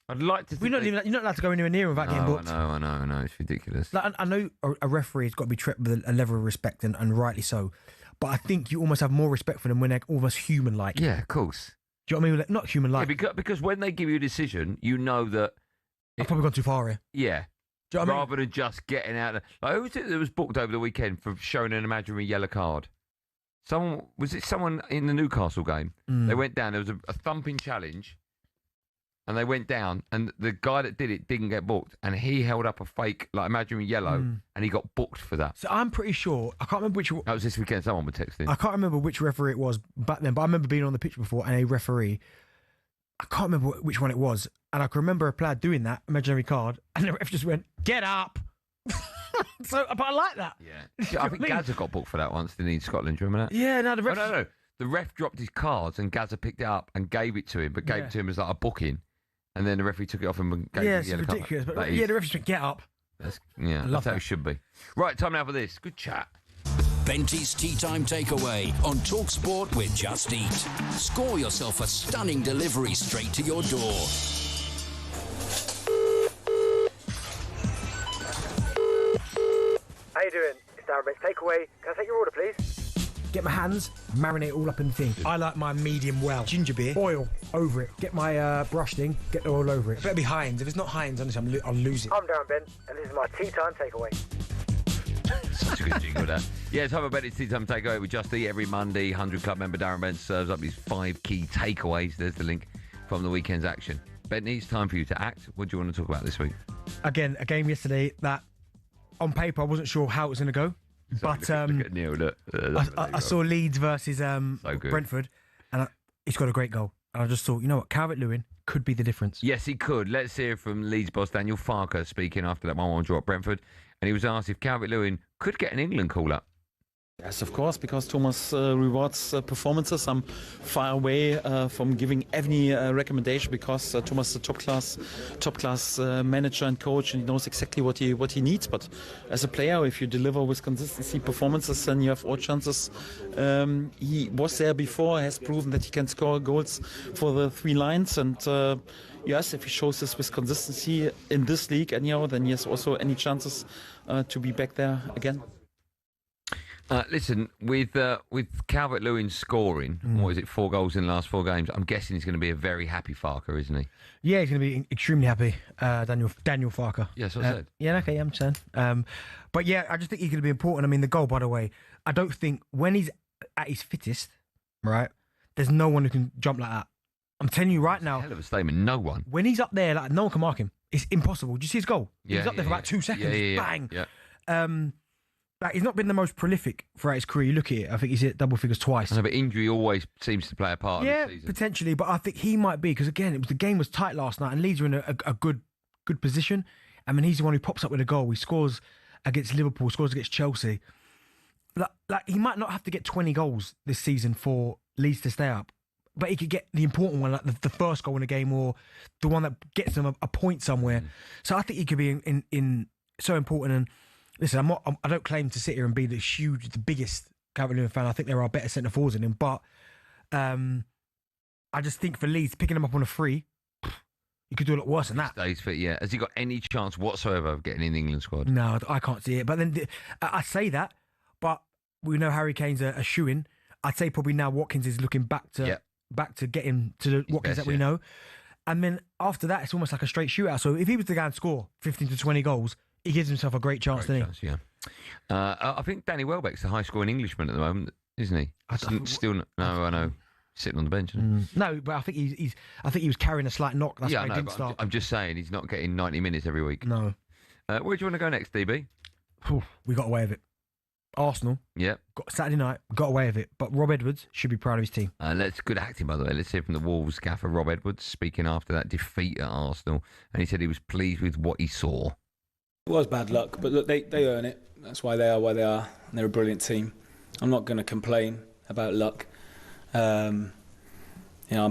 I'd like to. You're not allowed to go anywhere near him without getting booked. I know. It's ridiculous. Like, I know a referee's got to be treated with a level of respect, and rightly so. But I think you almost have more respect for them when they're almost human-like. Yeah, of course. Do you know what I mean? Like, not human-like. Yeah, because when they give you a decision, you know that I've probably gone too far here. Yeah. Do you know what I mean? Rather than just getting out of... Like, who was it that was booked over the weekend for showing an imaginary yellow card? Was it someone in the Newcastle game? They went down, there was a thumping challenge, and they went down, and the guy that did it didn't get booked, and he held up a fake, like, imaginary yellow, and he got booked for that. So I'm pretty sure, I can't remember which... That was this weekend, someone was texting. I can't remember which referee it was back then, but I remember being on the pitch before, and a referee, I can't remember which one it was, and I can remember a player doing that, imaginary card, and the ref just went, "Get up!" So, but I like that. Yeah. I think Gazza got booked for that once, didn't he, in Scotland? Do you remember that? Yeah, no, the ref... No. The ref dropped his cards, and Gazza picked it up and gave it to him, but gave it to him as like a booking. And then the referee took it off him and gave him the yellow card. Ridiculous. But the ref just went, "Get up." That's how it should be. Right, time now for this. Good chat. Benty's Tea Time Takeaway on talkSPORT with Just Eat. Score yourself a stunning delivery straight to your door. How you doing? It's Darren Bent Takeaway. Can I take your order, please? Get my hands, marinate it all up in the thing. I like my medium well. Ginger beer, oil over it. Get my brush thing, get the oil over it. It better be Heinz. If it's not Heinz, honestly, I'll lose it. I'm Darren Bent, and this is my Tea Time Takeaway. Such a good jingle, that. Yeah, time for Benty's Tea Time Takeaway with Just Eat every Monday. 100 Club member Darren Bent serves up these 5 key takeaways. There's the link from the weekend's action. Benty, it's time for you to act. What do you want to talk about this week? Again, a game yesterday that, on paper, I wasn't sure how it was going to go. But look at Neil, look. I saw Leeds versus Brentford, and he's got a great goal. And I just thought, you know what, Calvert-Lewin could be the difference. Yes, he could. Let's hear from Leeds boss Daniel Farker speaking after that 1-1 draw at Brentford. And he was asked if Calvert-Lewin could get an England call-up. Yes, of course, because Thomas rewards performances. I'm far away from giving any recommendation because Thomas is a top class manager and coach, and he knows exactly what he needs. But as a player, if you deliver with consistency performances, then you have all chances. He was there before, has proven that he can score goals for the 3 lines, and yes, if he shows this with consistency in this league anyhow, then he has also any chances to be back there again. Listen, with Calvert-Lewin scoring, what is it, 4 goals in the last 4 games, I'm guessing he's going to be a very happy Farker, isn't he? Yeah, he's going to be extremely happy, Daniel Farker. Yes, I said. Yeah, okay, I'm saying. But yeah, I just think he's going to be important. I mean, the goal, by the way, I don't think when he's at his fittest, right, there's no one who can jump like that. I'm telling you right now. Hell of a statement. No one. When he's up there, like no one can mark him. It's impossible. Do you see his goal? He's up there for about 2 seconds. Bang. Yeah. Like, he's not been the most prolific throughout his career. You look at it, I think he's hit double figures twice. I know, but injury always seems to play a part in the season. Potentially, but I think he might be, because again, the game was tight last night and Leeds are in a good position. I mean, he's the one who pops up with a goal. He scores against Liverpool, scores against Chelsea. Like he might not have to get 20 goals this season for Leeds to stay up, but he could get the important one, like the first goal in a game, or the one that gets them a point somewhere. So I think he could be in so important. And listen, I don't claim to sit here and be the biggest Calvert-Lewin fan. I think there are better centre forwards than him, but I just think for Leeds, picking him up on a free, you could do a lot worse than that. Stays fit, yeah. Has he got any chance whatsoever of getting in the England squad? No, I can't see it. But then I say that, but we know Harry Kane's a shoo-in. I'd say probably now Watkins is looking back to getting to the Watkins that we know. And then after that, it's almost like a straight shootout. So if he was to go and score 15 to 20 goals, he gives himself a great chance, doesn't he? Yeah. I think Danny Welbeck's the high-scoring Englishman at the moment, isn't he? I know. Sitting on the bench. No, but I think I think he was carrying a slight knock. That's why he didn't start. I'm just saying he's not getting 90 minutes every week. No. Where do you want to go next, DB? We got away with it. Arsenal. Yeah. Saturday night, got away with it. But Rob Edwards should be proud of his team. Good acting, by the way. Let's hear from the Wolves gaffer, Rob Edwards, speaking after that defeat at Arsenal. And he said he was pleased with what he saw. It was bad luck, but look, they earn it. That's why they are where they are. And they're a brilliant team. I'm not going to complain about luck. I'm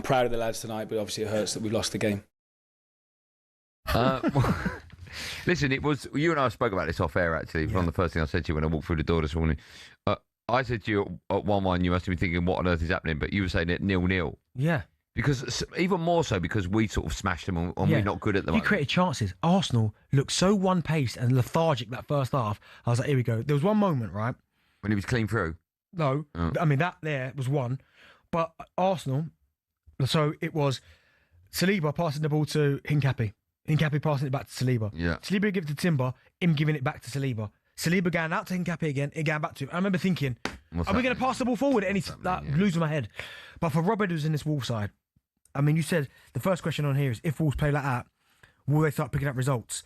proud of the lads tonight, but obviously it hurts that we lost the game. Listen, it was you and I spoke about this off air. Actually, one of the first things I said to you when I walked through the door this morning. I said to you at 1-1, you must have been thinking, "What on earth is happening?" But you were saying it 0-0. Yeah. Because even more so because we sort of smashed them and we're not good at the moment. He created chances. Arsenal looked so one-paced and lethargic that first half. I was like, here we go. There was one moment, right? When he was clean through. No, I mean that there was one, but Arsenal. So it was Saliba passing the ball to Hincapié. Hincapié passing it back to Saliba. Yeah. Saliba giving it to Timber, him giving it back to Saliba. Saliba going out to Hincapié again, it going back to him. I remember thinking, are we going to pass the ball forward? And he's losing my head. But for Rob Edwards in this Wolves side, I mean, you said the first question on here is if Wolves play like that, will they start picking up results?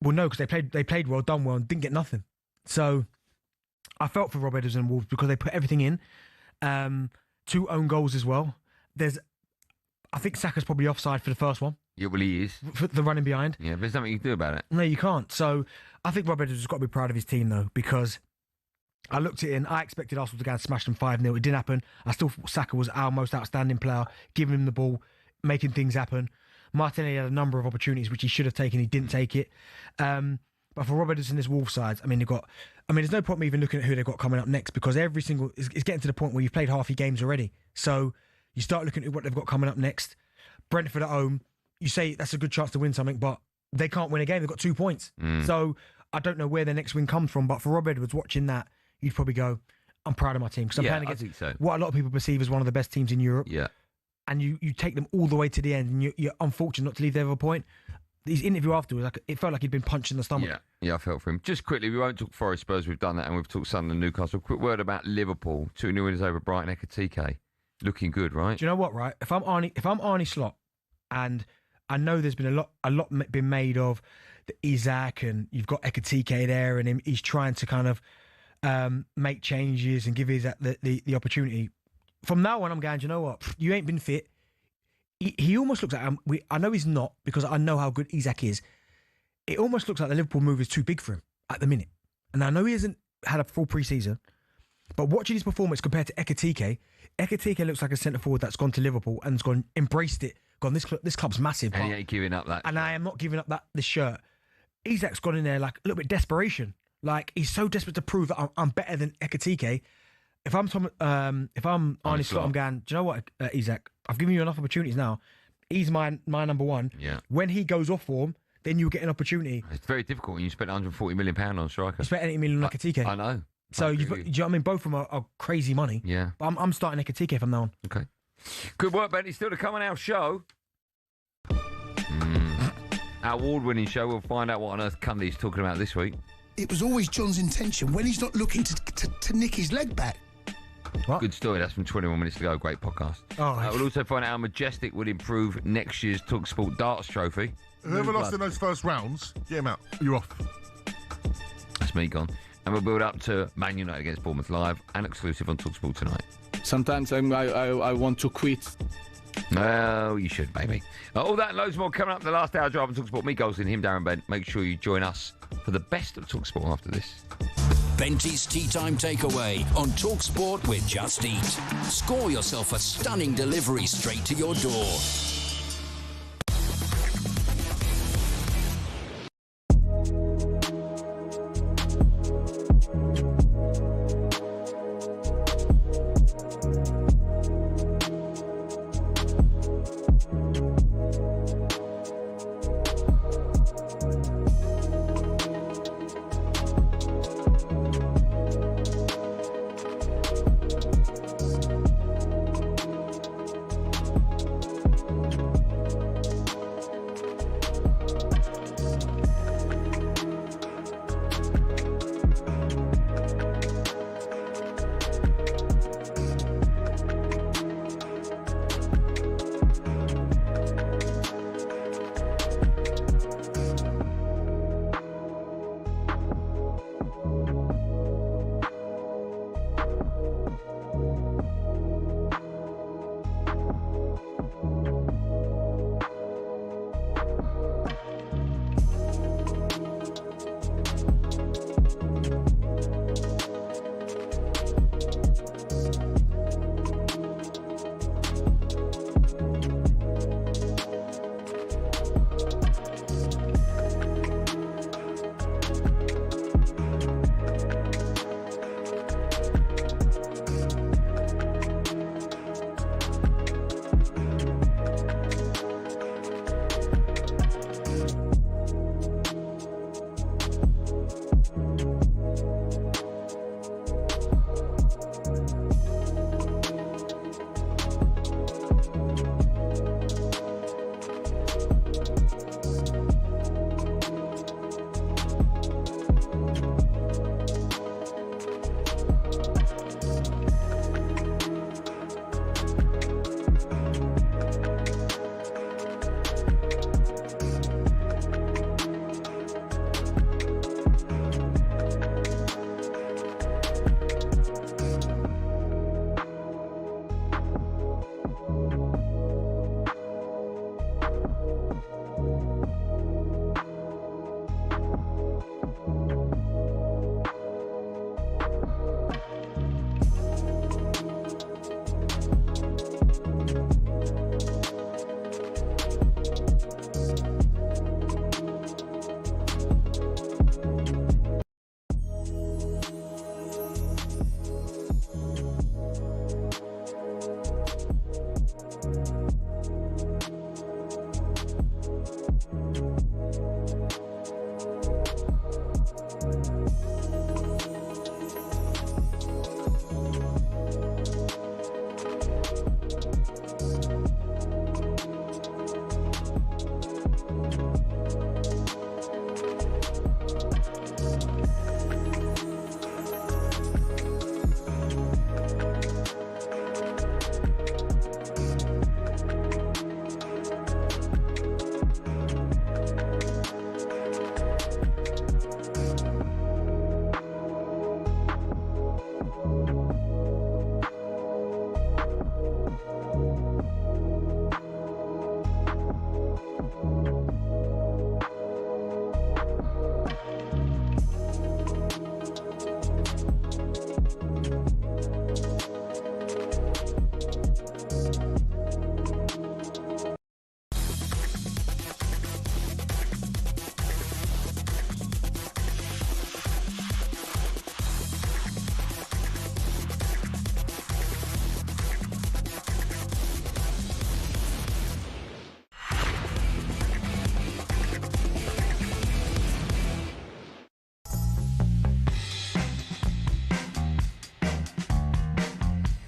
Well, no, because they played well, done well, and didn't get nothing. So I felt for Rob Edwards and Wolves because they put everything in. 2 own goals as well. I think Saka's probably offside for the first one. Yeah, well, he is. For the running behind. Yeah, but there's nothing you can do about it. No, you can't. So I think Rob Edwards has got to be proud of his team, though, because I looked at it and I expected Arsenal to go and smash them 5-0. It didn't happen. I still thought Saka was our most outstanding player, giving him the ball, making things happen. Martinelli had a number of opportunities which he should have taken. He didn't take it. But for Rob Edwards and this Wolves side, there's no point me even looking at who they've got coming up next because it's getting to the point where you've played half your games already. So you start looking at what they've got coming up next. Brentford at home, you say that's a good chance to win something, but they can't win a game. They've got 2 points. So I don't know where their next win comes from. But for Rob Edwards, watching that, you'd probably go, I'm proud of my team. Because I'm playing against what a lot of people perceive as one of the best teams in Europe. Yeah. And you take them all the way to the end, and you're unfortunate not to leave there with a point. His interview afterwards, it felt like he'd been punched in the stomach. Yeah, I felt for him. Just quickly, we won't talk Forest Spurs, we've done that, and we've talked Sunderland, Newcastle. Quick word about Liverpool. 2-0 winners over Brighton Ekitike. Looking good, right? Do you know what, right? If I'm Arnie Slot, and I know there's been a lot been made of the Isaac, and you've got Ekitike there, and he's trying to kind of make changes and give Isaac the opportunity. From now on, I'm going, do you know what? You ain't been fit. He almost looks like, I know he's not, because I know how good Isaac is. It almost looks like the Liverpool move is too big for him at the minute. And I know he hasn't had a full pre-season, but watching his performance compared to Ekitike looks like a centre-forward that's gone to Liverpool and has embraced it, gone, this club's massive. And he ain't giving up that. And I am not giving up this shirt. Isaac's gone in there like a little bit desperation. Like, he's so desperate to prove that I'm better than Ekitike. If I'm Arnie Slot, I'm going, do you know what, Isaac? I've given you enough opportunities now. He's my number one. Yeah. When he goes off form, then you'll get an opportunity. It's very difficult when you spend £140 million on striker. You spent 80 million on Ekitike. I know. So do you know what I mean? Both of them are crazy money. Yeah. But I'm starting Ekatike from now on. Okay. Good work, Benny. Still to come on our show. Our award-winning show. We'll find out what on earth Cundy's talking about this week. It was always John's intention when he's not looking to nick his leg back. What? Good story. That's from 21 minutes ago. Great podcast. We'll also find out how Majestic would improve next year's talkSPORT Darts Trophy. Whoever lost in those first rounds, get him out. You're off. That's me gone. And we'll build up to Man United against Bournemouth live and exclusive on talkSPORT tonight. Sometimes I want to quit. No, you should, baby. All that and loads more coming up in the last hour drive on talkSPORT. Me, Goldstein, him, Darren Bent. Make sure you join us for the best of talkSPORT after this. Benty's Tea Time Takeaway on talkSPORT with Just Eat. Score yourself a stunning delivery straight to your door.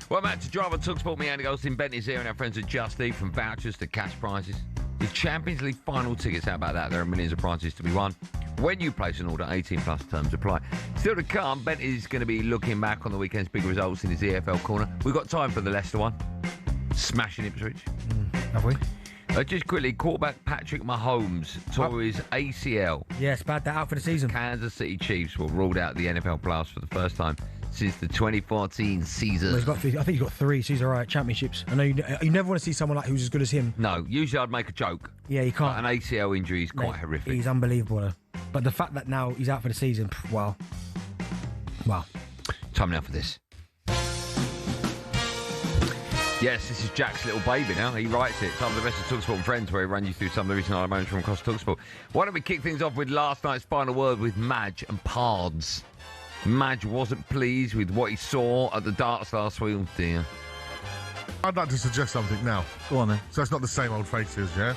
Well, Matt, to drive on talkSPORT, me, Andy Goldstein Bent is here, and our friends at Just Eat, from vouchers to cash prizes. With Champions League final tickets, how about that? There are millions of prizes to be won when you place an order. 18 plus terms apply. Still to come, Bent is going to be looking back on the weekend's big results in his EFL corner. We've got time for the Leicester one. Smashing Ipswich. Have we? Just quickly, quarterback Patrick Mahomes tore his ACL. Yes, bad. That out for the season. Kansas City Chiefs were ruled out of the NFL playoffs for the first time since the 2014 season. Well, I think he's got 3, so he's all right. Championships. I know you never want to see someone like who's as good as him. No, usually I'd make a joke. Yeah, you can't. But an ACL injury is quite horrific. He's unbelievable, though. But the fact that now he's out for the season, wow. Time now for this. Yes, this is Jack's little baby now. He writes it. Some of the best of talkSPORT and Friends, where he runs you through some of the recent moments from across talkSPORT. Why don't we kick things off with last night's final word with Madge and Pards. Madge wasn't pleased with what he saw at the darts last week. Oh dear. I'd like to suggest something now. Go on then. So it's not the same old faces, yeah?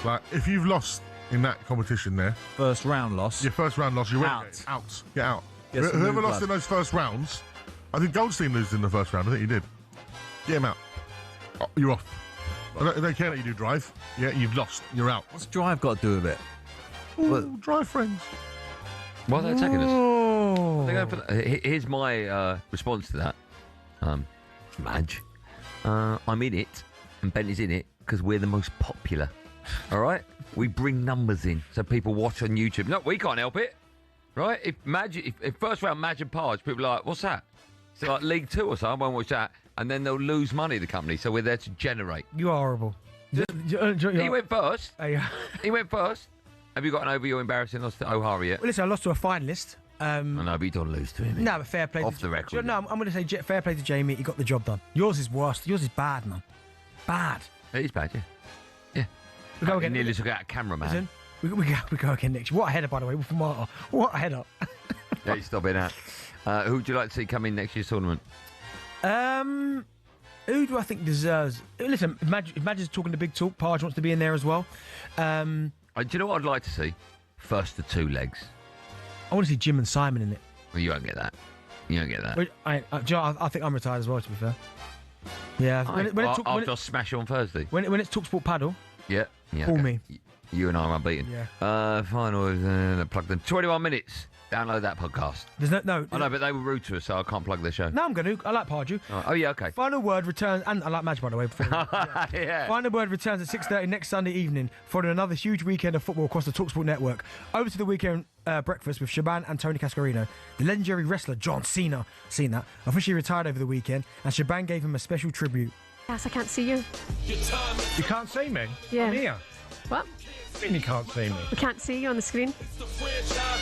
Like, if you've lost in that competition there... First round loss. Your first round loss, you're out. Out. Get out. Get some Whoever move, lost lad. in those first rounds, I think Goldstein loses in the first round. I think he did. Get him out. Oh, you're off. I don't care that you do drive. Yeah, you've lost. You're out. What's drive got to do with it? Ooh, drive friends. Why are they attacking us? Oh. They're going for that. Here's my response to that. Madge, I'm in it, and Bent is in it, because we're the most popular. All right? We bring numbers in, so people watch on YouTube. No, we can't help it. Right? If first round Madge and Parge, people are like, what's that? It's like League 2 or something, I won't watch that. And then they'll lose money, the company, so we're there to generate. You're horrible. He went first. Hey, He went first. Have you gotten over your embarrassing loss to O'Hara yet? well, listen, I lost to a finalist. I know, but you don't lose to him. No, but fair play. Off the record. No, I'm going to say fair play to Jamie. He got the job done. Yours is worse. Yours is bad, man. Bad. It is bad, yeah. Yeah. We go again. Nearly took out a cameraman. Listen, we go again next year. What a header, by the way, from Marta. What a header. Yeah, you stop it out. Who would you like to see come in next year's tournament? Who do I think deserves... Listen, if Madge is talking the big talk, Parge wants to be in there as well. Do you know what I'd like to see? First the 2 legs. I want to see Jim and Simon in it. Well, you won't get that. You don't get that. I think I'm retired as well, to be fair. Yeah. I'll just smash on Thursday. When it's talkSPORT paddle, yeah call okay. me. You and I are unbeaten. Yeah. Final, plug them. 21 minutes. Download that podcast. There's no. I know, but they were rude to us, so I can't plug their show. No, I'm going to. I like Pardew. Oh, yeah, okay. Final word returns, and I like Madge, by the way. Yeah. Final word returns at 6:30 next Sunday evening, following another huge weekend of football across the talkSPORT network. Over to the weekend breakfast with Shaban and Tony Cascarino. The legendary wrestler John Cena, seen that, officially retired over the weekend, and Shaban gave him a special tribute. Yes, I can't see you. You can't see me? Yeah. I'm here. What? I mean you can't see me? We can't see you on the screen.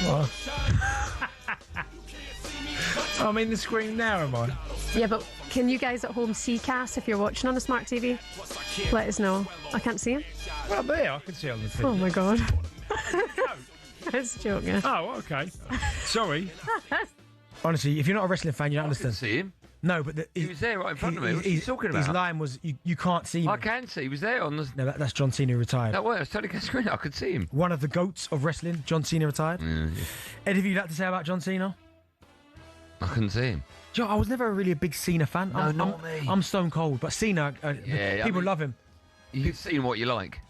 What? I'm in the screen now, am I? Yeah, but can you guys at home see Cass if you're watching on a smart TV? Let us know. I can't see him. Well, there, I can see on the TV. Oh my god. That's a joke, yeah. Oh, okay. Sorry. Honestly, if you're not a wrestling fan, you don't understand. See him? No, but he was there right in front of me. What's he talking about? His line was, you can't see me. I can see. He was there on the... No, that's John Cena who retired. No, wait, I was totally screen. I could see him. One of the goats of wrestling, John Cena retired. Yeah. Anything you'd like to say about John Cena? I couldn't see him. Do you know, I was never really a big Cena fan. No, not me. I'm stone cold, but Cena, people love him. You've seen what you like.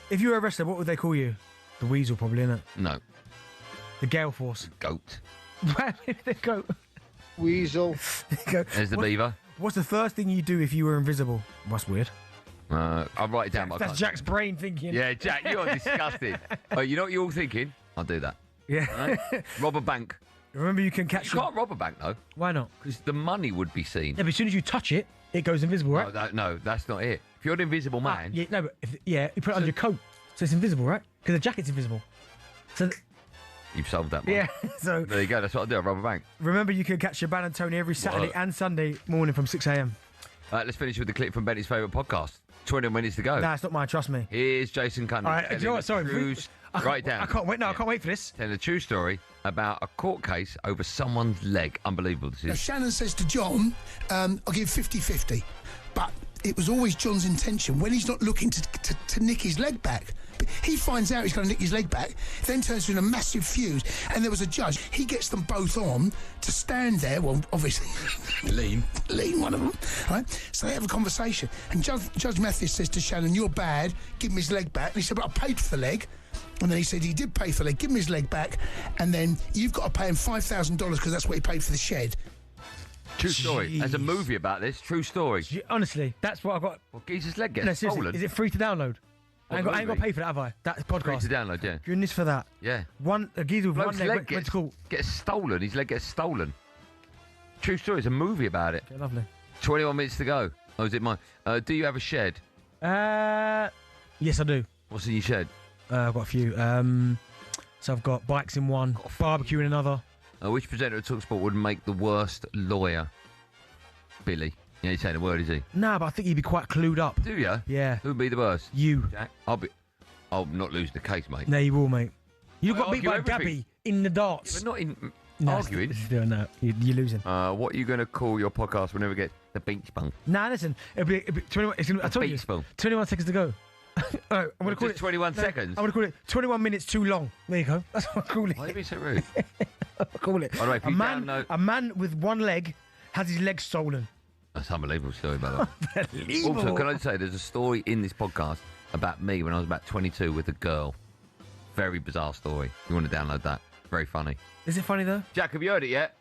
If you were a wrestler, what would they call you? The Weasel, probably, innit? No. The Gale Force. Goat. The goat. Weasel. There's the beaver. What's the first thing you do if you were invisible? That's weird. I'll write it down. But I That's can't. Jack's brain thinking. Yeah, Jack, you're disgusting. Oh, you know what you're all thinking? I'll do that. Yeah. Right? Rob a bank. Remember, you can catch. You can't rob a bank though. Why not? Because the money would be seen. Yeah, but as soon as you touch it, it goes invisible, right? No, that's not it. If you're an invisible man, yeah, no, but you put it under your coat, so it's invisible, right? Because the jacket's invisible. So you've solved that one. yeah, so there you go. That's what I do. I rob a bank. Remember, you can catch Shaban and Tony every Saturday and Sunday morning from 6 a.m. Let's finish with the clip from Benny's favourite podcast. 20 minutes to go. Nah, it's not mine. Trust me. Here's Jason Cundy. All right, do you know what? Sorry, write down. I can't wait. No, I can't wait for this. Telling a true story about a court case over someone's leg. Unbelievable. This Now, is. Shannon says to John, I'll give 50-50. But it was always John's intention when he's not looking to nick his leg back. He finds out he's going to nick his leg back, then turns in a massive fuse, and there was a judge. He gets them both on to stand there. Well, obviously, lean one of them, right? So they have a conversation, and Judge Mathis says to Shannon, "You're bad. Give him his leg back." And he said, "But I paid for the leg." And then he said he did pay for the leg. Give him his leg back, and then you've got to pay him $5,000 because that's what he paid for the shed. True story. There's a movie about this. True story. Honestly, that's what I got. Well, Geezer's leg gets stolen. Is it free to download? I ain't got to pay for that, have I? That's podcast. Free to download, yeah. Goodness for that. Yeah. A geezer with one leg went to court. Gets stolen. His leg gets stolen. True story. There's a movie about it. Okay, lovely. 21 minutes to go. Oh, is it mine? Do you have a shed? Yes, I do. What's in your shed? I've got a few. So I've got bikes in one, barbecue in another. Which presenter at talkSPORT would make the worst lawyer? Billy. Yeah, he's saying a word, is he? Nah, but I think he'd be quite clued up. Do you? Yeah. Who'd be the worst? You. Jack? I'm not losing the case, mate. No, you will, mate. You got beat by Gabby in the darts. Yeah, but not in arguing. No, you're losing. What are you going to call your podcast whenever it gets the beach bunk? Nah, listen. It'll be 21. I told you. 21 seconds to go. I'm going to call it 21 seconds. I'm going to call it 21 minutes too long. There you go. That's what I call it. Why are you being so rude? I'll call it. By the way, a man with one leg has his leg stolen. That's an unbelievable story, by the way. Unbelievable. Also, can I say there's a story in this podcast about me when I was about 22 with a girl. Very bizarre story. You want to download that? Very funny. Is it funny though? Jack, have you heard it yet?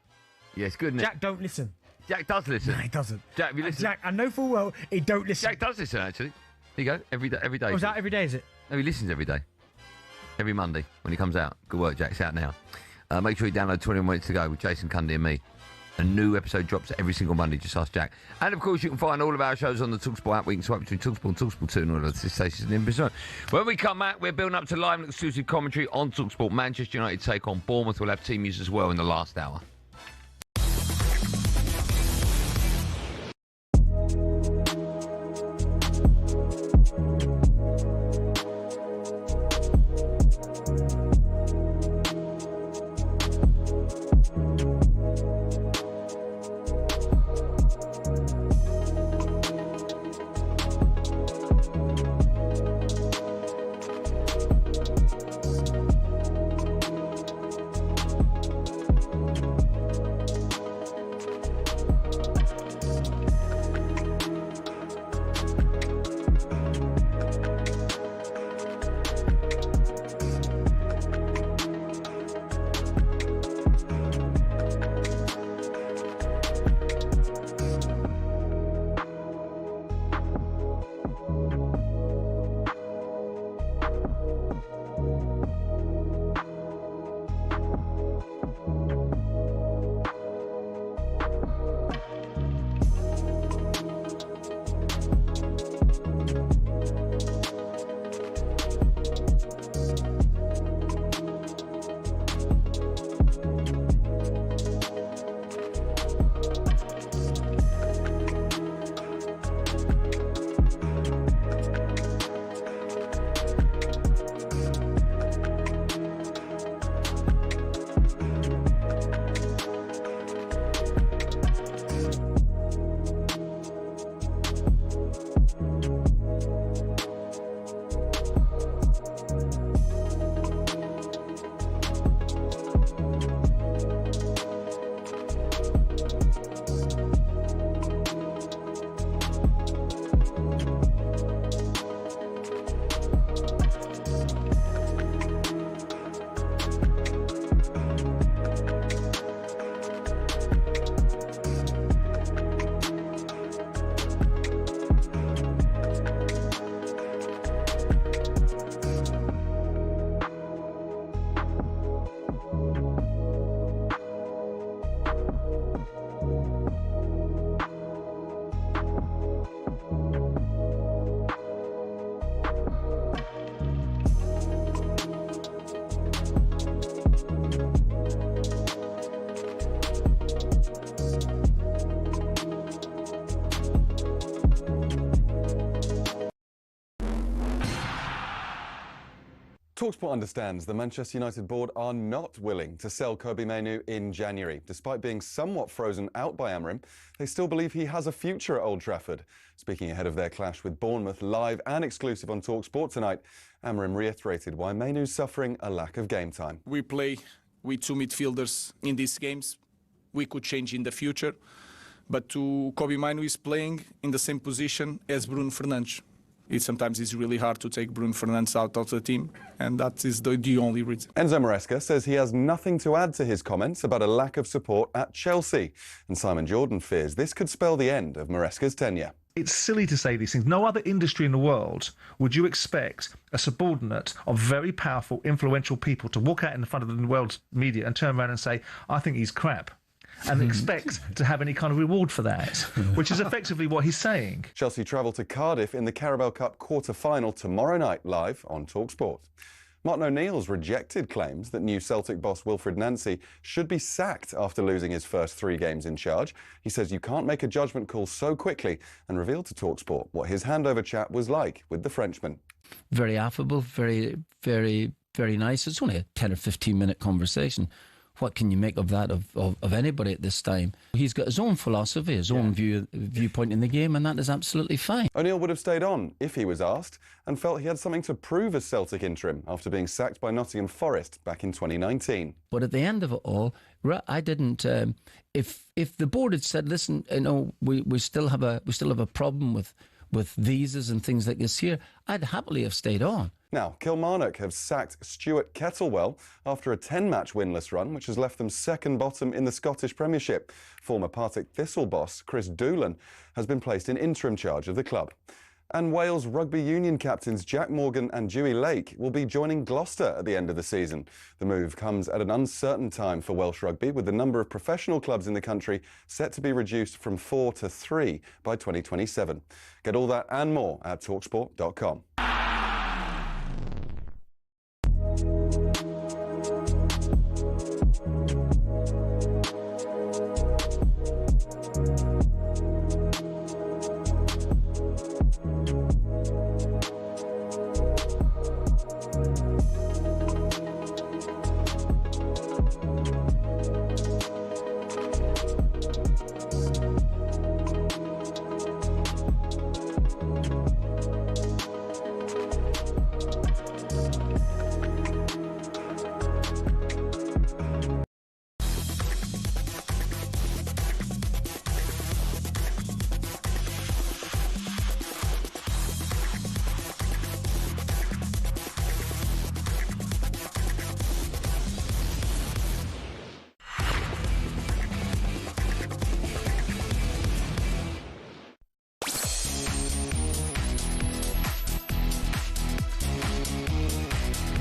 Yeah, it's good, isn't it? Jack, don't listen. Jack does listen. No, he doesn't. Jack, have you listened? Jack, I know full well he don't listen. Jack does listen, actually. Here you go. Every day. Oh, is that every day, is it? No, he listens every day. Every Monday when he comes out. Good work, Jack. It's out now. Make sure you download 21 Minutes to Go with Jason Cundy and me. A new episode drops every single Monday. Just ask Jack. And, of course, you can find all of our shows on the talkSPORT app. We can swipe between talkSPORT and talkSPORT 2 and all of the stations in Brazil. When we come back, we're building up to live and exclusive commentary on talkSPORT. Manchester United take on Bournemouth. We'll have team news as well in the last hour. talkSPORT understands the Manchester United board are not willing to sell Kobbie Mainoo in January. Despite being somewhat frozen out by Amorim, they still believe he has a future at Old Trafford. Speaking ahead of their clash with Bournemouth, live and exclusive on talkSPORT tonight, Amorim reiterated why Mainoo's suffering a lack of game time. We play with two midfielders in these games. We could change in the future, but Kobbie Mainoo is playing in the same position as Bruno Fernandes. Sometimes it's really hard to take Bruno Fernandes out of the team, and that is the only reason. Enzo Maresca says he has nothing to add to his comments about a lack of support at Chelsea, and Simon Jordan fears this could spell the end of Maresca's tenure. It's silly to say these things. No other industry in the world would you expect a subordinate of very powerful, influential people to walk out in front of the world's media and turn around and say, I think he's crap, and expect to have any kind of reward for that, which is effectively what he's saying. Chelsea travel to Cardiff in the Carabao Cup quarter-final tomorrow night, live on talkSPORT. Martin O'Neill's rejected claims that new Celtic boss Wilfred Nancy should be sacked after losing his first 3 games in charge. He says you can't make a judgment call so quickly, and revealed to talkSPORT what his handover chat was like with the Frenchman. Very affable, very, very, very nice. It's only a 10 or 15-minute conversation. What can you make of that, of anybody at this time? He's got his own philosophy, his own viewpoint in the game, and that is absolutely fine. O'Neill would have stayed on if he was asked, and felt he had something to prove as Celtic interim after being sacked by Nottingham Forest back in 2019. But at the end of it all, I didn't. If the board had said, "Listen, we still have a problem with visas and things like this here," I'd happily have stayed on. Now, Kilmarnock have sacked Stuart Kettlewell after a 10-match winless run, which has left them second bottom in the Scottish Premiership. Former Partick Thistle boss Chris Doolan has been placed in interim charge of the club. And Wales rugby union captains Jack Morgan and Dewey Lake will be joining Gloucester at the end of the season. The move comes at an uncertain time for Welsh rugby, with the number of professional clubs in the country set to be reduced from 4 to 3 by 2027. Get all that and more at talksport.com.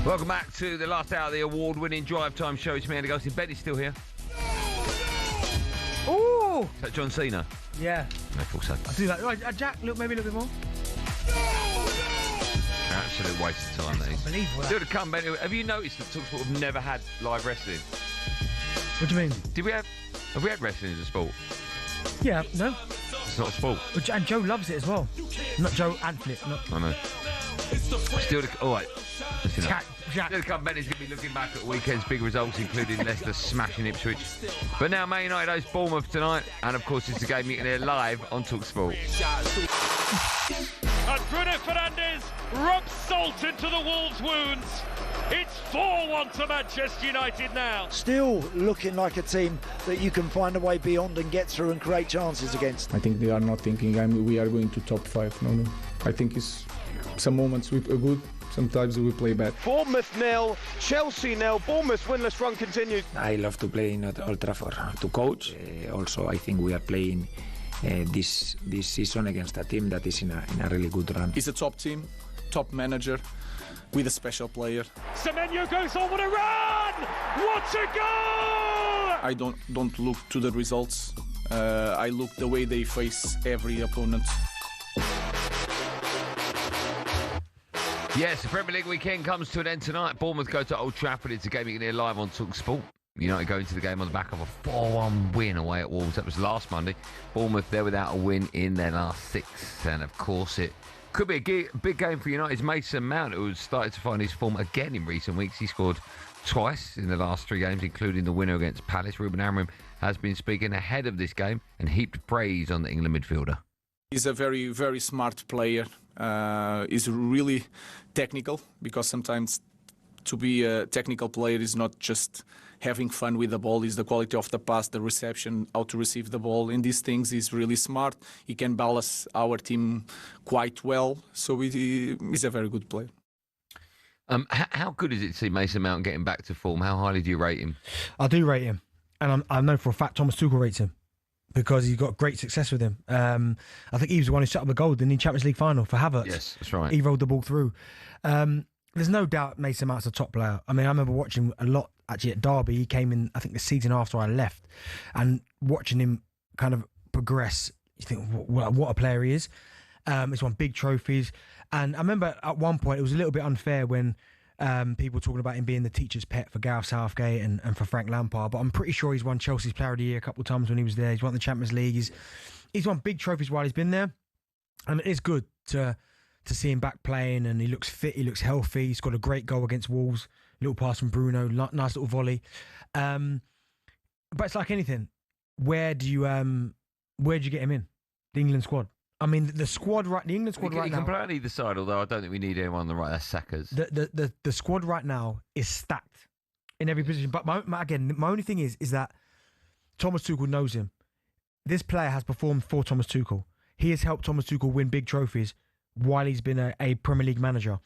Welcome back to the last hour of the award-winning Drive Time show. It's me, Andy Goldstein. Ben's still here. Ooh! Is that John Cena? Yeah. I thought so. I do that. Right, Jack, maybe a little bit more. Absolute waste of time, that is. Unbelievable. Still to come, Ben. Have you noticed that talkSPORT have never had live wrestling? What do you mean? Have we had wrestling as a sport? Yeah, no. It's not a sport. And Joe loves it as well. Not Joe and Flip. Not. I know. Still to... All right. Jack. Still to come, Ben is going to be looking back at the weekend's big results, including Leicester smashing Ipswich. But now Man United host Bournemouth tonight, and of course it's the game you can hear live on talkSPORT. And Bruno Fernandes rubs salt into the Wolves' wounds. It's 4-1 to Manchester United now. Still looking like a team that you can find a way beyond and get through and create chances against. I think they are not thinking we are going to top 5. No. I think it's some moments we are good. Sometimes we play bad. Bournemouth 0, Chelsea 0. Bournemouth's winless run continues. I love to play in Old Trafford to coach. Also, I think we are playing this season against a team that is in a really good run. It's a top team, top manager, with a special player. Semenyo goes on with a run! What a goal! I don't look to the results. I look the way they face every opponent. Yes, the Premier League weekend comes to an end tonight. Bournemouth go to Old Trafford. It's a game you can hear live on talkSPORT. United go into the game on the back of a 4-1 win away at Wolves. That was last Monday. Bournemouth, they're without a win in their last 6. And, of course, it Could be a big game for United's Mason Mount, who has started to find his form again in recent weeks. He scored twice in the last 3 games, including the winner against Palace. Ruben Amorim has been speaking ahead of this game and heaped praise on the England midfielder. He's a very, very smart player. He's really technical, because sometimes to be a technical player is not just having fun with the ball, is the quality of the pass, the reception, how to receive the ball. In these things, he's really smart. He can balance our team quite well. So he's a very good player. How good is it to see Mason Mount getting back to form? How highly do you rate him? I do rate him. And I know for a fact Thomas Tuchel rates him, because he's got great success with him. I think he was the one who set up the goal in the Champions League final for Havertz. Yes, that's right. He rolled the ball through. There's no doubt Mason Mount's a top player. I mean, I remember watching a lot actually at Derby. He came in, I think, the season after I left, and watching him kind of progress. You think, what a player he is. He's won big trophies. And I remember at one point it was a little bit unfair when people were talking about him being the teacher's pet for Gareth Southgate and for Frank Lampard. But I'm pretty sure he's won Chelsea's Player of the Year a couple of times when he was there. He's won the Champions League. He's won big trophies while he's been there. And it is good to see him back playing, and he looks fit, he looks healthy. He's got a great goal against Wolves, little pass from Bruno, nice little volley. But it's like anything. Where do you get him in? The England squad. I mean, the England squad right now. He can play on either side, although I don't think we need anyone on the right. That's Saka's. The squad right now is stacked in every position. But my only thing is that Thomas Tuchel knows him. This player has performed for Thomas Tuchel. He has helped Thomas Tuchel win big trophies while he's been a Premier League manager.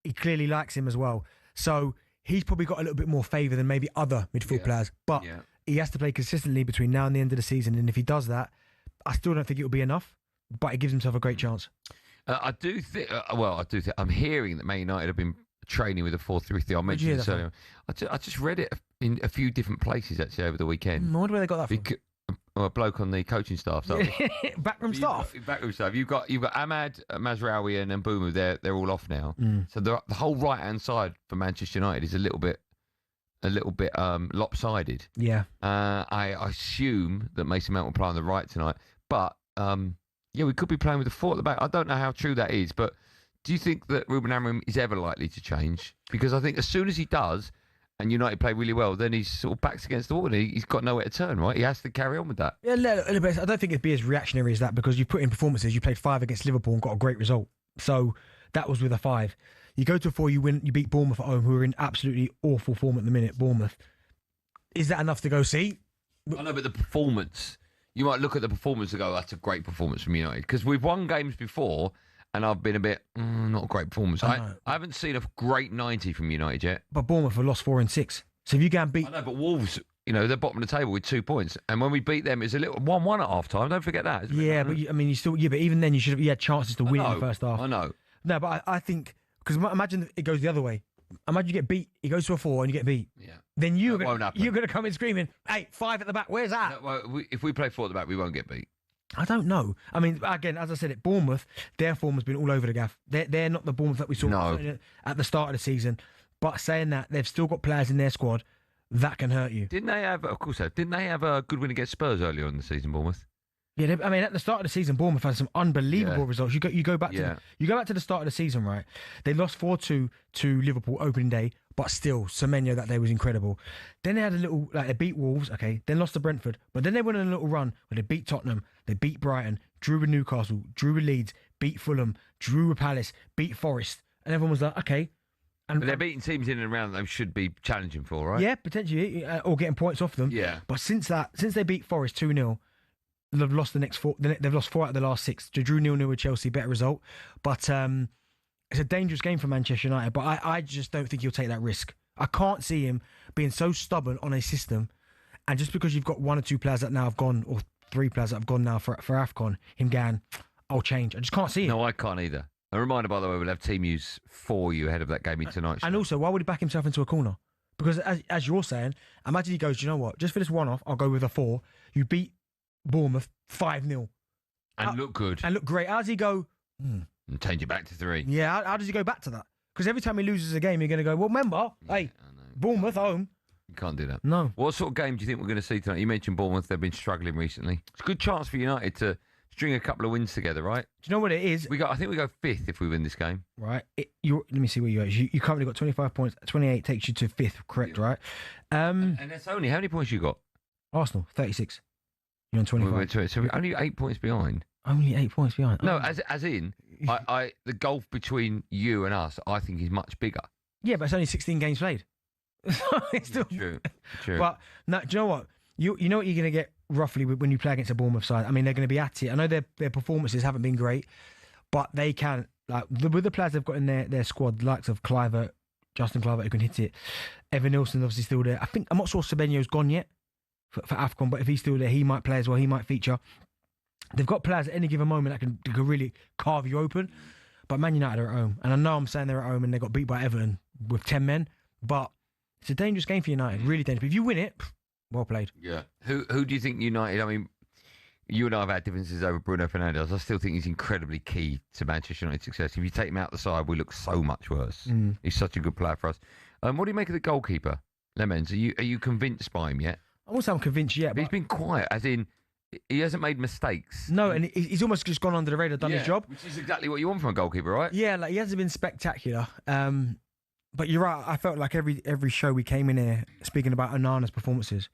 He clearly likes him as well. So he's probably got a little bit more favour than maybe other midfield players. But he has to play consistently between now and the end of the season. And if he does that, I still don't think it will be enough. But he gives himself a great chance. I do think. I'm hearing that Man United have been training with a 4-3-3. I mentioned this earlier. I just read it in a few different places actually over the weekend. I wonder where they got that from. A bloke on the coaching staff. Backroom staff. Backroom staff. You've got Ahmad, Mazraoui, and Mbeumo. They're all off now. So the whole right hand side for Manchester United is a little bit lopsided. Yeah. I assume that Mason Mount will play on the right tonight, but we could be playing with a 4 at the back. I don't know how true that is, but do you think that Ruben Amorim is ever likely to change? Because I think as soon as he does, and United play really well, then he's sort of backs against the wall and he's got nowhere to turn, right? He has to carry on with that. Yeah, I don't think it'd be as reactionary as that, because you put in performances. You played 5 against Liverpool and got a great result. So that was with a 5. You go to a 4, you win, you beat Bournemouth at home, who are in absolutely awful form at the minute, Bournemouth. Is that enough to go see? I know, but the performance, you might look at the performance and go, that's a great performance from United. Because we've won games before, and I've been a bit, not a great performance. I haven't seen a great 90 from United yet. But Bournemouth have lost 4 and 6. So if you go and beat... I know, but Wolves, they're bottom of the table with 2 points. And when we beat them, it's a little 1-1 at half-time. Don't forget that. Yeah, but you still... Yeah, but even then, you had chances to win in the first half. I know. No, but I think... Because imagine it goes the other way. Imagine you get beat, it goes to a 4 and you get beat. Yeah. Then you're going to come in screaming, hey, 5 at the back, where's that? No, if we play 4 at the back, we won't get beat. I don't know. I mean, again, as I said, at Bournemouth, their form has been all over the gaff. They're not the Bournemouth that we saw at the start of the season. But saying that, they've still got players in their squad that can hurt you. Didn't they have a good win against Spurs earlier in the season, Bournemouth? Yeah, at the start of the season, Bournemouth had some unbelievable results. You go back to the start of the season, right? They lost 4-2 to Liverpool opening day, but still, Semenyo that day was incredible. Then they had a little, they beat Wolves, okay, then lost to Brentford, but then they went on a little run where they beat Tottenham, they beat Brighton, drew with Newcastle, drew with Leeds, beat Fulham, drew with Palace, beat Forest, and everyone was like, okay. But they're beating teams in and around that they should be challenging for, right? Yeah, potentially, or getting points off them. Yeah. But since they beat Forest 2-0, they've lost the next 4. They've lost 4 out of the last 6. They drew 0-0 with Chelsea, better result. But it's a dangerous game for Manchester United. But I just don't think he'll take that risk. I can't see him being so stubborn on a system, and just because you've got 1 or 2 players that now have gone, or 3 players that have gone now for AFCON, him going, I'll change. I just can't see it. No, I can't either. A reminder, by the way, we'll have team news for you ahead of that game tonight. And also, why would he back himself into a corner? Because as you're saying, imagine he goes, you know what? Just for this one-off, I'll go with a 4. You beat Bournemouth 5-0. And look good. And look great. How does he go? And change it back to 3. Yeah, how does he go back to that? Because every time he loses a game, you're going to go, well, remember, hey, Bournemouth home. You can't do that. No. What sort of game do you think we're going to see tonight? You mentioned Bournemouth. They've been struggling recently. It's a good chance for United to string a couple of wins together, right? Do you know what it is? I think we go 5th if we win this game. Right. Let me see where you are. You currently got 25 points. 28 takes you to 5th, correct, right? And that's only, how many points you got? Arsenal, 36. You're on 25. So we're only 8 points behind. Only 8 points behind? No, as in, the gulf between you and us, I think, is much bigger. Yeah, but it's only 16 games played. It's still... True. But, no, do you know what? You know what you're going to get roughly when you play against a Bournemouth side? I mean, they're going to be at it. I know their performances haven't been great, but they can, with the players they've got in their squad, the likes of Kluivert, Justin Kluivert, who can hit it. Evan Nilsson obviously still there. I'm not sure Semenyo's gone yet for AFCON, but if he's still there, he might play as well. He might feature. They've got players at any given moment that can really carve you open. But Man United are at home. And I know I'm saying they're at home and they got beat by Everton with 10 men, but it's a dangerous game for United, really dangerous. But if you win it, well played. Yeah. Who do you think United, I mean, you and I have had differences over Bruno Fernandes. I still think he's incredibly key to Manchester United's success. If you take him out the side, we look so much worse. He's such a good player for us. What do you make of the goalkeeper, Lemons? Are you convinced by him yet? I won't say I'm convinced yet. But he's been quiet, as in, he hasn't made mistakes. No, and he's almost just gone under the radar, done his job. Which is exactly what you want from a goalkeeper, right? Yeah, he hasn't been spectacular. But you're right. I felt like every show we came in here speaking about Onana's performances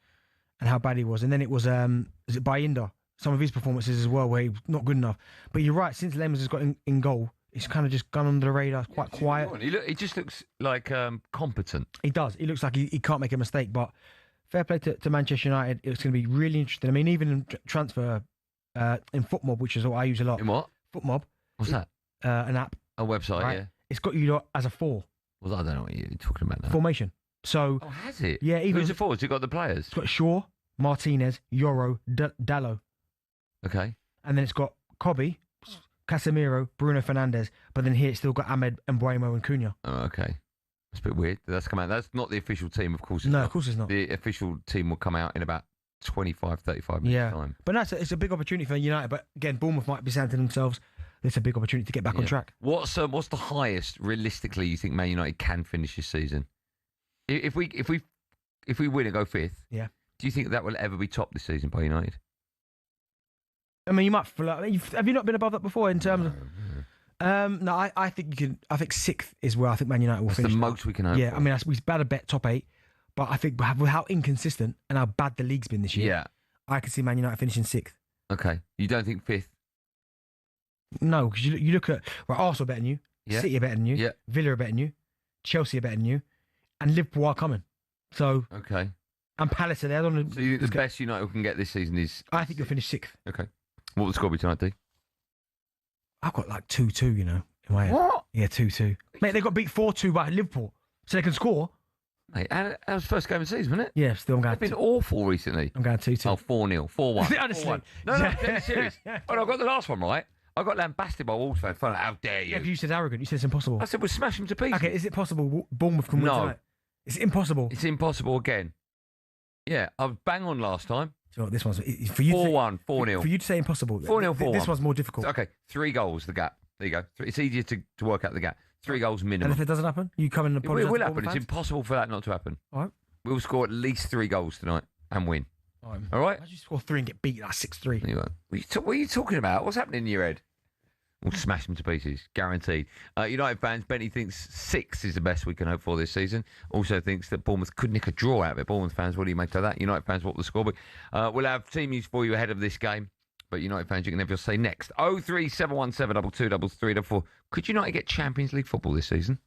and how bad he was. And then it was, is it Bayinda? Some of his performances as well, where he's not good enough. But you're right, since Lemons has got in goal, he's kind of just gone under the radar, quite quiet. He just looks like competent. He does. He looks like he can't make a mistake. But fair play to Manchester United. It's going to be really interesting. I mean, even in transfer, in FootMob, which is what I use a lot. In what? FootMob. What's that? An app. A website, right? yeah. It's got you lot as a 4. Well, I don't know what you're talking about now. Formation. So. Oh, has it? Yeah. Who's it for? Has it got the players? It's got Shaw, Martinez, Yoro, Dallo. Okay. And then it's got Kobe, Casemiro, Bruno Fernandes, but then here it's still got Ahmed, Mbuemo and Cunha. Oh, okay. That's a bit weird. That's come out. That's not the official team, of course. No, of course it's not. The official team will come out in about 25, 35 minutes time. But no, it's a big opportunity for United. But again, Bournemouth might be saying to themselves, it's a big opportunity to get back on track. What's the highest realistically you think Man United can finish this season? If we win and go 5th, yeah. Do you think that will ever be topped this season by United? I mean, you might feel like, have you not been above that before in terms of? No, I think you can. I think 6th is where I think Man United will finish. That's the most we can hope. Yeah, for. I mean, we've better bet top 8, but I think with how inconsistent and how bad the league's been this year, I can see Man United finishing 6th. Okay, you don't think 5th? No, because you look at Arsenal are better than you, City are better than you, Villa are better than you, Chelsea are better than you, and Liverpool are coming. So okay, and Palace are there. So you think the best United can get this season is? I think you'll finish 6th. Okay. What will the score be tonight, D? I've got like 2-2, you know, in my head. What? Yeah, 2-2. Mate, they got beat 4-2 by Liverpool, so they can score. Mate, that was the first game of the season, wasn't it? Yeah, still I'm going. They've been awful recently. I'm going 2-2. Oh, 4-0, 4-1. Honestly. 4-1. No, I'm serious. Oh, no, I got the last one right. I got lambasted by Wolves fans. How dare you? Yeah, but you said arrogant. You said it's impossible. I said we'll smash them to pieces. Okay, is it possible Bournemouth can win tonight? It's impossible. It's impossible again. Yeah, I was bang on last time. Do you know what this one's for you? 4-1, 4-0. For you to say impossible, 4-0, 4-1. This one's more difficult. Okay, 3 goals, the gap. There you go. It's easier to work out the gap. 3 goals minimum. And if it doesn't happen, you come in and apologise. It will happen. It's impossible for that not to happen. All right. We'll score at least 3 goals tonight and win. All right? Why do you score 3 and get beat like 6-3? What are you talking about? What's happening in your head? We'll smash them to pieces, guaranteed. United fans, Benny thinks 6 is the best we can hope for this season. Also thinks that Bournemouth could nick a draw out of it. Bournemouth fans, what do you make of that? United fans, what will the score be? We'll have team news for you ahead of this game. But United fans, you can have your say next. 03717 223344. Could United get Champions League football this season?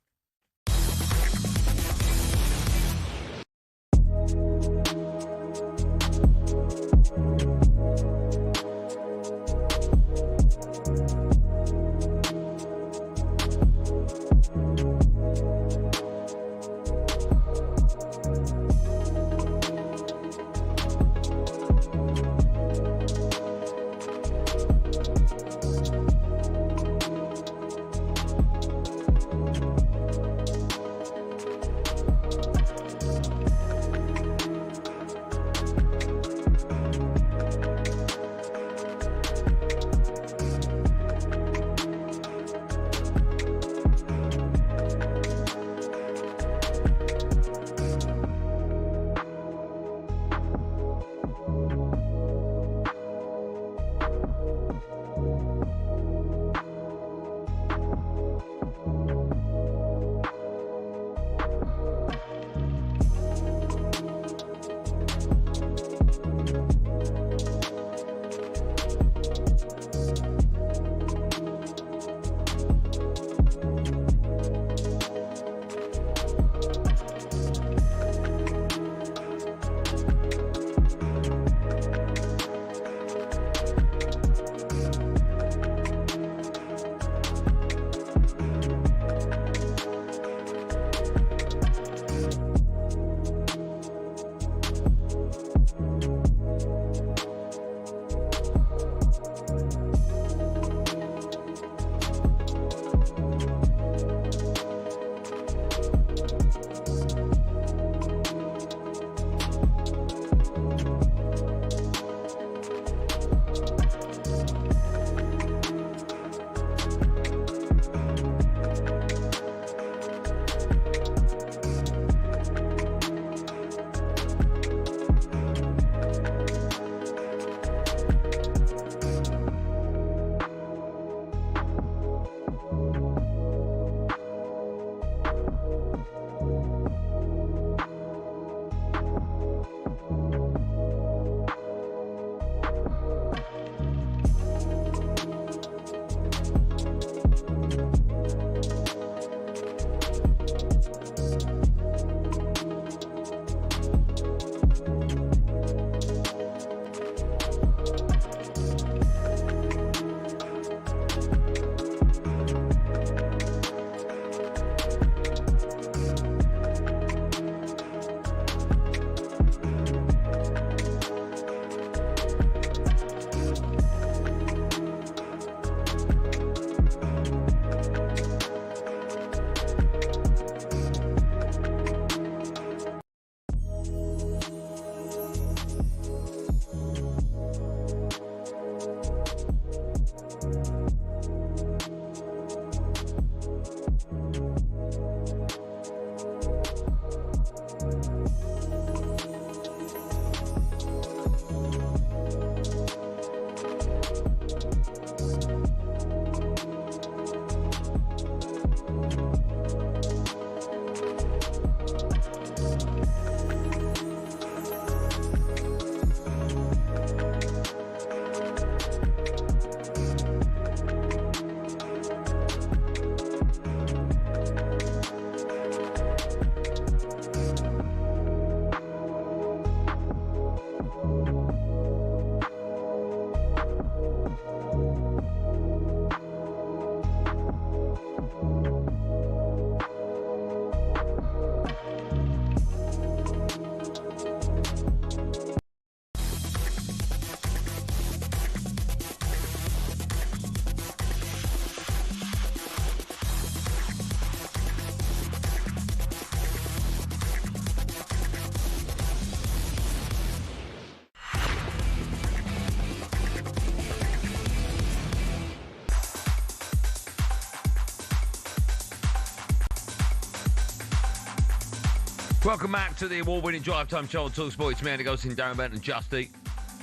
Welcome back to the award-winning Drive Time Show on talkSPORT. It's me, Andy Goldstein Darren Bent and Justy.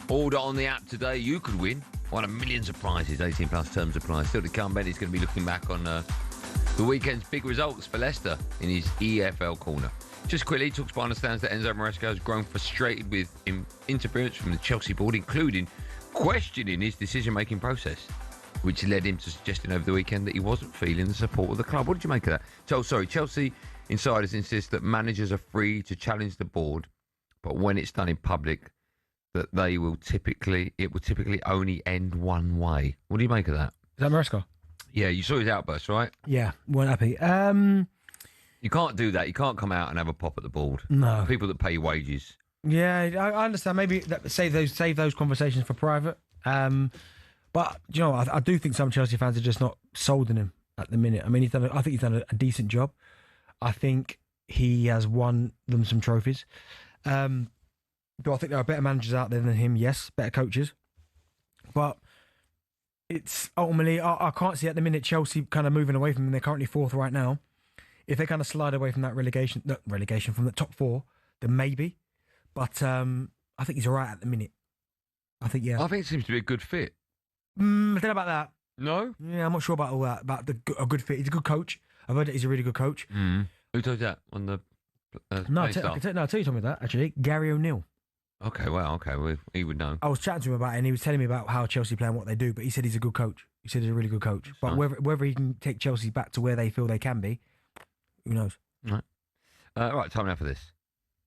Order on the app today. You could win one of millions of prizes. 18 plus terms apply. Still to come. Benny's going to be looking back on the weekend's big results for Leicester in his EFL corner. Just quickly, talkSPORT understands that Enzo Maresca has grown frustrated with interference from the Chelsea board, including questioning his decision-making process, which led him to suggesting over the weekend that he wasn't feeling the support of the club. What did you make of that? Chelsea insiders insist that managers are free to challenge the board, but when it's done in public, that it will typically only end one way. What do you make of that? Is that Maresca? Yeah, you saw his outburst, right? Yeah, weren't happy. You can't do that. You can't come out and have a pop at the board. No. People that pay wages. Yeah, I understand. Maybe save those conversations for private. But you know, I do think some Chelsea fans are just not sold on him at the minute. I mean, I think he's done a decent job. I think he has won them some trophies. Do I think there are better managers out there than him? Yes, better coaches. But it's ultimately, I can't see at the minute Chelsea kind of moving away from him. They're currently 4th right now. If they kind of slide away from that relegation from the top 4, then maybe. But I think he's all right at the minute. I think it seems to be a good fit. I don't know about that. No? Yeah, I'm not sure about all that. About a good fit. He's a good coach. I've heard that he's a really good coach. Who told you that on the No, I'll tell you something that, actually. Gary O'Neill. Okay, well, he would know. I was chatting to him about it, and he was telling me about how Chelsea play and what they do, but he said he's a good coach. He said he's a really good coach. But whether he can take Chelsea back to where they feel they can be, who knows? Right, time now for this.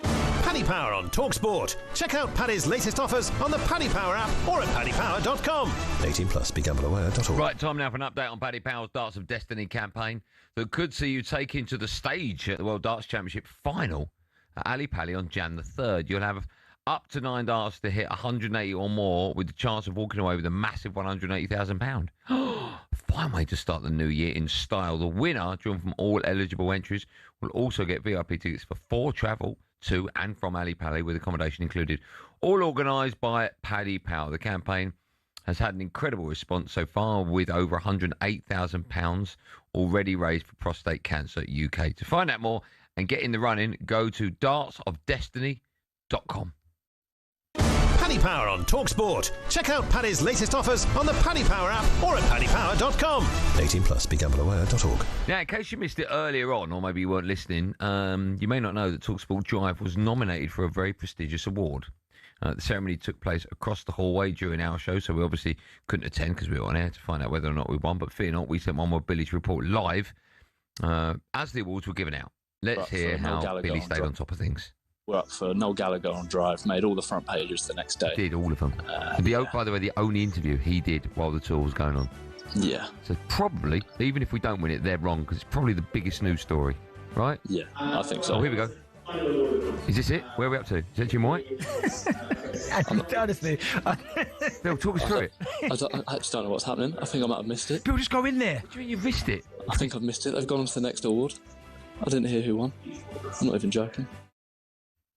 Paddy Power on talkSPORT. Check out Paddy's latest offers on the Paddy Power app or at paddypower.com. 18 plus, begambleaware.org. Right, time now for an update on Paddy Power's Darts of Destiny campaign that could see you taken to the stage at the World Darts Championship final at Ali Pali on Jan the 3rd. You'll have up to 9 darts to hit 180 or more with the chance of walking away with a massive £180,000. Fine way to start the new year in style. The winner, drawn from all eligible entries, will also get VIP tickets for 4 travel to and from Ali Pali with accommodation included. All organised by Paddy Power. The campaign has had an incredible response so far with over £108,000 already raised for prostate cancer UK. To find out more and get in the running, go to dartsofdestiny.com. Paddy Power on talkSPORT. Check out Paddy's latest offers on the Paddy Power app or at paddypower.com. 18 plus, begambleaware.org. Now, in case you missed it earlier on, or maybe you weren't listening, you may not know that talkSPORT Drive was nominated for a very prestigious award. The ceremony took place across the hallway during our show, so we obviously couldn't attend because we were on air to find out whether or not we won. But fear not, we sent one with Billy to report live as the awards were given out. Let's hear how Billy stayed on top of things. We're up for Noel Gallagher on Drive, made all the front pages the next day. Did all of them. By the way, the only interview he did while the tour was going on. Yeah. So probably, even if we don't win it, they're wrong because it's probably the biggest news story, right? Yeah, I think so. Oh, here we go. Is this it? Where are we up to? Is that Jim White? Honestly, Bill, talk us through it. I just don't know what's happening. I think I might have missed it. Bill, just go in there. What do you mean you've missed it? I think I've missed it. They've gone on to the next award. I didn't hear who won. I'm not even joking.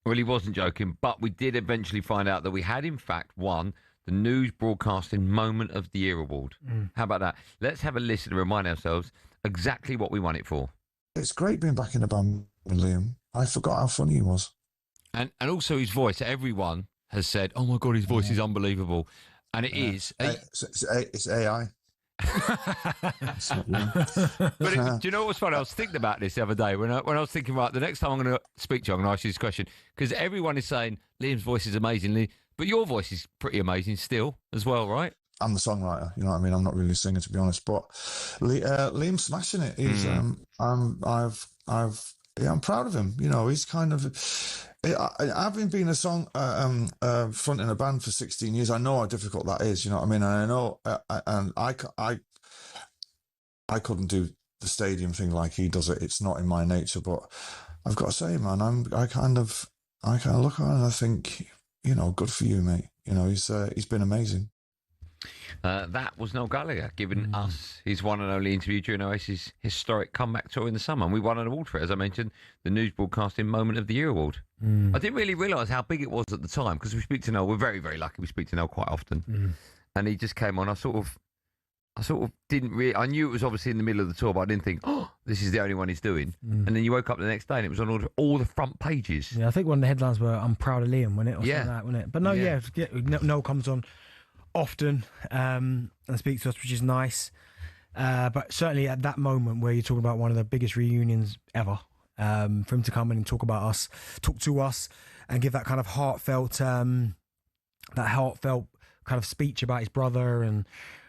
Well, he wasn't joking, but we did eventually find out that we had, in fact, won the News Broadcasting Moment of the Year award. How about that? Let's have a listen and remind ourselves exactly what we won it for. It's great being back in the band with Liam. I forgot how funny he was. And also his voice. Everyone has said, oh, my God, his voice is unbelievable. And it is. It's AI. But do you know what's funny? I was thinking about this the other day when I was thinking, right, the next time I'm going to speak to you, I'm going to ask you this question because everyone is saying Liam's voice is amazing, but your voice is pretty amazing still as well, right? I'm the songwriter, you know what I mean? I'm not really a singer, to be honest, but Liam's smashing it. He's I'm proud of him. You know, he's kind of. Having been a front in a band for 16 years, I know how difficult that is. You know what I mean? And I know, and I couldn't do the stadium thing like he does it. It's not in my nature. But I've got to say, man, I kind of look at him and I think, you know, good for you, mate. You know, he's been amazing. That was Noel Gallagher giving us his one and only interview during Oasis' historic comeback tour in the summer. And we won an award for it, as I mentioned, the News Broadcasting Moment of the Year award. I didn't really realise how big it was at the time because we speak to Noel. We're very, very lucky. We speak to Noel quite often. And he just came on. I I sort of didn't really. I knew it was obviously in the middle of the tour, but I didn't think, oh, this is the only one he's doing. And then you woke up the next day and it was on all the front pages. Yeah, I think one of the headlines were "I'm proud of Liam," wasn't it? Or something like that, wasn't it? But no, Noel comes on often and speaks to us, which is nice. But certainly at that moment where you're talking about one of the biggest reunions ever, for him to come in and talk to us, and give that kind of heartfelt kind of speech about his brother, and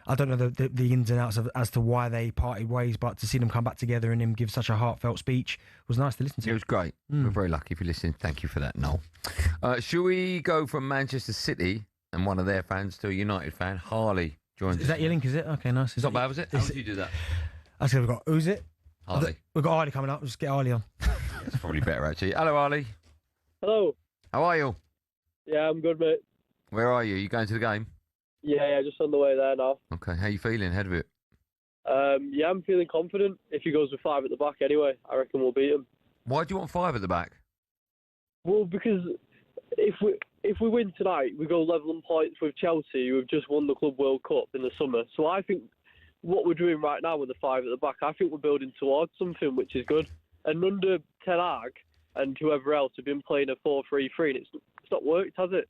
I don't know the ins and outs as to why they parted ways, but to see them come back together and him give such a heartfelt speech was nice to listen to. It was great. We're very lucky if you're listening. Thank you for that, Noel. Shall we go from Manchester City and one of their fans to a United fan? Harley joins us. Is that your link, is it? Okay, nice. It's not bad, was it? How did you do that? I said we've got, who's it? Harley. We've got Harley coming up. Let's get Harley on. It's probably better, actually. Hello, Harley. Hello. How are you? Yeah, I'm good, mate. Where are you? You going to the game? Yeah, just on the way there now. Okay, how you feeling ahead of it? Yeah, I'm feeling confident. If he goes with 5 at the back anyway, I reckon we'll beat him. Why do you want 5 at the back? Well, because if we win tonight, we go level on points with Chelsea, who have just won the Club World Cup in the summer. So I think what we're doing right now with the 5 at the back, I think we're building towards something which is good. And under Ten Hag and whoever else have been playing a 4-3-3, and it's not worked, has it?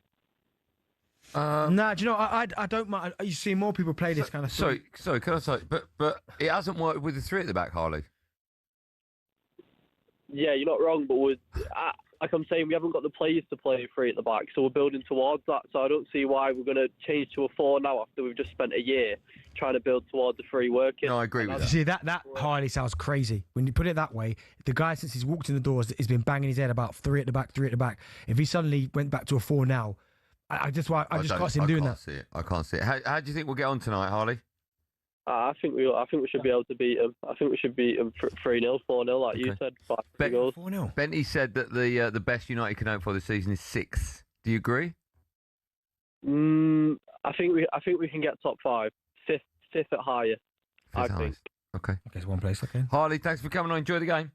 Nah, do you know, I don't mind. You see more people play this kind of stuff. Sorry, can I say, but it hasn't worked with the 3 at the back, Harley. Yeah, you're not wrong, but like I'm saying, we haven't got the players to play 3 at the back, so we're building towards that. So I don't see why we're going to change to a 4 now after we've just spent a year trying to build towards the 3 working. No, I agree with that. See, that Harley sounds crazy. When you put it that way, the guy, since he's walked in the doors, has been banging his head about 3 at the back, 3 at the back. If he suddenly went back to a 4 now, I just can't see him doing that. I can't see it. How do you think we'll get on tonight, Harley? I think we should be able to beat him. I think we should beat him 3-0, 4-0, like you said. 5 goals. 4-0. Benty said that the best United can hope for this season is 6th. Do you agree? I think we can get top 5, 5th at higher. I think. Okay. Okay, it's one place. Okay. Harley, thanks for coming on. Enjoy the game.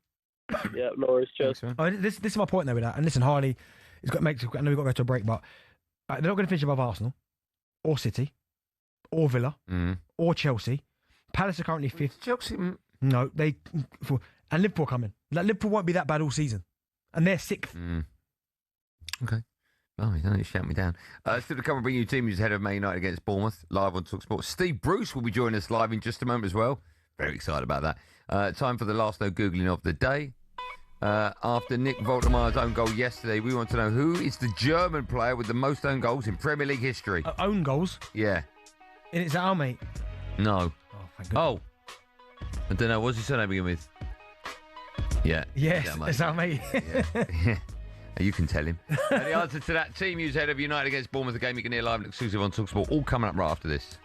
Yeah, no worries. Cheers. This is my point though with that. And listen, Harley, I know we've got to go to a break, but they're not going to finish above Arsenal, or City, or Villa, or Chelsea. Palace are currently 5th. Chelsea? No, and Liverpool coming. Like, Liverpool won't be that bad all season, and they're 6th. Okay. Oh, you don't need to shout me down. Still to come and bring you team news ahead of Man United against Bournemouth, live on talkSPORT. Steve Bruce will be joining us live in just a moment as well. Very excited about that. Time for the last no Googling of the day. After Nick Voltemeyer's own goal yesterday, we want to know who is the German player with the most own goals in Premier League history. Own goals? Yeah. And it's our mate. No. Thank God. I don't know. What's his surname begin with? Yeah. Yes, it's our mate. Yeah. You can tell him. And the answer to that, team news ahead of United against Bournemouth, a game you can hear live and exclusive on talkSPORT, all coming up right after this.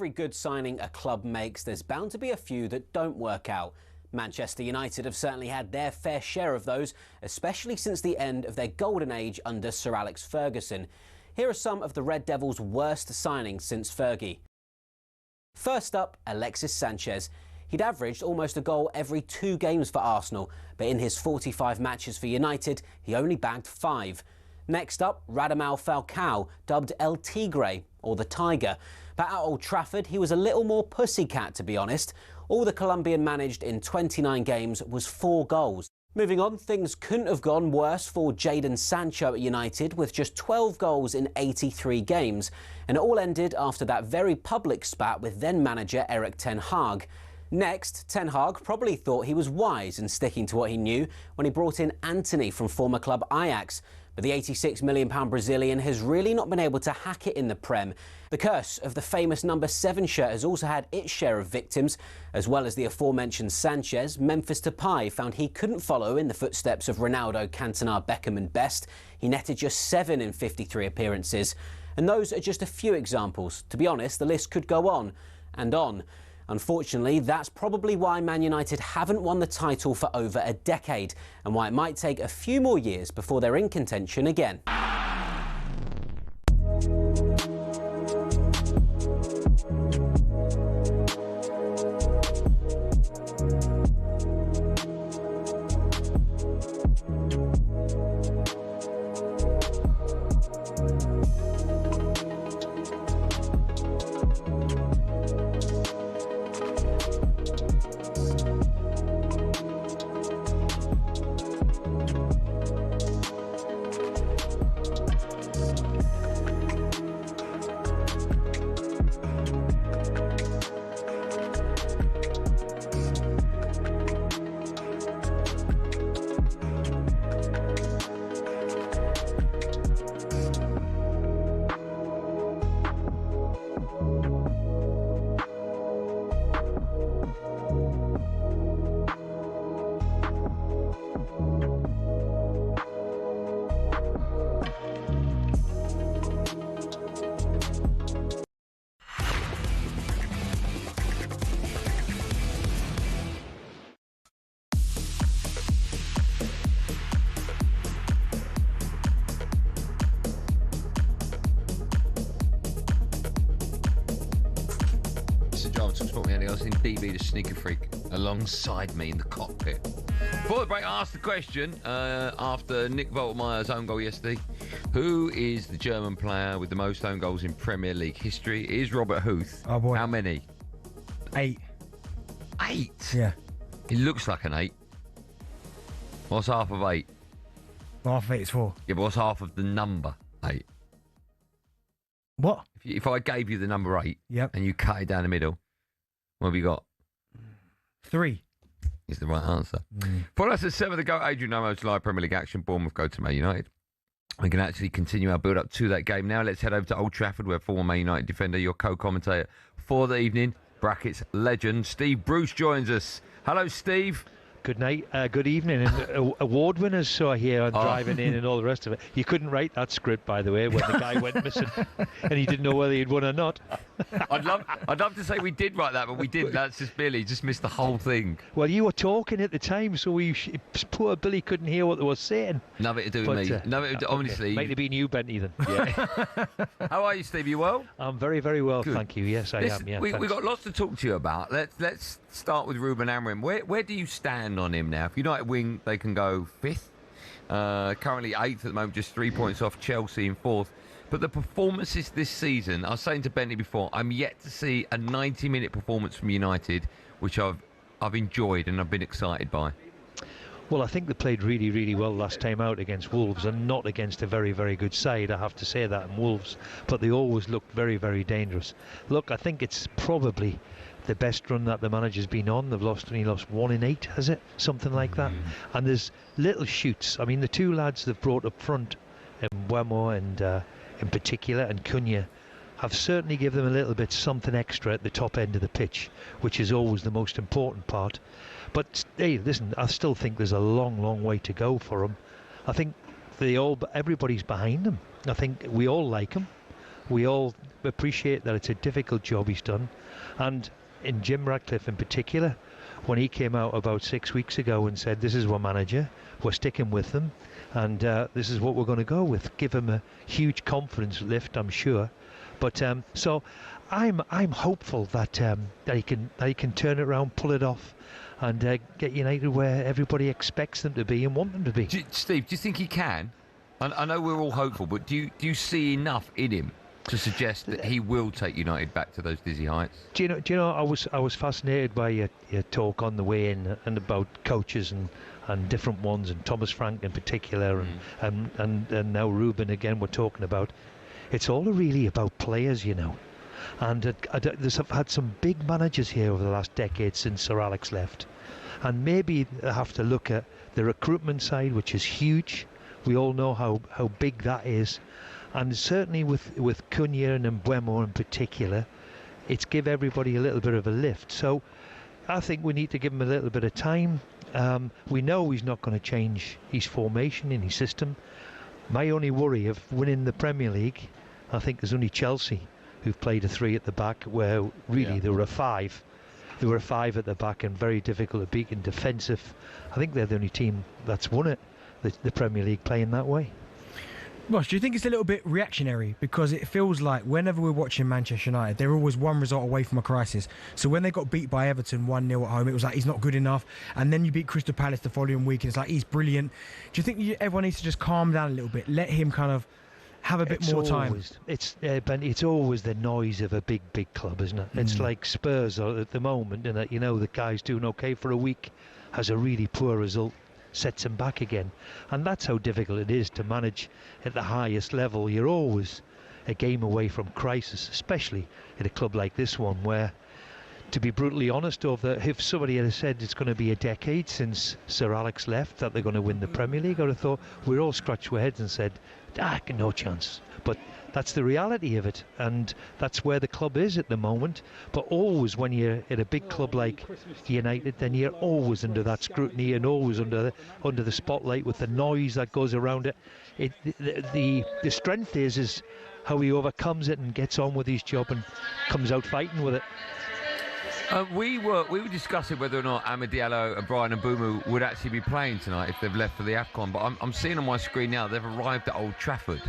every good signing a club makes, there's bound to be a few that don't work out. Manchester United have certainly had their fair share of those, especially since the end of their golden age under Sir Alex Ferguson. Here are some of the Red Devils' worst signings since Fergie. First up, Alexis Sanchez. He'd averaged almost a goal every 2 games for Arsenal, but in his 45 matches for United, he only bagged 5. Next up, Radamel Falcao, dubbed El Tigre, or the Tiger. But at Old Trafford, he was a little more pussycat, to be honest. All the Colombian managed in 29 games was 4 goals. Moving on, things couldn't have gone worse for Jadon Sancho at United, with just 12 goals in 83 games. And it all ended after that very public spat with then-manager Erik ten Hag. Next, Ten Hag probably thought he was wise in sticking to what he knew when he brought in Antony from former club Ajax. But the £86 million Brazilian has really not been able to hack it in the Prem. The curse of the famous number 7 shirt has also had its share of victims. As well as the aforementioned Sanchez, Memphis Depay found he couldn't follow in the footsteps of Ronaldo, Cantona, Beckham and Best. He netted just 7 in 53 appearances. And those are just a few examples. To be honest, the list could go on and on. Unfortunately, that's probably why Man United haven't won the title for over a decade, and why it might take a few more years before they're in contention again. Andy Goldstein, DB, the sneaker freak, alongside me in the cockpit. Before the break, I asked the question after Nick Voltemeyer's own goal yesterday. Who is the German player with the most own goals in Premier League history? It is Robert Huth. Oh boy. How many? 8. 8? Yeah. He looks like an 8. What's half of 8? Half of 8 is 4. Yeah, but what's half of the number 8? What? If I gave you the number 8 and you cut it down the middle, what have you got? 3 is the right answer. Follow us at 7 to go. Adrian Nomo's live Premier League action. Bournemouth go to Man United. We can actually continue our build-up to that game now. Let's head over to Old Trafford, where former Man United defender, your co-commentator for the evening, brackets legend, Steve Bruce joins us. Hello, Steve. Good night, good evening, and award winners, so I hear, on driving in and all the rest of it. You couldn't write that script, by the way, when the guy went missing and he didn't know whether he'd won or not. I'd love to say we did write that, but we didn't. That's just Billy, just missed the whole thing. Well, you were talking at the time, so poor Billy couldn't hear what they were saying. Nothing to do with me. Nothing to do, honestly. Might have been you, Bentley, then. Yeah. How are you, Steve? You well? I'm very, very well, Good. thank you. Yes, I am. Yeah, we've got lots to talk to you about. Let's start with Ruben Amorim. Where do you stand on him now? If United win, they can go 5th. Currently 8th at the moment, just 3 points off Chelsea in 4th. But the performances this season, I was saying to Bentley before, I'm yet to see a 90-minute performance from United, which I've enjoyed and I've been excited by. Well, I think they played really, really well last time out against Wolves, and not against a very, very good side, I have to say that, in Wolves. But they always looked very, very dangerous. Look, I think it's probably the best run that the manager's been on. They've only lost 1 in 8, has it? Something like that. And there's little shoots. I mean, the 2 lads they've brought up front, Mbeumo and in particular, and Cunha, have certainly given them a little bit something extra at the top end of the pitch, which is always the most important part. But hey, listen, I still think there's a long, long way to go for them. I think everybody's behind them. I think we all like them. We all appreciate that it's a difficult job he's done. And in Jim Ratcliffe in particular, when he came out about 6 weeks ago and said, this is our manager, we're sticking with them, and this is what we're going to go with. Give him a huge confidence lift, I'm sure. But so I'm hopeful that he can turn it around, pull it off, and get United where everybody expects them to be and want them to be. Steve, do you think he can? I know we're all hopeful, but do you see enough in him to suggest that he will take United back to those dizzy heights? Do you know? I was fascinated by your talk on the way in and about coaches and different ones, and Thomas Frank in particular, and now Ruben again. We're talking about. It's all really about players, you know. And I've had some big managers here over the last decade since Sir Alex left, and maybe they have to look at the recruitment side, which is huge. We all know how big that is. And certainly with Cunha and Mbeumo in particular, it's give everybody a little bit of a lift. So I think we need to give him a little bit of time. We know he's not going to change his formation in his system. My only worry of winning the Premier League, I think there's only Chelsea who've played a 3 at the back, where really there were a 5. There were a 5 at the back and very difficult to beat in defensive. I think they're the only team that's won it, the Premier League, playing that way. Ross, do you think it's a little bit reactionary? Because it feels like whenever we're watching Manchester United, they're always one result away from a crisis. So when they got beat by Everton 1-0 at home, it was like, he's not good enough. And then you beat Crystal Palace the following week, and it's like, he's brilliant. Do you think everyone needs to just calm down a little bit, let him kind of have a bit more time? Ben, it's always the noise of a big club, isn't it? It's like Spurs at the moment, and that, you know, the guy's doing okay for a week, has a really poor result, sets him back again. And that's how difficult it is to manage at the highest level. You're always a game away from crisis, especially at a club like this one, where, to be brutally honest, if somebody had said it's going to be a decade since Sir Alex left that they're going to win the Premier League, I'd have thought we'd all scratched our heads and said, no chance. But that's the reality of it, and that's where the club is at the moment. But always when you're at a big club like United, then you're always under that scrutiny and always under the spotlight with the noise that goes around it. The strength is how he overcomes it and gets on with his job and comes out fighting with it. We were discussing whether or not Amad Diallo and Brian Mbeumo would actually be playing tonight if they've left for the AFCON, but I'm seeing on my screen now they've arrived at Old Trafford,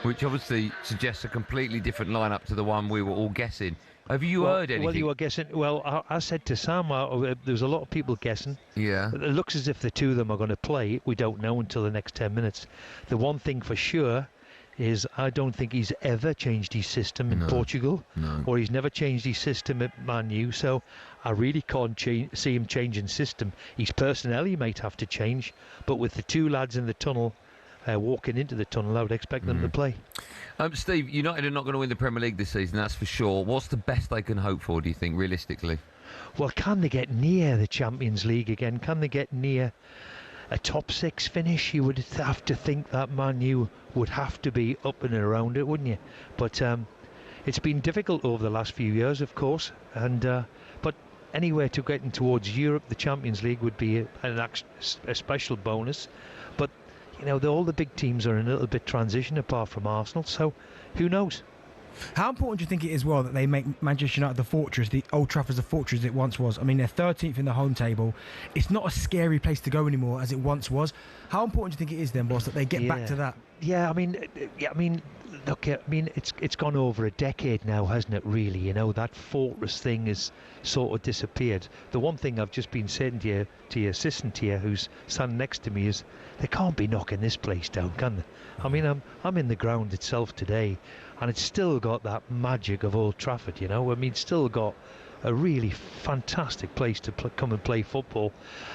which obviously suggests a completely different lineup to the one we were all guessing. Have you heard anything? Well, you were guessing. Well, I said to Sam, there's a lot of people guessing. Yeah. It looks as if the two of them are going to play. We don't know until the next 10 minutes. The one thing for sure is I don't think he's ever changed his system in Portugal, or he's never changed his system at Man U, so I really can't see him changing system. His personnel he might have to change, but with the two lads in the tunnel walking into the tunnel, I would expect them to play. Steve, United are not going to win the Premier League this season, that's for sure. What's the best they can hope for, do you think, realistically? Well, can they get near the Champions League again? Can they get near a top 6 finish? You would have to think that Man U would have to be up and around it, wouldn't you? But it's been difficult over the last few years, of course, and but anywhere to getting towards Europe, the Champions League would be a special bonus. But you know, all the big teams are in a little bit transition apart from Arsenal, so who knows? How important do you think it is, well, that they make Manchester United the fortress, the Old Trafford's the fortress it once was? I mean, they're 13th in the home table. It's not a scary place to go anymore as it once was. How important do you think it is then, boss, that they get back to that? Yeah, I mean, look, it's gone over a decade now, hasn't it, really? You know, that fortress thing has sort of disappeared. The one thing I've just been saying to your assistant here, who's standing next to me, is they can't be knocking this place down, can they? I mean, I'm in the ground itself today, and it's still got that magic of Old Trafford, you know? I mean, still got a really fantastic place to come and play football.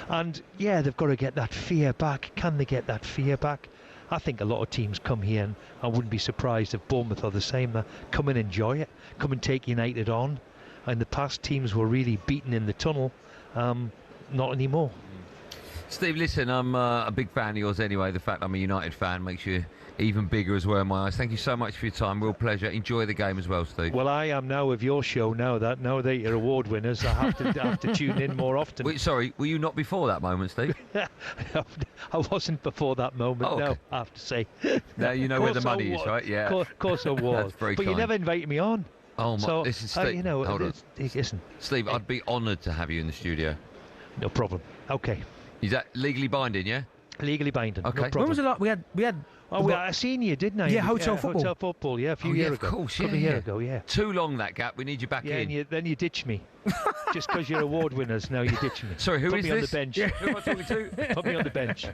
And, yeah, they've got to get that fear back. Can they get that fear back? I think a lot of teams come here, and I wouldn't be surprised if Bournemouth are the same. Come and enjoy it. Come and take United on. In the past, teams were really beaten in the tunnel. Not anymore. Steve, listen, I'm a big fan of yours anyway. The fact I'm a United fan makes you even bigger as well in my eyes. Thank you so much for your time. Real pleasure. Enjoy the game as well, Steve. Well, I am now with your show now that you're award winners. I have to tune in more often. Wait, sorry, were you not before that moment, Steve? I wasn't before that moment, okay. no, I have to say. Now you know where the money is, right? Yeah. Of course I was. That's very but kind. you never invited me on. Oh, my. So, listen, Steve, hold on. Listen. Steve, I'd be honoured to have you in the studio. No problem. Okay. Is that legally binding, yeah? Legally binding. Okay. No problem. When was the last? We had. Oh, I seen you, didn't I? Yeah, hotel football. Hotel football, yeah, a few years ago. Of course, a couple of years ago, yeah. Too long, that gap. We need you back in. And then you ditch me. Just because you're award winners, now you ditch me. Sorry, who Put is me this? on the bench. Who am I talking to? Put me on the bench.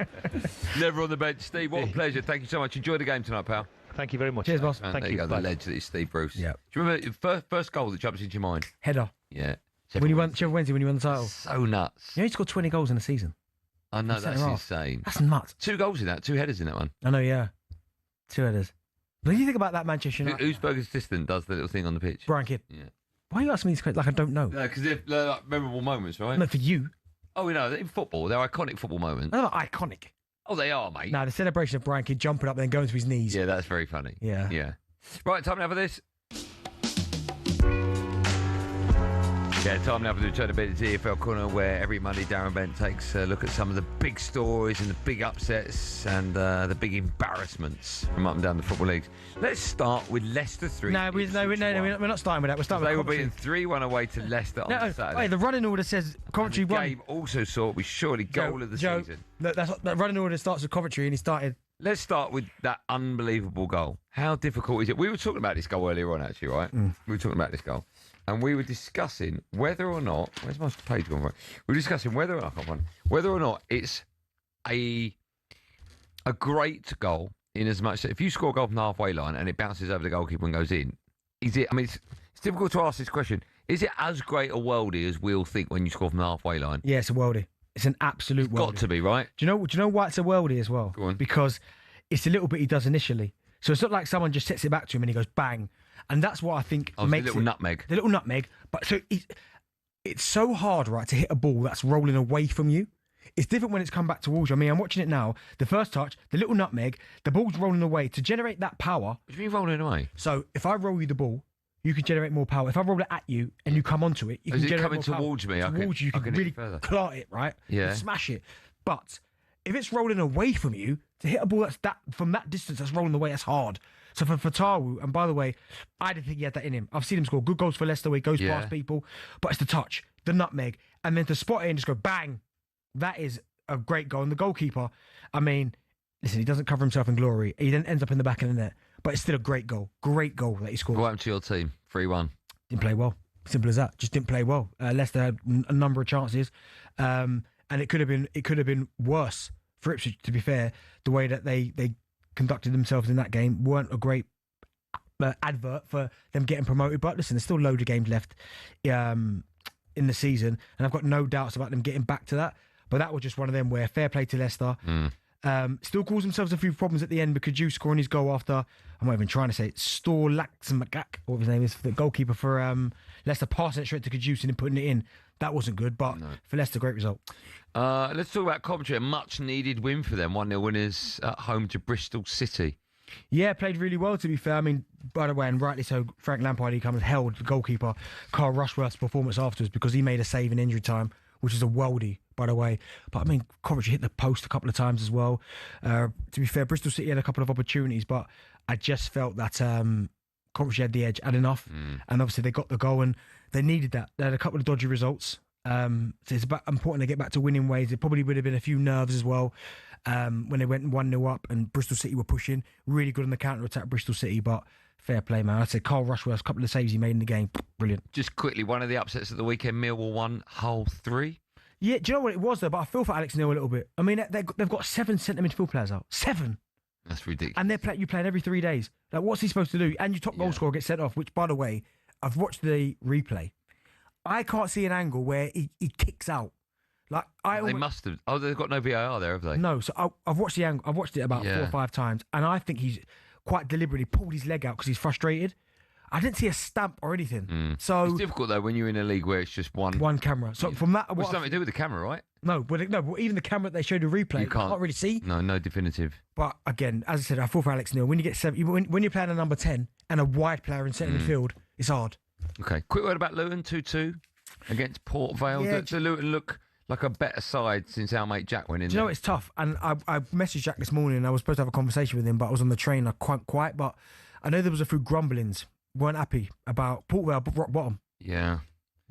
Never on the bench. Steve, what a pleasure. Thank you so much. Enjoy the game tonight, pal. Thank you very much. Cheers, boss. Man, Thank there you. go, Bye. the legend that is Steve Bruce. Yeah. Do you remember the first goal that jumps into your mind? Header. Yeah. When you won Sheffield Wednesday, when you won the title. So nuts. You only scored 20 goals in a season. I know, that's Centre-half. insane. That's nuts. 2 goals in that, 2 headers in that one. I know, yeah. 2 headers. What do you think about that Manchester United? Uzberg's assistant does the little thing on the pitch. Brian Kidd. Yeah. Why are you asking me these questions? Like I don't know. No, because they're like memorable moments, right? No, for you. Oh, we know. In football, they're iconic football moments. They're not iconic. Oh, they are, mate. No, the celebration of Brian Kidd jumping up and then going to his knees. Yeah, that's very funny. Yeah. Yeah. Right, time now for this. Yeah, time now for the return of Bent's EFL Corner, where every Monday Darren Bent takes a look at some of the big stories and the big upsets and the big embarrassments from up and down the football leagues. Let's start with Leicester 3. No, we're not starting with that. We're starting They with were Coventry. beaten 3-1 away to Leicester on Saturday. Wait, the running order says Coventry And the won. game also saw it was surely goal of the season. That running order starts with Coventry and he started. Let's start with that unbelievable goal. How difficult is it? We were talking about this goal earlier on, actually, right? We were talking about this goal. And we were discussing whether or not... Where's my page gone? Right? We were discussing whether or not... I can't find it, whether or not it's a great goal, in as much that if you score a goal from the halfway line and it bounces over the goalkeeper and goes in, is it... I mean, it's difficult to ask this question. Is it as great a worldie as we'll think when you score from the halfway line? Yeah, it's a worldie. It's an absolute worldie. Got to be, right? Do you know why it's a worldie as well? Go on. Because it's a little bit he does initially. So it's not like someone just sets it back to him and he goes bang. And that's what I think makes the little nutmeg. The little nutmeg. But so it's so hard, right, to hit a ball that's rolling away from you. It's different when it's come back towards you. I mean, I'm watching it now. The first touch, the little nutmeg, the ball's rolling away. To generate that power... What do you mean rolling away? So if I roll you the ball, you can generate more power. If I roll it at you and you come onto it, you can generate more power. Towards me? Towards you, you can really clot it, right? Yeah. You can smash it. But if it's rolling away from you, to hit a ball from that distance that's rolling away, that's hard. So for Tawu, and by the way, I didn't think he had that in him. I've seen him score good goals for Leicester where he goes past people, but it's the touch, the nutmeg, and then to spot it and just go bang. That is a great goal. And the goalkeeper, I mean, listen, he doesn't cover himself in glory. He then ends up in the back of the net, but it's still a great goal. Great goal that he scored. What happened to your team? 3-1. Didn't play well. Simple as that. Just didn't play well. Leicester had a number of chances, and it could have been worse for Ipswich. To be fair, the way that they conducted themselves in that game weren't a great advert for them getting promoted. But listen, there's still loads of games left in the season, and I've got no doubts about them getting back to that. But that was just one of them where fair play to Leicester. Still caused themselves a few problems at the end because Kajus scoring his goal after, I'm not even trying to say it, Storlaxmakak, or what his name is, the goalkeeper for Leicester, passing it straight to Kajus and then putting it in. That wasn't good, but for Leicester, great result. Let's talk about Coventry. A much-needed win for them. 1-0 winners at home to Bristol City. Yeah, played really well, to be fair. I mean, by the way, and rightly so, Frank Lampard, he comes held the goalkeeper Carl Rushworth's performance afterwards because he made a save in injury time, which is a worldie, by the way. But, I mean, Coventry hit the post a couple of times as well. To be fair, Bristol City had a couple of opportunities, but I just felt that Coventry had the edge, had enough. And obviously they got the goal and they needed that. They had a couple of dodgy results. So it's important to get back to winning ways. It probably would have been a few nerves as well when they went 1-0 up and Bristol City were pushing. Really good on the counter-attack, Bristol City, but fair play, man. I'd say Carl Rushworth, a couple of saves he made in the game. Brilliant. Just quickly, one of the upsets of the weekend, Millwall won, Hull 3. Yeah, do you know what it was, though? But I feel for Alex Neil a little bit. I mean, they've got 7 centre midfield players out. 7! That's ridiculous. And you're playing every 3 days. Like, what's he supposed to do? And your top goal scorer gets sent off, which, by the way, I've watched the replay. I can't see an angle where he kicks out. Like They must have. Oh, they've got no VAR there, have they? No, so I've watched the angle. I've watched it about 4 or 5 times, and I think he's quite deliberately pulled his leg out because he's frustrated. I didn't see a stamp or anything. So it's difficult though when you're in a league where it's just one camera. So from that, what's something to do with the camera, right? No, but even the camera that they showed the replay, you can't really see. No definitive. But again, as I said, I feel for Alex Neil. When you get when you're playing a number 10 and a wide player in centre midfield, it's hard. Okay, quick word about Luton 2-2 against Port Vale. Yeah. Does Luton look like a better side since our mate Jack went in? Do you know it's tough? And I messaged Jack this morning. And I was supposed to have a conversation with him, but I was on the train. I couldn't quite. But I know there was a few grumblings. Weren't happy about Port Vale rock bottom. Yeah.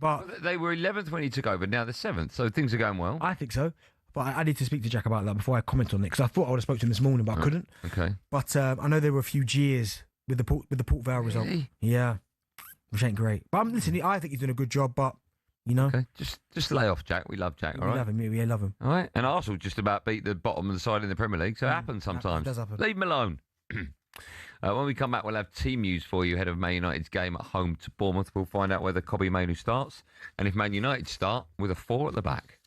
But they were 11th when he took over. Now they're 7th, so things are going well. I think so. But I need to speak to Jack about that before I comment on it, because I thought I would have spoken to him this morning, but I couldn't. Okay. But I know there were a few jeers with the Port Vale result. Yeah, which ain't great. But listen, I think he's doing a good job. But you know, okay. Just lay off Jack. We love Jack. We love him. We love him. All right. And Arsenal just about beat the bottom of the side in the Premier League, so it happens sometimes. It does happen. Leave him alone. When we come back, we'll have team news for you ahead of Man United's game at home to Bournemouth. We'll find out whether Kobbie Mainoo starts and if Man United start with a 4 at the back.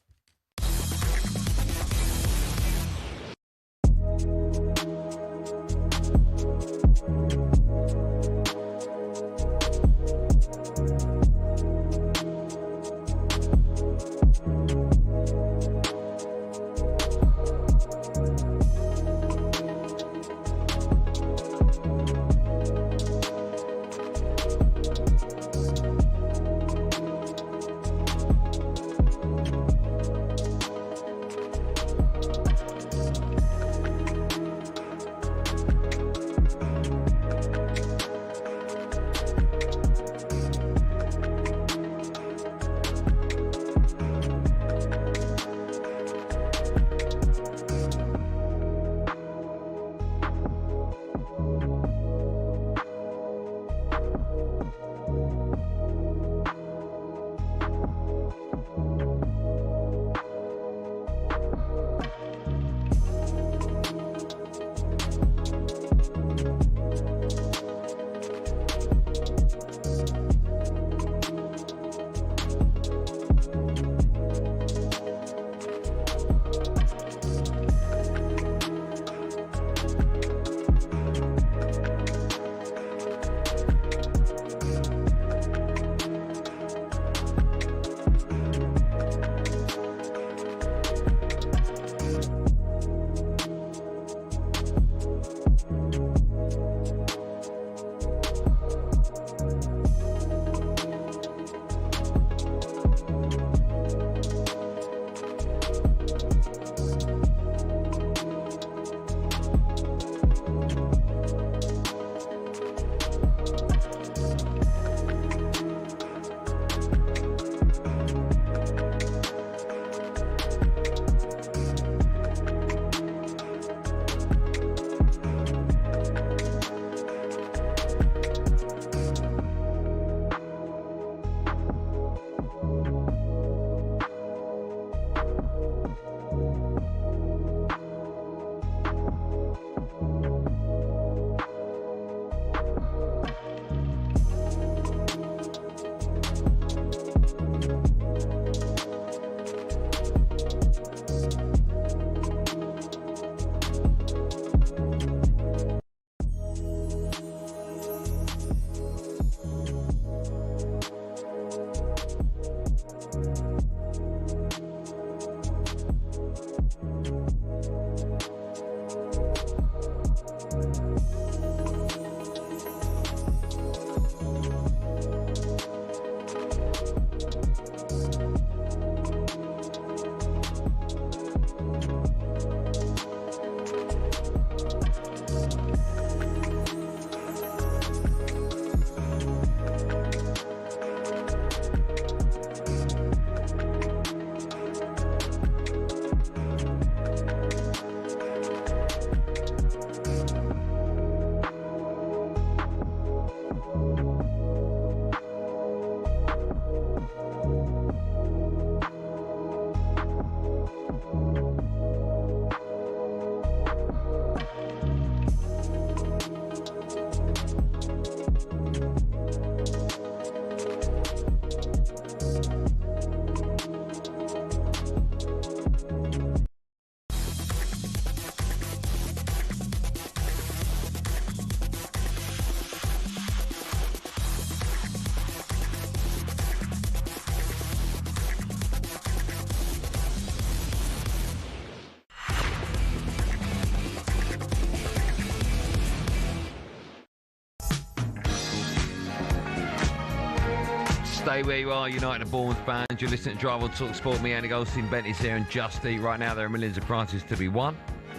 Stay where you are, United and Bournemouth fans. You're listening to Drive on talkSPORT. Me, Andy Goldstein, Bent is here, and Justy. Right now, there are millions of prizes to be won.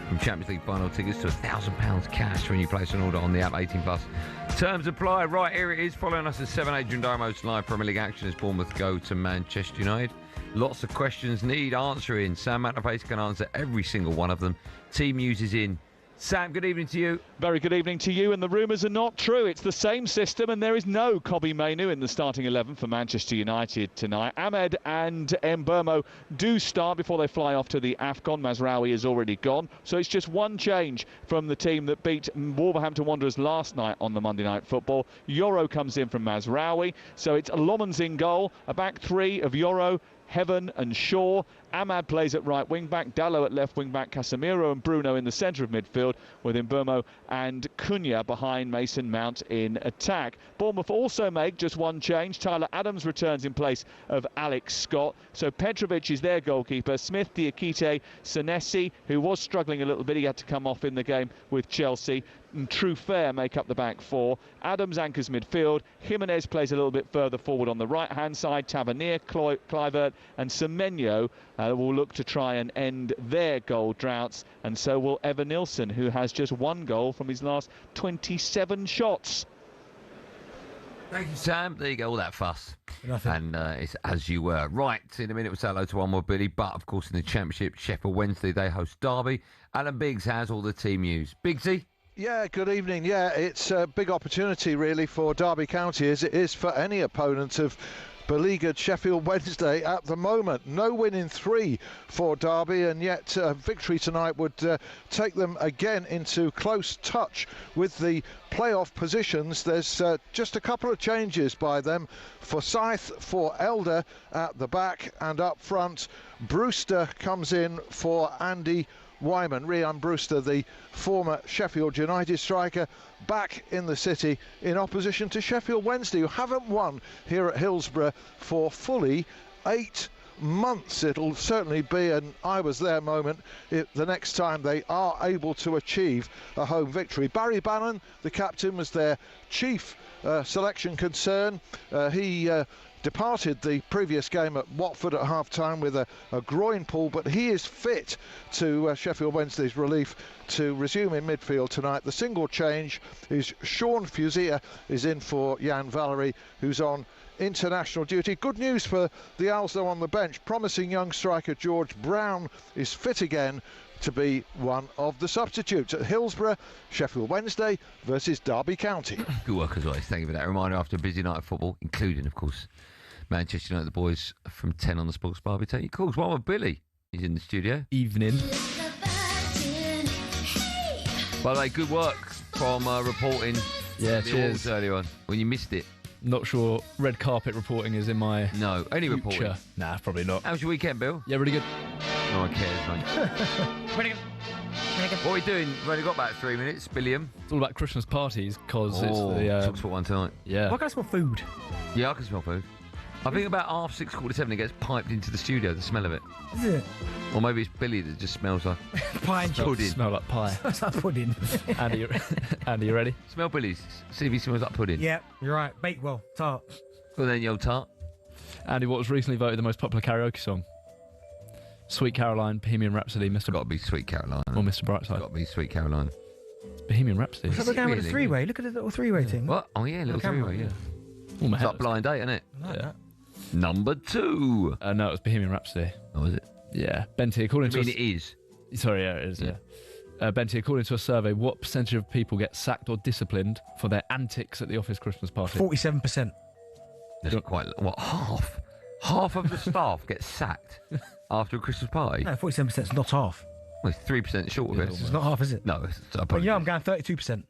From Champions League final tickets to £1,000 cash when you place an order on the app 18+. Terms apply. Right, here it is. Following us at 7 Adrian Darmo's live Premier League action as Bournemouth go to Manchester United. Lots of questions need answering. Sam Matterface can answer every single one of them. Team news is in. Sam, good evening to you. Very good evening to you, and the rumours are not true. It's the same system, and there is no Kobbie Mainoo in the starting 11 for Manchester United tonight. Ahmed and Mbeumo do start before they fly off to the AFCON. Mazraoui is already gone, so it's just one change from the team that beat Wolverhampton Wanderers last night on the Monday Night Football. Yoro comes in from Mazraoui, so it's Lomans in goal, a back three of Yoro, Heaven and Shaw. Ahmad plays at right wing back, Dallo at left wing back, Casemiro and Bruno in the centre of midfield, with Mbeumo and Cunha behind Mason Mount in attack. Bournemouth also make just one change. Tyler Adams returns in place of Alex Scott. So Petrovic is their goalkeeper. Smith, Diakite, Senesi, who was struggling a little bit, he had to come off in the game with Chelsea, and Truffert make up the back four. Adams anchors midfield. Jimenez plays a little bit further forward on the right-hand side. Tavernier, Kluivert and Semenyo will look to try and end their goal droughts, and so will Evan Nilsson, who has just one goal from his last 27 shots. Thank you, Sam. There you go, all that fuss. Nothing. And it's as you were. Right, in a minute we'll say hello to one more Billy, but of course in the Championship, Sheffield Wednesday, they host Derby. Alan Biggs has all the team news. Biggsy? Yeah, good evening. Yeah, it's a big opportunity really for Derby County, as it is for any opponent of beleaguered Sheffield Wednesday at the moment. No win in 3 for Derby, and yet victory tonight would take them again into close touch with the playoff positions. There's just a couple of changes by them. Forsyth for Elder at the back, and up front Brewster comes in for Andy Wyman. Ryan Brewster, the former Sheffield United striker, back in the city in opposition to Sheffield Wednesday, who haven't won here at Hillsborough for fully 8 months. It'll certainly be an I was there moment the next time they are able to achieve a home victory. Barry Bannon, the captain, was their chief selection concern. He departed the previous game at Watford at half-time with a groin pull, but he is fit to Sheffield Wednesday's relief to resume in midfield tonight. The single change is Sean Fuzia is in for Jan Valery, who's on international duty. Good news for the Owls though on the bench. Promising young striker George Brown is fit again to be one of the substitutes at Hillsborough. Sheffield Wednesday versus Derby County. Good work as always. Thank you for that reminder after a busy night of football, including, of course, Manchester United, the boys from 10 on the Sports Bar. We take your calls. One with Billy. He's in the studio. Evening. By the way, good work from reporting Yeah, the cheers. awards earlier on when you missed it. Not sure red carpet reporting is in my No, only future. reporting. Nah, probably not. How was your weekend, Bill? Yeah, really good. No one cares, mate. What are we doing? We've only got about 3 minutes, Billiam. It's all about Christmas parties because it's the... TalkSPORT one tonight. Yeah. Why can't I smell food? Yeah, I can smell food. I think about 6:30, 7:15 it gets piped into the studio, the smell of it. Is it? Or maybe it's Billy that just smells like Pie and chips. pudding. Smell like pie. Smells like pudding. Andy, you ready? Smell Billy's. See if he smells like pudding. Yeah, you're right. Bakewell, tart. Well then, yo, tart. Andy, what was recently voted the most popular karaoke song? Sweet Caroline, Bohemian Rhapsody, Mr. Got to be Sweet Caroline. Or Mr. Brightside. Got to be Sweet Caroline. Bohemian Rhapsody. So we're going with a three-way. Look at the little three-way thing. What? Oh yeah, little camera, three-way, yeah. Oh, my It's head like Blind Date, isn't it? I like that. Number 2. No, it was Bohemian Rhapsody. Oh, was it? Yeah. Benty, according I mean, to... it is. Sorry, yeah, it is, yeah. Benty, according to a survey, what percentage of people get sacked or disciplined for their antics at the office Christmas party? 47%. That's quite... What, half? Half of the staff get sacked after a Christmas party? No, 47% is not half. Well, it's 3% short of it. It's not half, is it? No, it's... But yeah, I'm going 32%.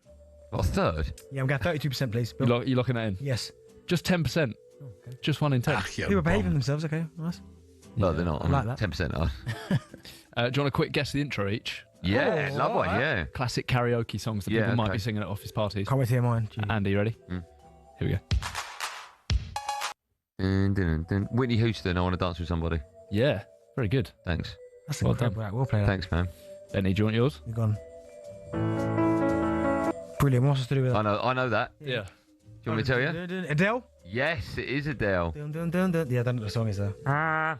What, a third? Yeah, I'm going 32%, please. Bill. You locking that in? Yes. Just 10%. Okay. Just 1 in 10. People are behaving themselves, okay, nice. No, they're not. I like that. 10% are. Do you want a quick guess the intro each? Yeah, love one, yeah. Classic karaoke songs that people might be singing at office parties. Can't wait to hear mine. Andy, you ready? Here we go. Whitney Houston, I Want to Dance With Somebody. Yeah, very good. Thanks. That's well incredible. done. We'll play that. Thanks, man. Benny, do you want yours? You're gone. Brilliant. What's to do with that? I know that. Yeah. you want me to tell you? Adele? Yes, it is Adele. Dun, dun, dun, dun. Yeah, I don't know what the song is though.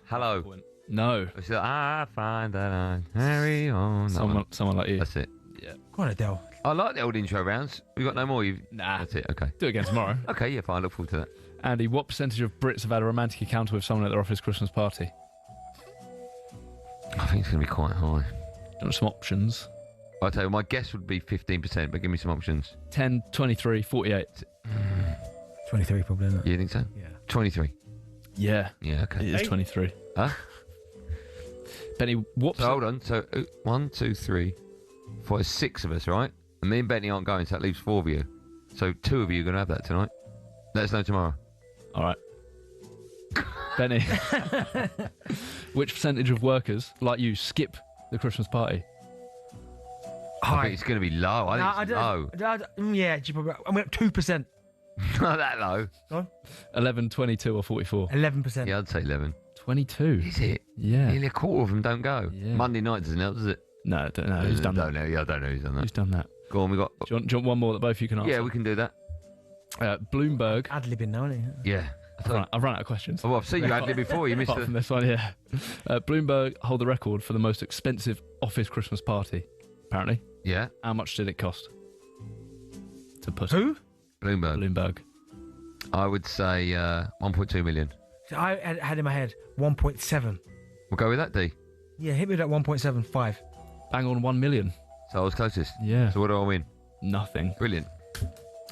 Hello. No. It's like, I find that I carry on. Someone like you. That's it. Yeah. Go on, Adele. I like the old intro rounds. We got no more? Nah. That's it, okay. Do it again tomorrow. Okay, yeah, fine. I look forward to that. Andy, what percentage of Brits have had a romantic encounter with someone at their office Christmas party? I think it's going to be quite high. Do you want some options? I'll tell you, my guess would be 15%, but give me some options. 10, 23, 48. 23 probably, isn't it? You think so? Yeah. 23. Yeah. Yeah, okay. It is 23. Huh? Benny, what... So hold on. So 1, 2, 3, 4, 6 of us, right? And me and Benny aren't going, so that leaves 4 of you. So 2 of you are going to have that tonight. Let us know tomorrow. All right. Benny, which percentage of workers, like you, skip the Christmas party? I think it's going to be low. I think it's low. Yeah, I'm at 2%. Not that low. Go on. 11, 22 or 44? 11%. Yeah, I'd say 11. 22. Is it? Yeah. Nearly a quarter of them don't go. Yeah. Monday night doesn't help, does it? No, I don't know. Who's done that? Yeah, I don't know who's done that. Who's done that? Go on, we got... Do you want one more that both you can answer? Yeah, we can do that. Bloomberg. Ad-libbing now, isn't he? Yeah. I've run out of questions. Oh, I've seen you ad-lib before. You missed Apart from this one, yeah. Bloomberg hold the record for the most expensive office Christmas party, apparently. Yeah. How much did it cost to put? Who? Bloomberg. I would say 1.2 million. So I had in my head 1.7. We'll go with that, D. Yeah, hit me with that 1.75. Bang on 1 million. So I was closest. Yeah. So what do I win? Nothing. Brilliant.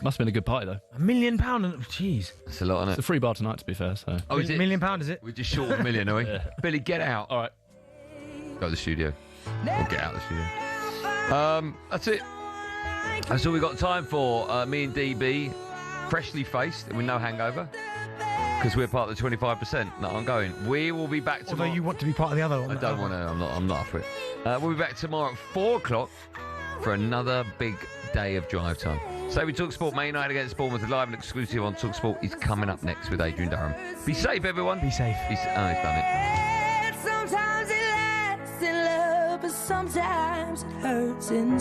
Must have been a good party, though. £1 million? Jeez. That's a lot, isn't it? It's a free bar tonight, to be fair, so... Oh, is it? £1 million, is it? We're just short of a million, are we? Yeah. Billy, get out. All right. Go to the studio. Or get out of the studio. That's it. That's all we got time for. Me and DB, freshly faced with no hangover. Because we're part of the 25% that aren't going. We will be back tomorrow. Although you want to be part of the other one. I don't want to. I'm not up for it. We'll be back tomorrow at 4 o'clock for another big day of drive time. So we talkSPORT. Man United against Bournemouth live and exclusive on talkSPORT is coming up next with Adrian Durham. Be safe, everyone. Be safe. He's done it. Sometimes it lasts in love, but sometimes it hurts in